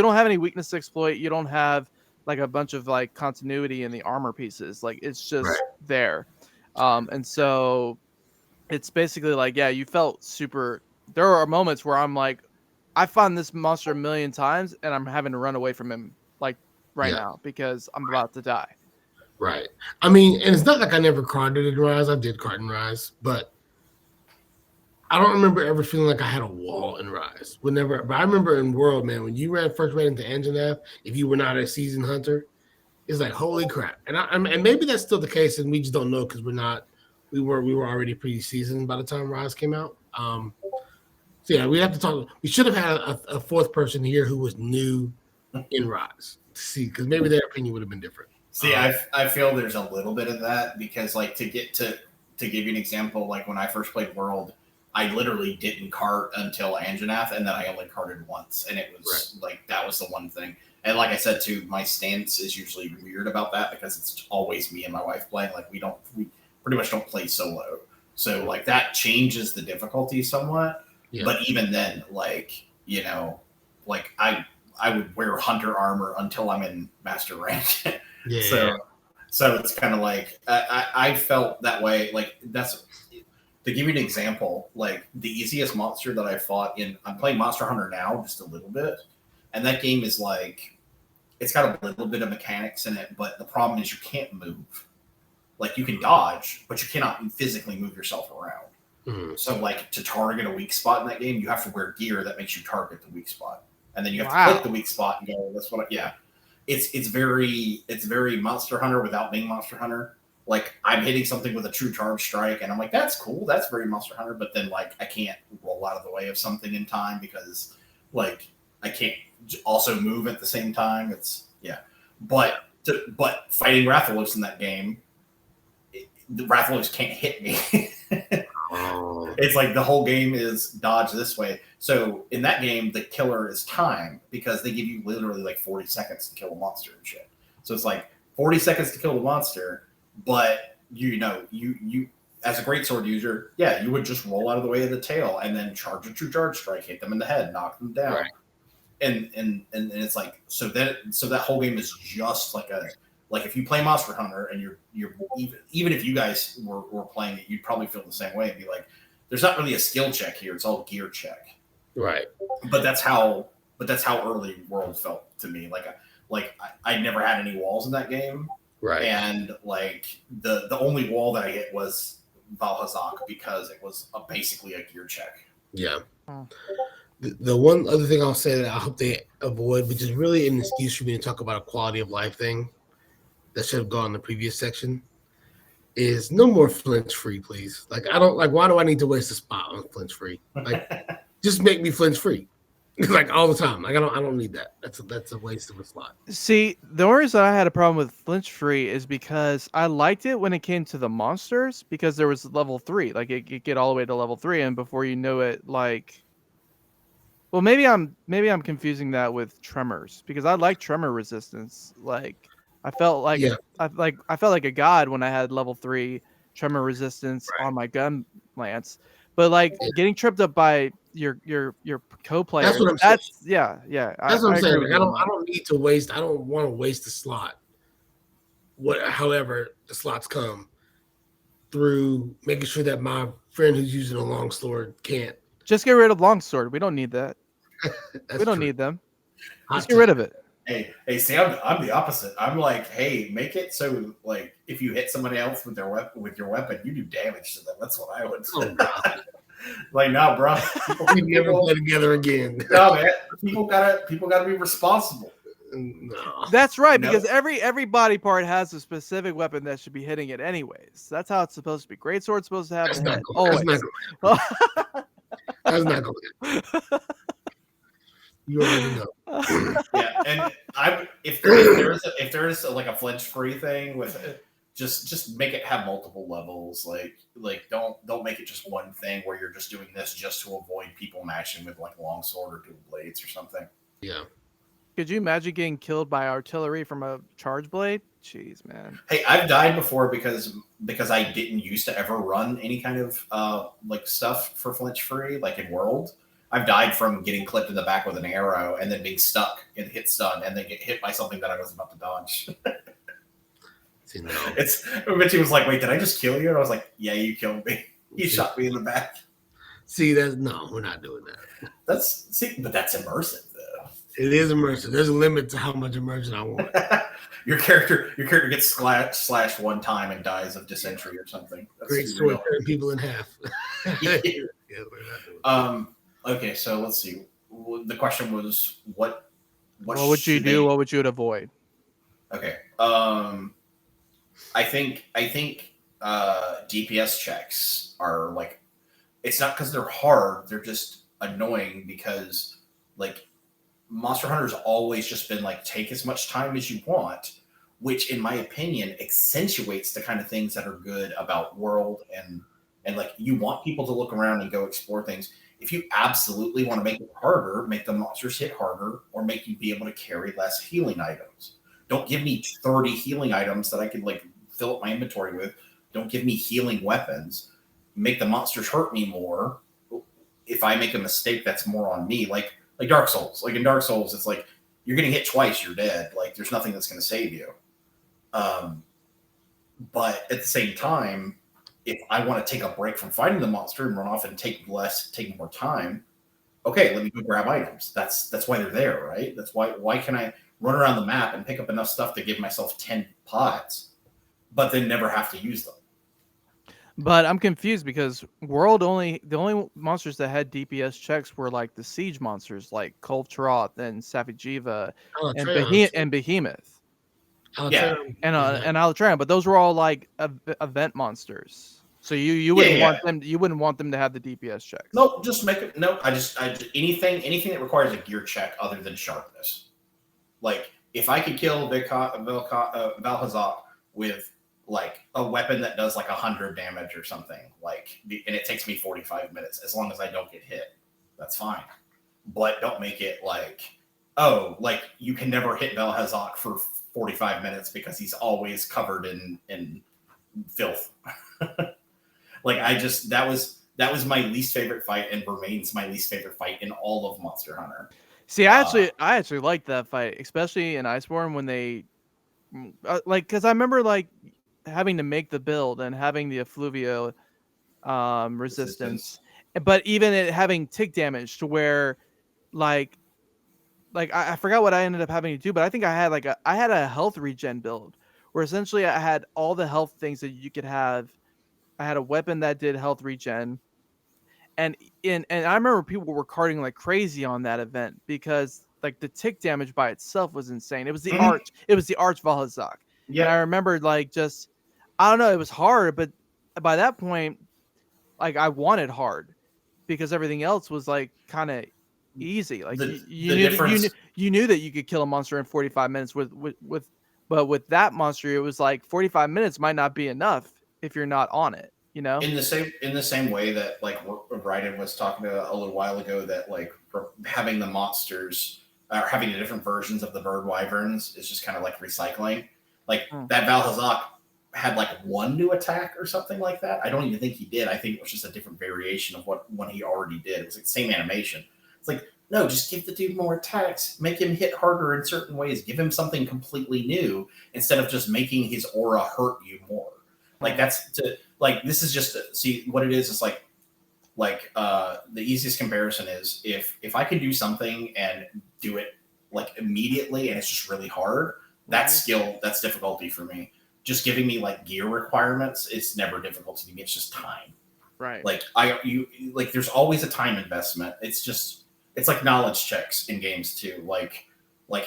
don't have any weakness to exploit. You don't have like a bunch of like continuity in the armor pieces. Like it's just Right. there. And so it's basically like, yeah, you felt super. There are moments where I'm like, I found this monster a million times and I'm having to run away from him like right Yeah. now because I'm about to die. Right. I mean, and it's not like I never carded in Rise. I did card in Rise, but I don't remember ever feeling like I had a wall in Rise. But I remember in World, man, when you first ran into Anjanath, if you were not a seasoned hunter, it's like holy crap. And maybe that's still the case, and we just don't know because we were already pretty seasoned by the time Rise came out. So yeah, we have to talk. We should have had a fourth person here who was new in Rise to see, because maybe their opinion would have been different. See, I feel there's a little bit of that because, like, to give you an example, like when I first played World, I literally didn't cart until Anjanath, and then I only carted once, and it was like that was the one thing. And like I said too, my stance is usually weird about that because it's always me and my wife playing. Like we pretty much don't play solo, so like that changes the difficulty somewhat. Yeah. But even then, like like I would wear hunter armor until I'm in master rank. Yeah. So it's kind of like I felt that way. Like that's to give you an example. Like the easiest monster that I fought I'm playing Monster Hunter now, just a little bit, and that game is like it's got a little bit of mechanics in it, but the problem is you can't move. Like you can dodge, but you cannot physically move yourself around. Mm-hmm. So like to target a weak spot in that game, you have to wear gear that makes you target the weak spot, and then you have to click the weak spot and go. That's what. It's very Monster Hunter without being Monster Hunter. Like I'm hitting something with a true charge strike, and I'm like, that's cool. That's very Monster Hunter. But then like I can't roll out of the way of something in time because like I can't also move at the same time. But fighting Rathalos in that game, the Rathalos can't hit me. It's like the whole game is dodge this way. So in that game, the killer is time because they give you literally like 40 seconds to kill a monster and shit. So it's like 40 seconds to kill the monster, but you as a greatsword user, yeah, you would just roll out of the way of the tail and then charge a true charge strike, hit them in the head, knock them down. Right. And it's like so that whole game is just like if you play Monster Hunter and you're even if you guys were playing it, you'd probably feel the same way and be like, there's not really a skill check here, it's all gear check. Right. But that's how early World felt to me. Like I never had any walls in that game. Right. And like the only wall that I hit was Valhazak because it was basically a gear check. Yeah. Oh. The one other thing I'll say that I hope they avoid, which is really an excuse for me to talk about a quality of life thing that should have gone in the previous section, is no more flinch free, please. Like I don't like. Why do I need to waste a spot on flinch free? Like, just make me flinch free, like all the time. Like I don't need that. That's a waste of a slot. See, the only reason I had a problem with flinch free is because I liked it when it came to the monsters because there was level 3. Like it could get all the way to level 3, and before you know it, like. Well, maybe I'm confusing that with tremors because I like tremor resistance. Like I felt like I felt like a god when I had level 3 tremor resistance on my gun lance. But like getting tripped up by your co-player. That's what I'm saying. That's what I'm saying. Like, I don't need to waste. I don't want to waste the slot. However the slots come through making sure that my friend who's using a longsword can't. Just get rid of longsword. We don't need that. We don't need them. Just get rid of it. Hey, see, I'm the opposite. I'm like, hey, make it so like if you hit somebody else with your weapon, you do damage to them. That's what I would say. Oh, like, no, bro. We never play together again. No, man. People gotta be responsible. No. That's right, because every body part has a specific weapon that should be hitting it anyways. That's how it's supposed to be. Greatsword's supposed to have a hit. Always. That's not going. You already know. Yeah, and if there is like a flinch free thing with it, just make it have multiple levels. Like don't make it just one thing where you're just doing this just to avoid people matching with like longsword or dual blades or something. Yeah. Could you imagine getting killed by artillery from a charge blade? Jeez, man. Hey, I've died before because I didn't used to ever run any kind of like stuff for flinch free, like in World. I've died from getting clipped in the back with an arrow and then being stuck and hit stun and then get hit by something that I was about to dodge. See, no. It's Mitchie was like, "Wait, did I just kill you?" And I was like, "Yeah, you killed me. You shot me in the back." See, we're not doing that. But that's immersive though. It is immersive. There's a limit to how much immersion I want. Your character gets slashed one time and dies of dysentery or something. That's Great story, cutting people in half. Yeah. Yeah, we're not doing that. Okay, so let's see. The question was, what would you do? What would you avoid? Okay. I think DPS checks are like, it's not because they're hard, they're just annoying because like Monster Hunter's always just been like, take as much time as you want, which in my opinion accentuates the kind of things that are good about World and like you want people to look around and go explore things. If you absolutely want to make it harder, make the monsters hit harder or make you be able to carry less healing items. Don't give me 30 healing items that I could like fill up my inventory with. Don't give me healing weapons. Make the monsters hurt me more. If I make a mistake, that's more on me. Like Dark Souls. Like in Dark Souls, it's like you're getting hit twice, you're dead. Like there's nothing that's going to save you. But at the same time, if I want to take a break from fighting the monster and run off and take more time, okay, let me go grab items. That's why they're there, right? That's why can I run around the map and pick up enough stuff to give myself 10 pots, but then never have to use them. But I'm confused because the only monsters that had DPS checks were like the siege monsters like Kultroth and Safijiva and Behemoth. Yeah, and Alatran, but those were all like event monsters. So you wouldn't want them. You wouldn't want them to have the DPS checks. Nope, just make it. No, I just anything that requires a gear check other than sharpness. Like if I could kill Valhazak with like a weapon that does like 100 damage or something, like, and it takes me 45 minutes, as long as I don't get hit, that's fine. But don't make it like, oh, like you can never hit Valhazak for 45 minutes because he's always covered in filth. Like that was my least favorite fight and remains my least favorite fight in all of Monster Hunter. See, I actually liked that fight, especially in Iceborne when they like, because I remember like having to make the build and having the effluvia resistance, but even it having tick damage to where like I forgot what I ended up having to do, but I think I had a health regen build where essentially I had all the health things that you could have. I had a weapon that did health regen, and I remember people were carding like crazy on that event because like the tick damage by itself was insane. It was the arch Valhazak. Yeah. And I remember like just, I don't know, it was hard, but by that point, like I wanted hard because everything else was like kind of easy. Like you knew that you could kill a monster in 45 minutes but with that monster, it was like 45 minutes might not be enough if you're not on it, you know? In the same way that like Raiden was talking a little while ago, that like having the monsters or having the different versions of the bird wyverns is just kind of like recycling. Like that Valhazak had like one new attack or something like that. I don't even think he did. I think it was just a different variation of what one he already did. It was like the same animation. It's like, no, just give the dude more attacks. Make him hit harder in certain ways. Give him something completely new instead of just making his aura hurt you more. Like this is just see what it is. It's like the easiest comparison is if I can do something and do it like immediately and it's just really hard, that's skill, that's difficulty for me. Just giving me like gear requirements, it's never difficulty to me. It's just time. Right. Like there's always a time investment. It's like knowledge checks in games too. Like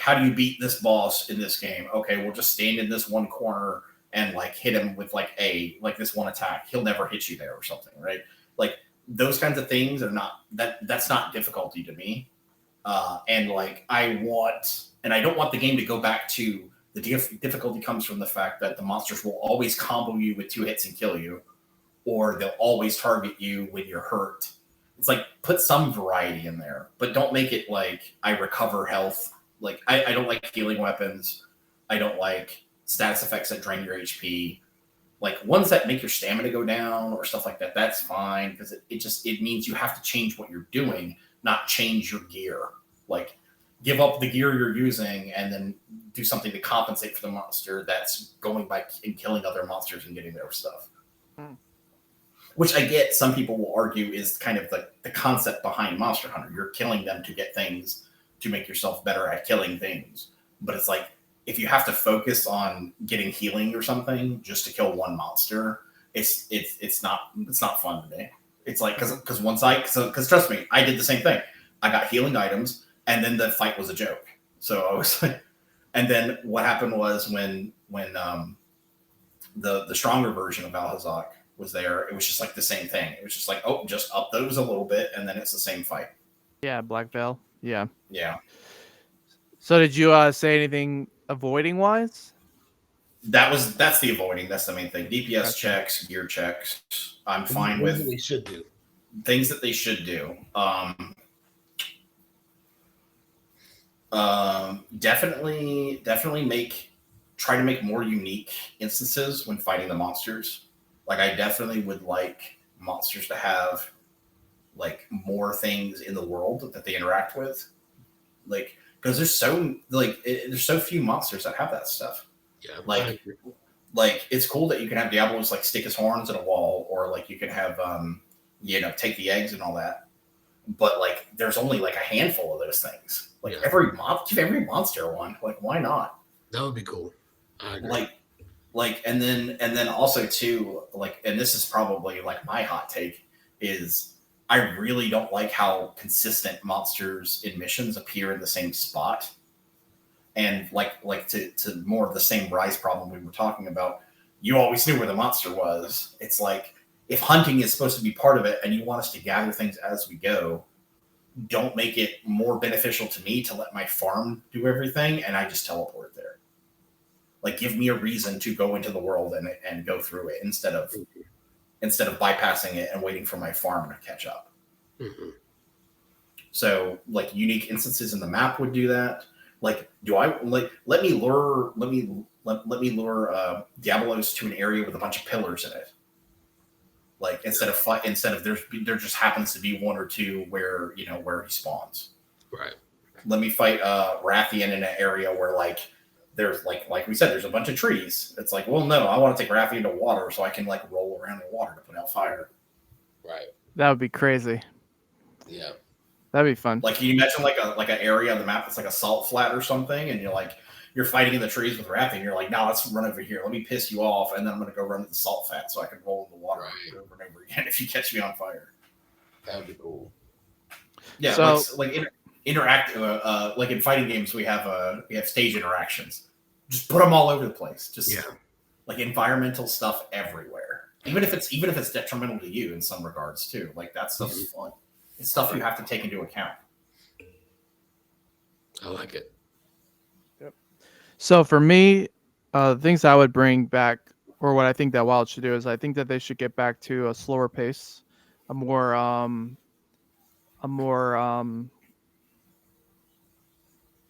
how do you beat this boss in this game? Okay, we'll just stand in this one corner and like hit him with like this one attack. He'll never hit you there or something, right? Like those kinds of things are not that's not difficulty to me. And like I don't want the game to go back to the difficulty comes from the fact that the monsters will always combo you with 2 hits and kill you, or they'll always target you when you're hurt. It's like put some variety in there, but don't make it like I recover health. Like I don't like healing weapons. I don't like status effects that drain your HP. Like ones that make your stamina go down or stuff like that, that's fine because it means you have to change what you're doing, not change your gear. Like, give up the gear you're using and then do something to compensate for the monster that's going by and killing other monsters and getting their stuff. Which I get, some people will argue is kind of the concept behind Monster Hunter. You're killing them to get things to make yourself better at killing things. But it's like, if you have to focus on getting healing or something just to kill one monster, it's not fun to me. It's like, because trust me, I did the same thing. I got healing items, and then the fight was a joke. So I was like, and then what happened was when the stronger version of Valhazak was there, it was just like the same thing. It was just like, oh, just up those a little bit, and then it's the same fight. Yeah, Black Veil. Yeah. Yeah. So did you say anything avoiding wise? That's the avoiding. That's the main thing. DPS checks, gear checks. I'm fine with what they should do. Things that they should do. Definitely try to make more unique instances when fighting the monsters. Like, I definitely would like monsters to have like more things in the world that they interact with. Like, because there's so few monsters that have that stuff. Yeah, like it's cool that you can have Diablos like stick his horns in a wall, or like you can have take the eggs and all that. But like, there's only like a handful of those things. Like, every monster one. Like, why not? That would be cool. I agree. And then also too, like, and this is probably like my hot take, is I really don't like how consistent monsters in missions appear in the same spot. And like to more of the same Rise problem we were talking about, you always knew where the monster was. It's like, if hunting is supposed to be part of it and you want us to gather things as we go, don't make it more beneficial to me to let my farm do everything and I just teleport there. Like, give me a reason to go into the world and go through it instead of bypassing it and waiting for my farm to catch up. Mm-hmm. So, like, unique instances in the map would do that. Like, let me lure Diablos to an area with a bunch of pillars in it. Like, instead of there just happens to be one or two where he spawns. Right. Let me fight Rathian in an area where like there's like we said, there's a bunch of trees. It's like, well, no, I want to take Rathian to water so I can like roll around in water to put out fire. Right. That would be crazy. Yeah. That'd be fun. Like, can you imagine like an area on the map that's like a salt flat or something, and you're fighting in the trees with Rathian, you're like, no, let's run over here. Let me piss you off, and then I'm going to go run to the salt flat so I can roll in the water over and over again if you catch me on fire. That would be cool. Yeah, so, interact. Like in fighting games, we have stage interactions. Just put them all over the place. Just like environmental stuff everywhere. Even if it's detrimental to you in some regards too. Like, that stuff's fun. It's stuff you have to take into account. I like it. So for me, things I would bring back, or what I think that Wild should do, is I think that they should get back to a slower pace, a more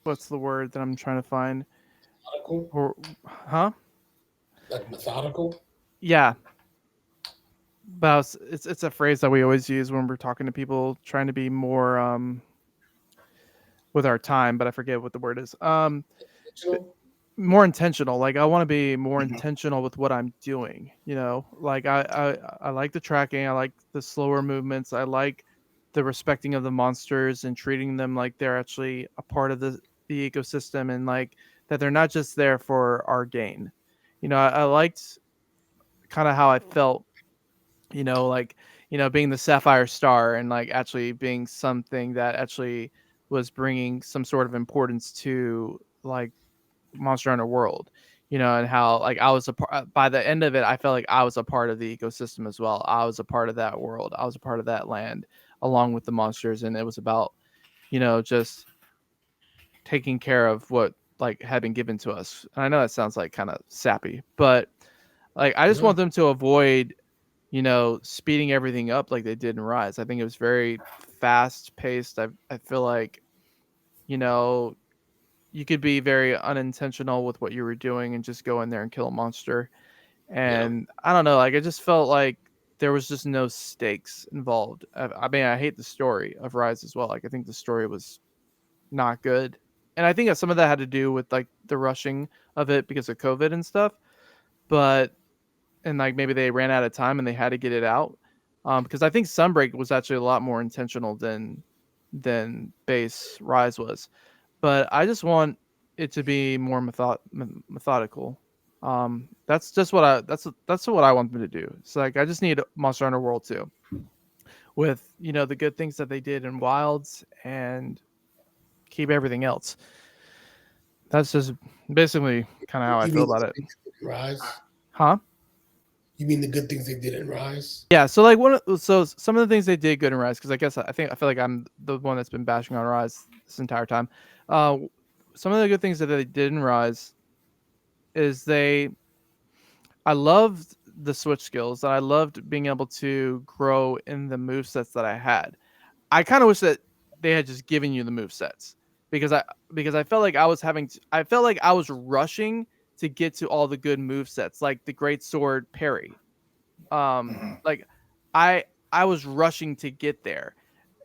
what's the word that I'm trying to find? Methodical? Like methodical? Yeah. But it's a phrase that we always use when we're talking to people, trying to be more with our time, but I forget what the word is. More intentional. Like, I want to be more intentional with what I'm doing. Like, I like the tracking. I like the slower movements. I like the respecting of the monsters and treating them like they're actually a part of the ecosystem, and like that they're not just there for our gain. I liked kind of how I felt, being the Sapphire Star and like actually being something that actually was bringing some sort of importance to like Monster Hunter World, and how like I was by the end of it, I felt like I was a part of the ecosystem as well. I was a part of that world. I was a part of that land along with the monsters. And it was about, just taking care of what like had been given to us. And I know that sounds like kind of sappy, but like, I just want them to avoid, speeding everything up like they did in Rise. I think it was very fast paced. I feel like, you could be very unintentional with what you were doing and just go in there and kill a monster. And I don't know, like, I just felt like there was just no stakes involved. I mean, I hate the story of Rise as well. Like, I think the story was not good, and I think that some of that had to do with like the rushing of it because of COVID and stuff. But and like maybe they ran out of time and they had to get it out. Because I think Sunbreak was actually a lot more intentional than base Rise was. But I just want it to be more methodical. That's just what that's what I want them to do. It's like I just need Monster Hunter World 2 with the good things that they did in Wilds and keep everything else. That's just basically kind of how I feel about it. Rise? Huh? You mean the good things they did in Rise? Yeah, so like some of the things they did good in Rise, because I feel like I'm the one that's been bashing on Rise this entire time. Some of the good things that they did in Rise is I loved the switch skills, and I loved being able to grow in the movesets that I had. I kind of wish that they had just given you the movesets because I felt like I felt like I was rushing to get to all the good movesets, like the Great Sword parry. Like I was rushing to get there.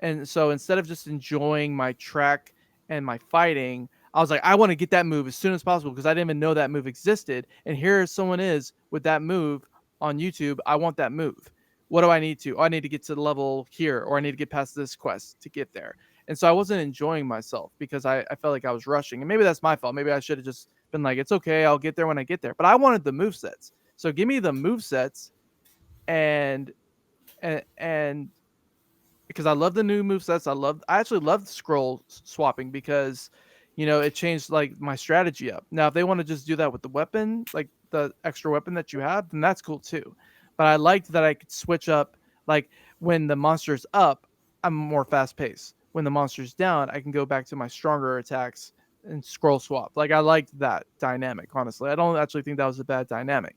And so instead of just enjoying my track and my fighting, I was like, I want to get that move as soon as possible because I didn't even know that move existed. And here someone is with that move on YouTube. I want that move. What do I need to? Oh, I need to get to the level here, or I need to get past this quest to get there. And so I wasn't enjoying myself because I felt like I was rushing. And maybe that's my fault. Maybe I should have just been like, it's okay, I'll get there when I get there. But I wanted the move sets. So give me the move sets and because I love the new movesets. I actually love scroll swapping because it changed like my strategy up. Now if they want to just do that with the weapon, like the extra weapon that you have, then that's cool too. But I liked that I could switch up, like when the monster's up, I'm more fast paced. When the monster's down, I can go back to my stronger attacks and scroll swap. Like I liked that dynamic, honestly. I don't actually think that was a bad dynamic.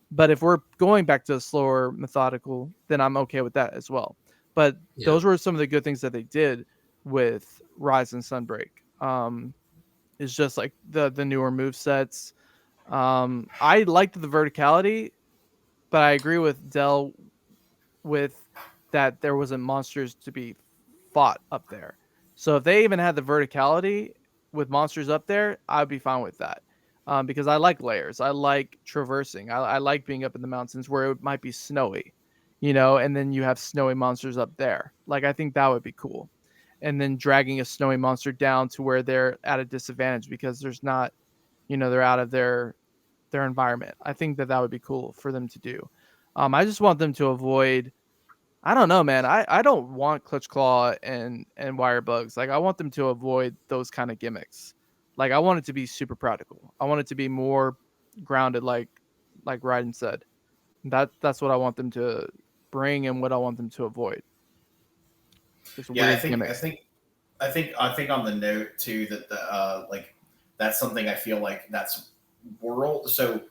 But if we're going back to a slower methodical, then I'm okay with that as well. But those were some of the good things that they did with Rise and Sunbreak. It's just like the newer move sets. I liked the verticality, but I agree with Dell with that there wasn't monsters to be fought up there. So if they even had the verticality with monsters up there, I'd be fine with that. Because I like layers. I like traversing. I like being up in the mountains where it might be snowy, and then you have snowy monsters up there. Like, I think that would be cool. And then dragging a snowy monster down to where they're at a disadvantage because there's not, they're out of their environment. I think that would be cool for them to do. I just want them to avoid. I don't know, man. I don't want Clutch Claw and wire bugs. Like, I want them to avoid those kind of gimmicks. Like, I want it to be super practical. I want it to be more grounded, like Raiden said. That's what I want them to bring and what I want them to avoid. Yeah, I think on the note too that the that's something I feel like that's world. So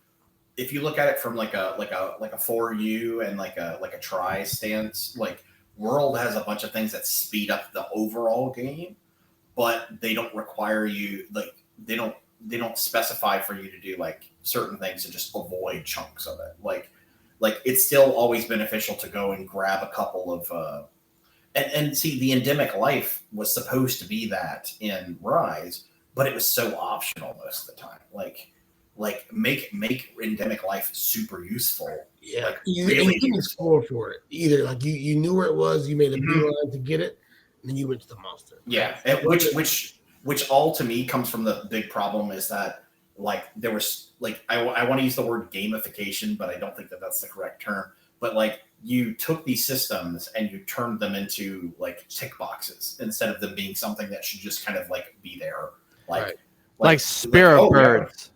if you look at it from like a for you and like a try stance, like World has a bunch of things that speed up the overall game, but they don't require you, like they don't specify for you to do like certain things and just avoid chunks of it. Like it's still always beneficial to go and grab a couple of and see, the endemic life was supposed to be that in Rise, but it was so optional most of the time. Like make endemic life super useful. Yeah, like you really didn't explore for it either. Like you knew where it was, you made a beeline to get it, and then you went to the monster. Yeah, and which all to me comes from the big problem is that like there was like I want to use the word gamification, but I don't think that that's the correct term. But like you took these systems and you turned them into like tick boxes instead of them being something that should just kind of like be there, like spirit birds.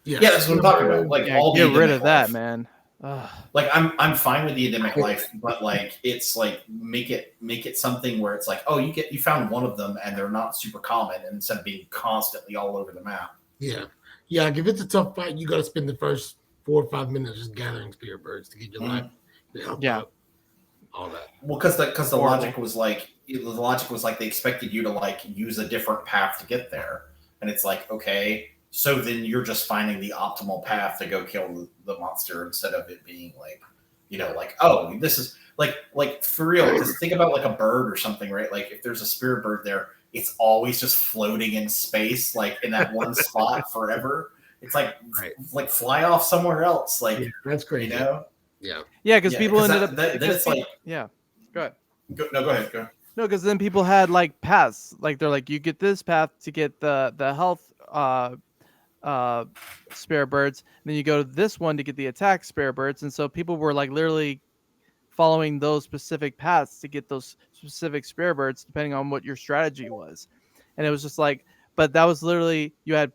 Yeah, that's what I'm talking about. Like all get rid of life. that, man. Ugh. Like I'm fine with the endemic life, but like it's like make it something where it's like, oh, you found one of them and they're not super common, and instead of being constantly all over the map. Yeah. Like if it's a tough fight, you got to spend the first 4 or 5 minutes just gathering spirit birds to get your life. Yeah. All that. Well, because the logic was like they expected you to like use a different path to get there, and it's like, okay, so then you're just finding the optimal path to go kill the monster instead of it being like, like, oh, this is like for real. Because think about like a bird or something, right? Like if there's a spirit bird there, it's always just floating in space, like in that one spot forever. It's like like fly off somewhere else. Like that's crazy. Yeah, because people ended up. Then it's like go ahead. Go ahead. Go. No, because then people had like paths. Like they're like, you get this path to get the health spare birds, and then you go to this one to get the attack spare birds, and so people were like literally following those specific paths to get those specific spare birds depending on what your strategy was. And it was just like, but that was literally, you had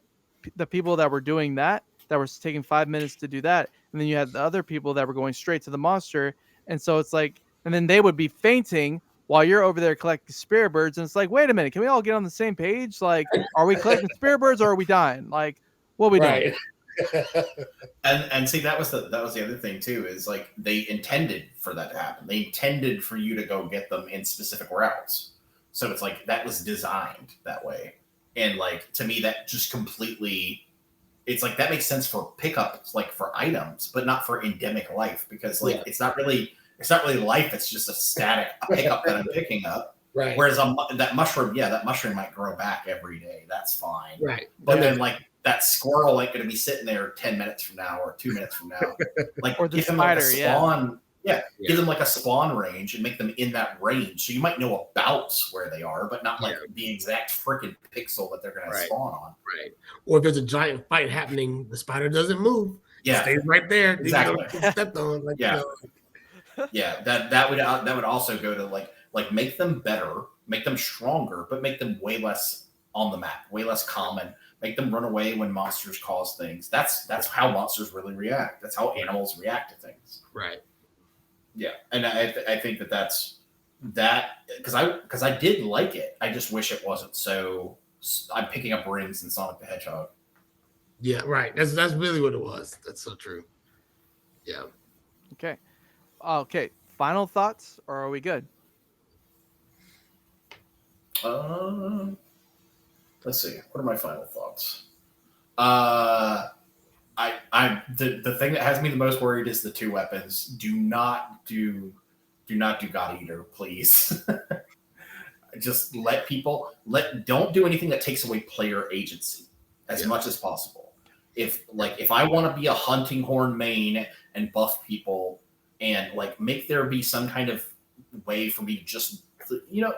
the people that were doing that were taking 5 minutes to do that, and then you had the other people that were going straight to the monster. And so it's like, and then they would be fainting while you're over there collecting spare birds, and it's like, wait a minute, can we all get on the same page? Like, are we collecting spare birds or are we dying? Like, what are we doing? And see, that was the other thing too, is like they intended for that to happen. They intended for you to go get them in specific routes. So it's like that was designed that way. And like to me, that just completely, it's like that makes sense for pickups, like for items, but not for endemic life, because like it's not really life. It's just a static pickup that I'm picking up. Right. Whereas that mushroom might grow back every day. That's fine. Right. But then like that squirrel ain't going to be sitting there 10 minutes from now or 2 minutes from now. Like or the give them spider, like a spawn. Give them like a spawn range and make them in that range. So you might know about where they are, but not like the exact freaking pixel that they're going to spawn on. Right. Or if there's a giant fight happening, the spider doesn't move. Yeah. It stays right there. Exactly. Stepped on. Like, that would also go to like make them better, make them stronger, but make them way less on the map, way less common. Make them run away when monsters cause things. That's how monsters really react. That's how animals react to things. Right. Yeah, and I think that's because I did like it. I just wish it wasn't so. I'm picking up rings in Sonic the Hedgehog. Yeah, right. That's really what it was. That's so true. Yeah. Okay. Final thoughts, or are we good? Let's see. What are my final thoughts? The thing that has me the most worried is the two weapons. Do not do God Eater, please. Just don't do anything that takes away player agency as much as possible. If I want to be a hunting horn main and buff people and like make there be some kind of way for me to just,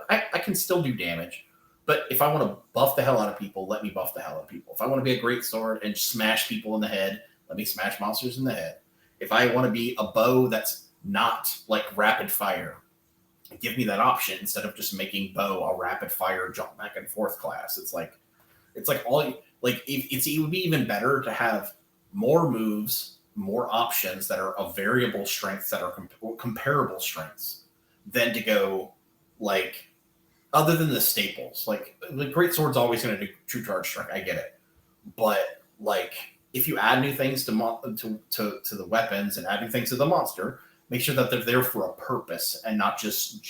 I can still do damage. But if I want to buff the hell out of people, let me buff the hell out of people. If I want to be a great sword and smash people in the head, let me smash monsters in the head. If I want to be a bow that's not like rapid fire, give me that option instead of just making bow a rapid fire jump back and forth class. It would be even better to have more moves, more options that are of variable strengths that are comparable strengths than to go like. Other than the staples, like the great sword's always going to do true charge strike. I get it, but like if you add new things to the weapons and add new things to the monster, make sure that they're there for a purpose and not just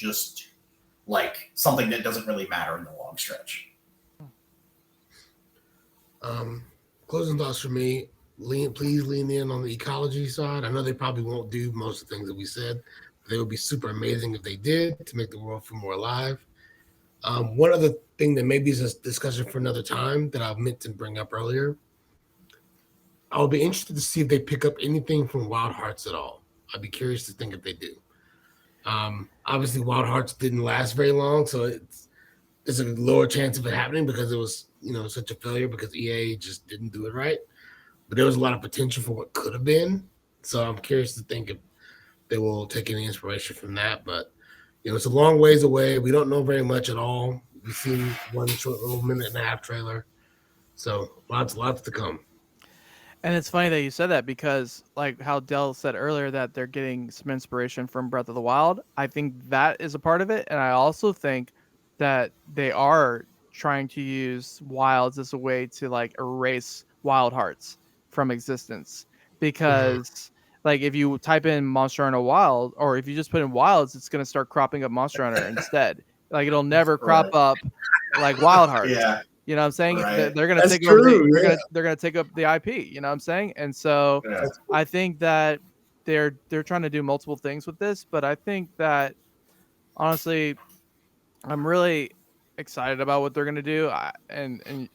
like something that doesn't really matter in the long stretch. Closing thoughts for me. Please lean in on the ecology side. I know they probably won't do most of the things that we said, but they would be super amazing if they did to make the world feel more alive. One other thing that maybe is a discussion for another time that I meant to bring up earlier. I would be interested to see if they pick up anything from Wild Hearts at all. I'd be curious to think if they do. Obviously, Wild Hearts didn't last very long, so there's a lower chance of it happening because it was such a failure because EA just didn't do it right. But there was a lot of potential for what could have been. So I'm curious to think if they will take any inspiration from that. But it's a long ways away. We don't know very much at all. We've seen one short little 1.5-minute trailer. So lots to come. And it's funny that you said that because like how Dell said earlier that they're getting some inspiration from Breath of the Wild. I think that is a part of it. And I also think that they are trying to use wilds as a way to like erase Wild Hearts from existence. Because like if you type in Monster Hunter Wild, or if you just put in wilds, it's going to start cropping up Monster Hunter instead. Like it'll never crop up like Wild Hearts. Yeah. You know what I'm saying? Right. They're going to take over. They're going to take up the IP. You know what I'm saying? And so I think that they're trying to do multiple things with this, but I think that honestly, I'm really excited about what they're gonna do. And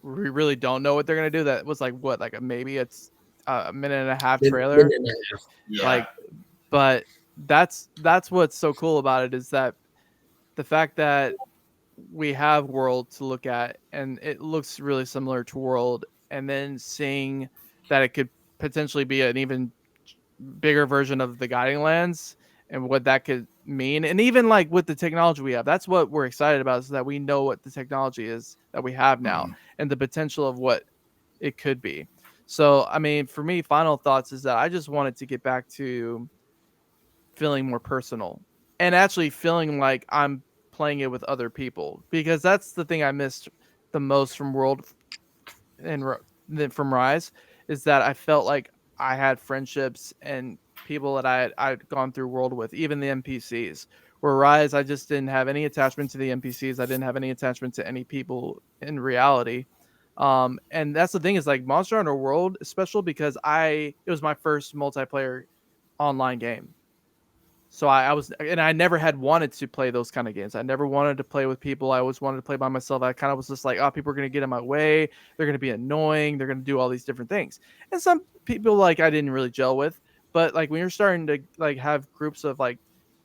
we really don't know what they're gonna do. That was like what, like maybe it's a minute and a half trailer. Minute and a half. Yeah. Like, but that's what's so cool about it, is that the fact that we have World to look at, and it looks really similar to World, and then seeing that it could potentially be an even bigger version of the Guiding Lands and what that could mean. And even like with the technology we have, that's what we're excited about, is that we know what the technology is that we have now and the potential of what it could be. So, I mean, for me, final thoughts is that I just wanted to get back to feeling more personal and actually feeling like I'm playing it with other people, because that's the thing I missed the most from World and from Rise, is that I felt like I had friendships and people that I'd gone through World with, even the NPCs. Where Rise, I just didn't have any attachment to the NPCs. I didn't have any attachment to any people in reality. And that's the thing, is like Monster Hunter World is special because it was my first multiplayer online game. So I was, and I never had wanted to play those kind of games. I never wanted to play with people. I always wanted to play by myself. I kind of was just like, oh, people are going to get in my way. They're going to be annoying. They're going to do all these different things. And some people like I didn't really gel with, but like when you're starting to like have groups of like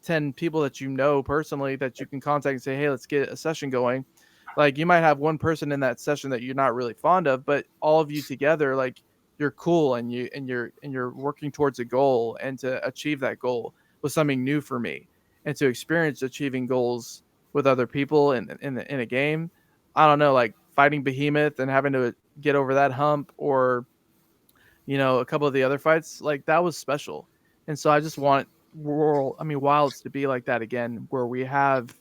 10 people that you know personally that you can contact and say, hey, let's get a session going. Like you might have one person in that session that you're not really fond of, but all of you together, like you're cool and you're working towards a goal, and to achieve that goal was something new for me, and to experience achieving goals with other people in a game. I don't know, like fighting Behemoth and having to get over that hump, or a couple of the other fights, like that was special. And so I just want Wilds to be like that again, where we have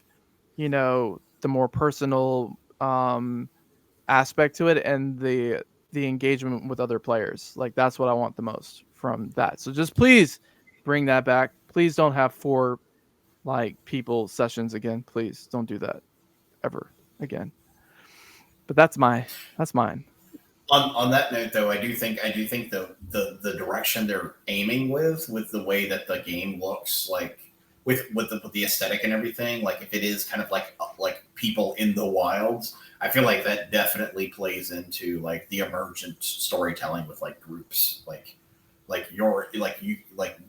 the more personal aspect to it, and the engagement with other players. Like that's what I want the most from that. So just please bring that back. Please don't have 4 like people sessions again. Please don't do that ever again. But that's mine. On that note, though, I do think the direction they're aiming with the way that the game looks, like with the aesthetic and everything, like if it is kind of like people in the wilds, I feel like that definitely plays into like the emergent storytelling with like groups, like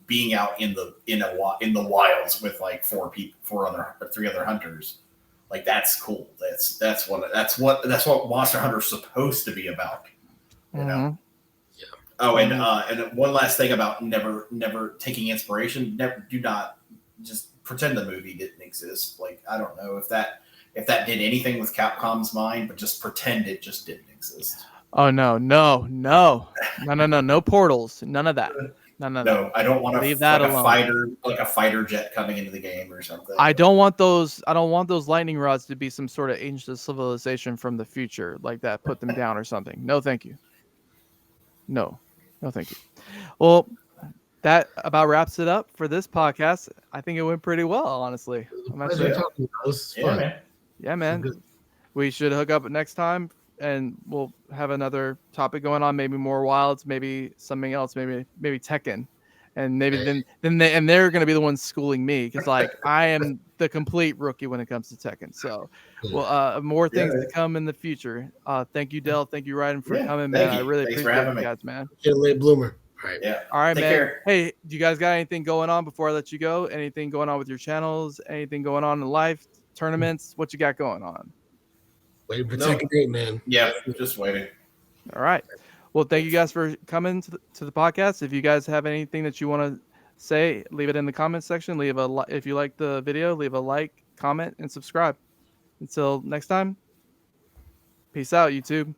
being out in the wilds with like 3 other hunters. Like that's cool. That's what Monster Hunter is supposed to be about. You know. Yeah. Oh, and one last thing about never taking inspiration. Do not just pretend the movie didn't exist. Like I don't know if that did anything with Capcom's mind, but just pretend it just didn't exist. Oh no portals, none of that. No, I don't want leave that alone. a fighter jet coming into the game or something. I don't want those lightning rods to be some sort of ancient civilization from the future, like that. Put them down or something. No, thank you. No, thank you. Well, that about wraps it up for this podcast. I think it went pretty well, honestly. Yeah, man. We should hook up next time, and we'll have another topic going on. Maybe more Wilds, maybe something else, maybe Tekken, and maybe then they're going to be the ones schooling me, because like I am the complete rookie when it comes to Tekken. So, well, more things to come in the future. Thank you, Del. Thank you, Raiden, for coming, man. I really appreciate you guys, man. Latebloomer. All right. Yeah. All right, Take man. Care. Hey, do you guys got anything going on before I let you go? Anything going on with your channels? Anything going on in life? Tournaments? What you got going on? Waiting for Tekken 8, man. Yeah, just waiting. All right. Well, thank you guys for coming to the podcast. If you guys have anything that you want to say, leave it in the comments section. If you like the video, leave a like, comment, and subscribe. Until next time, peace out, YouTube.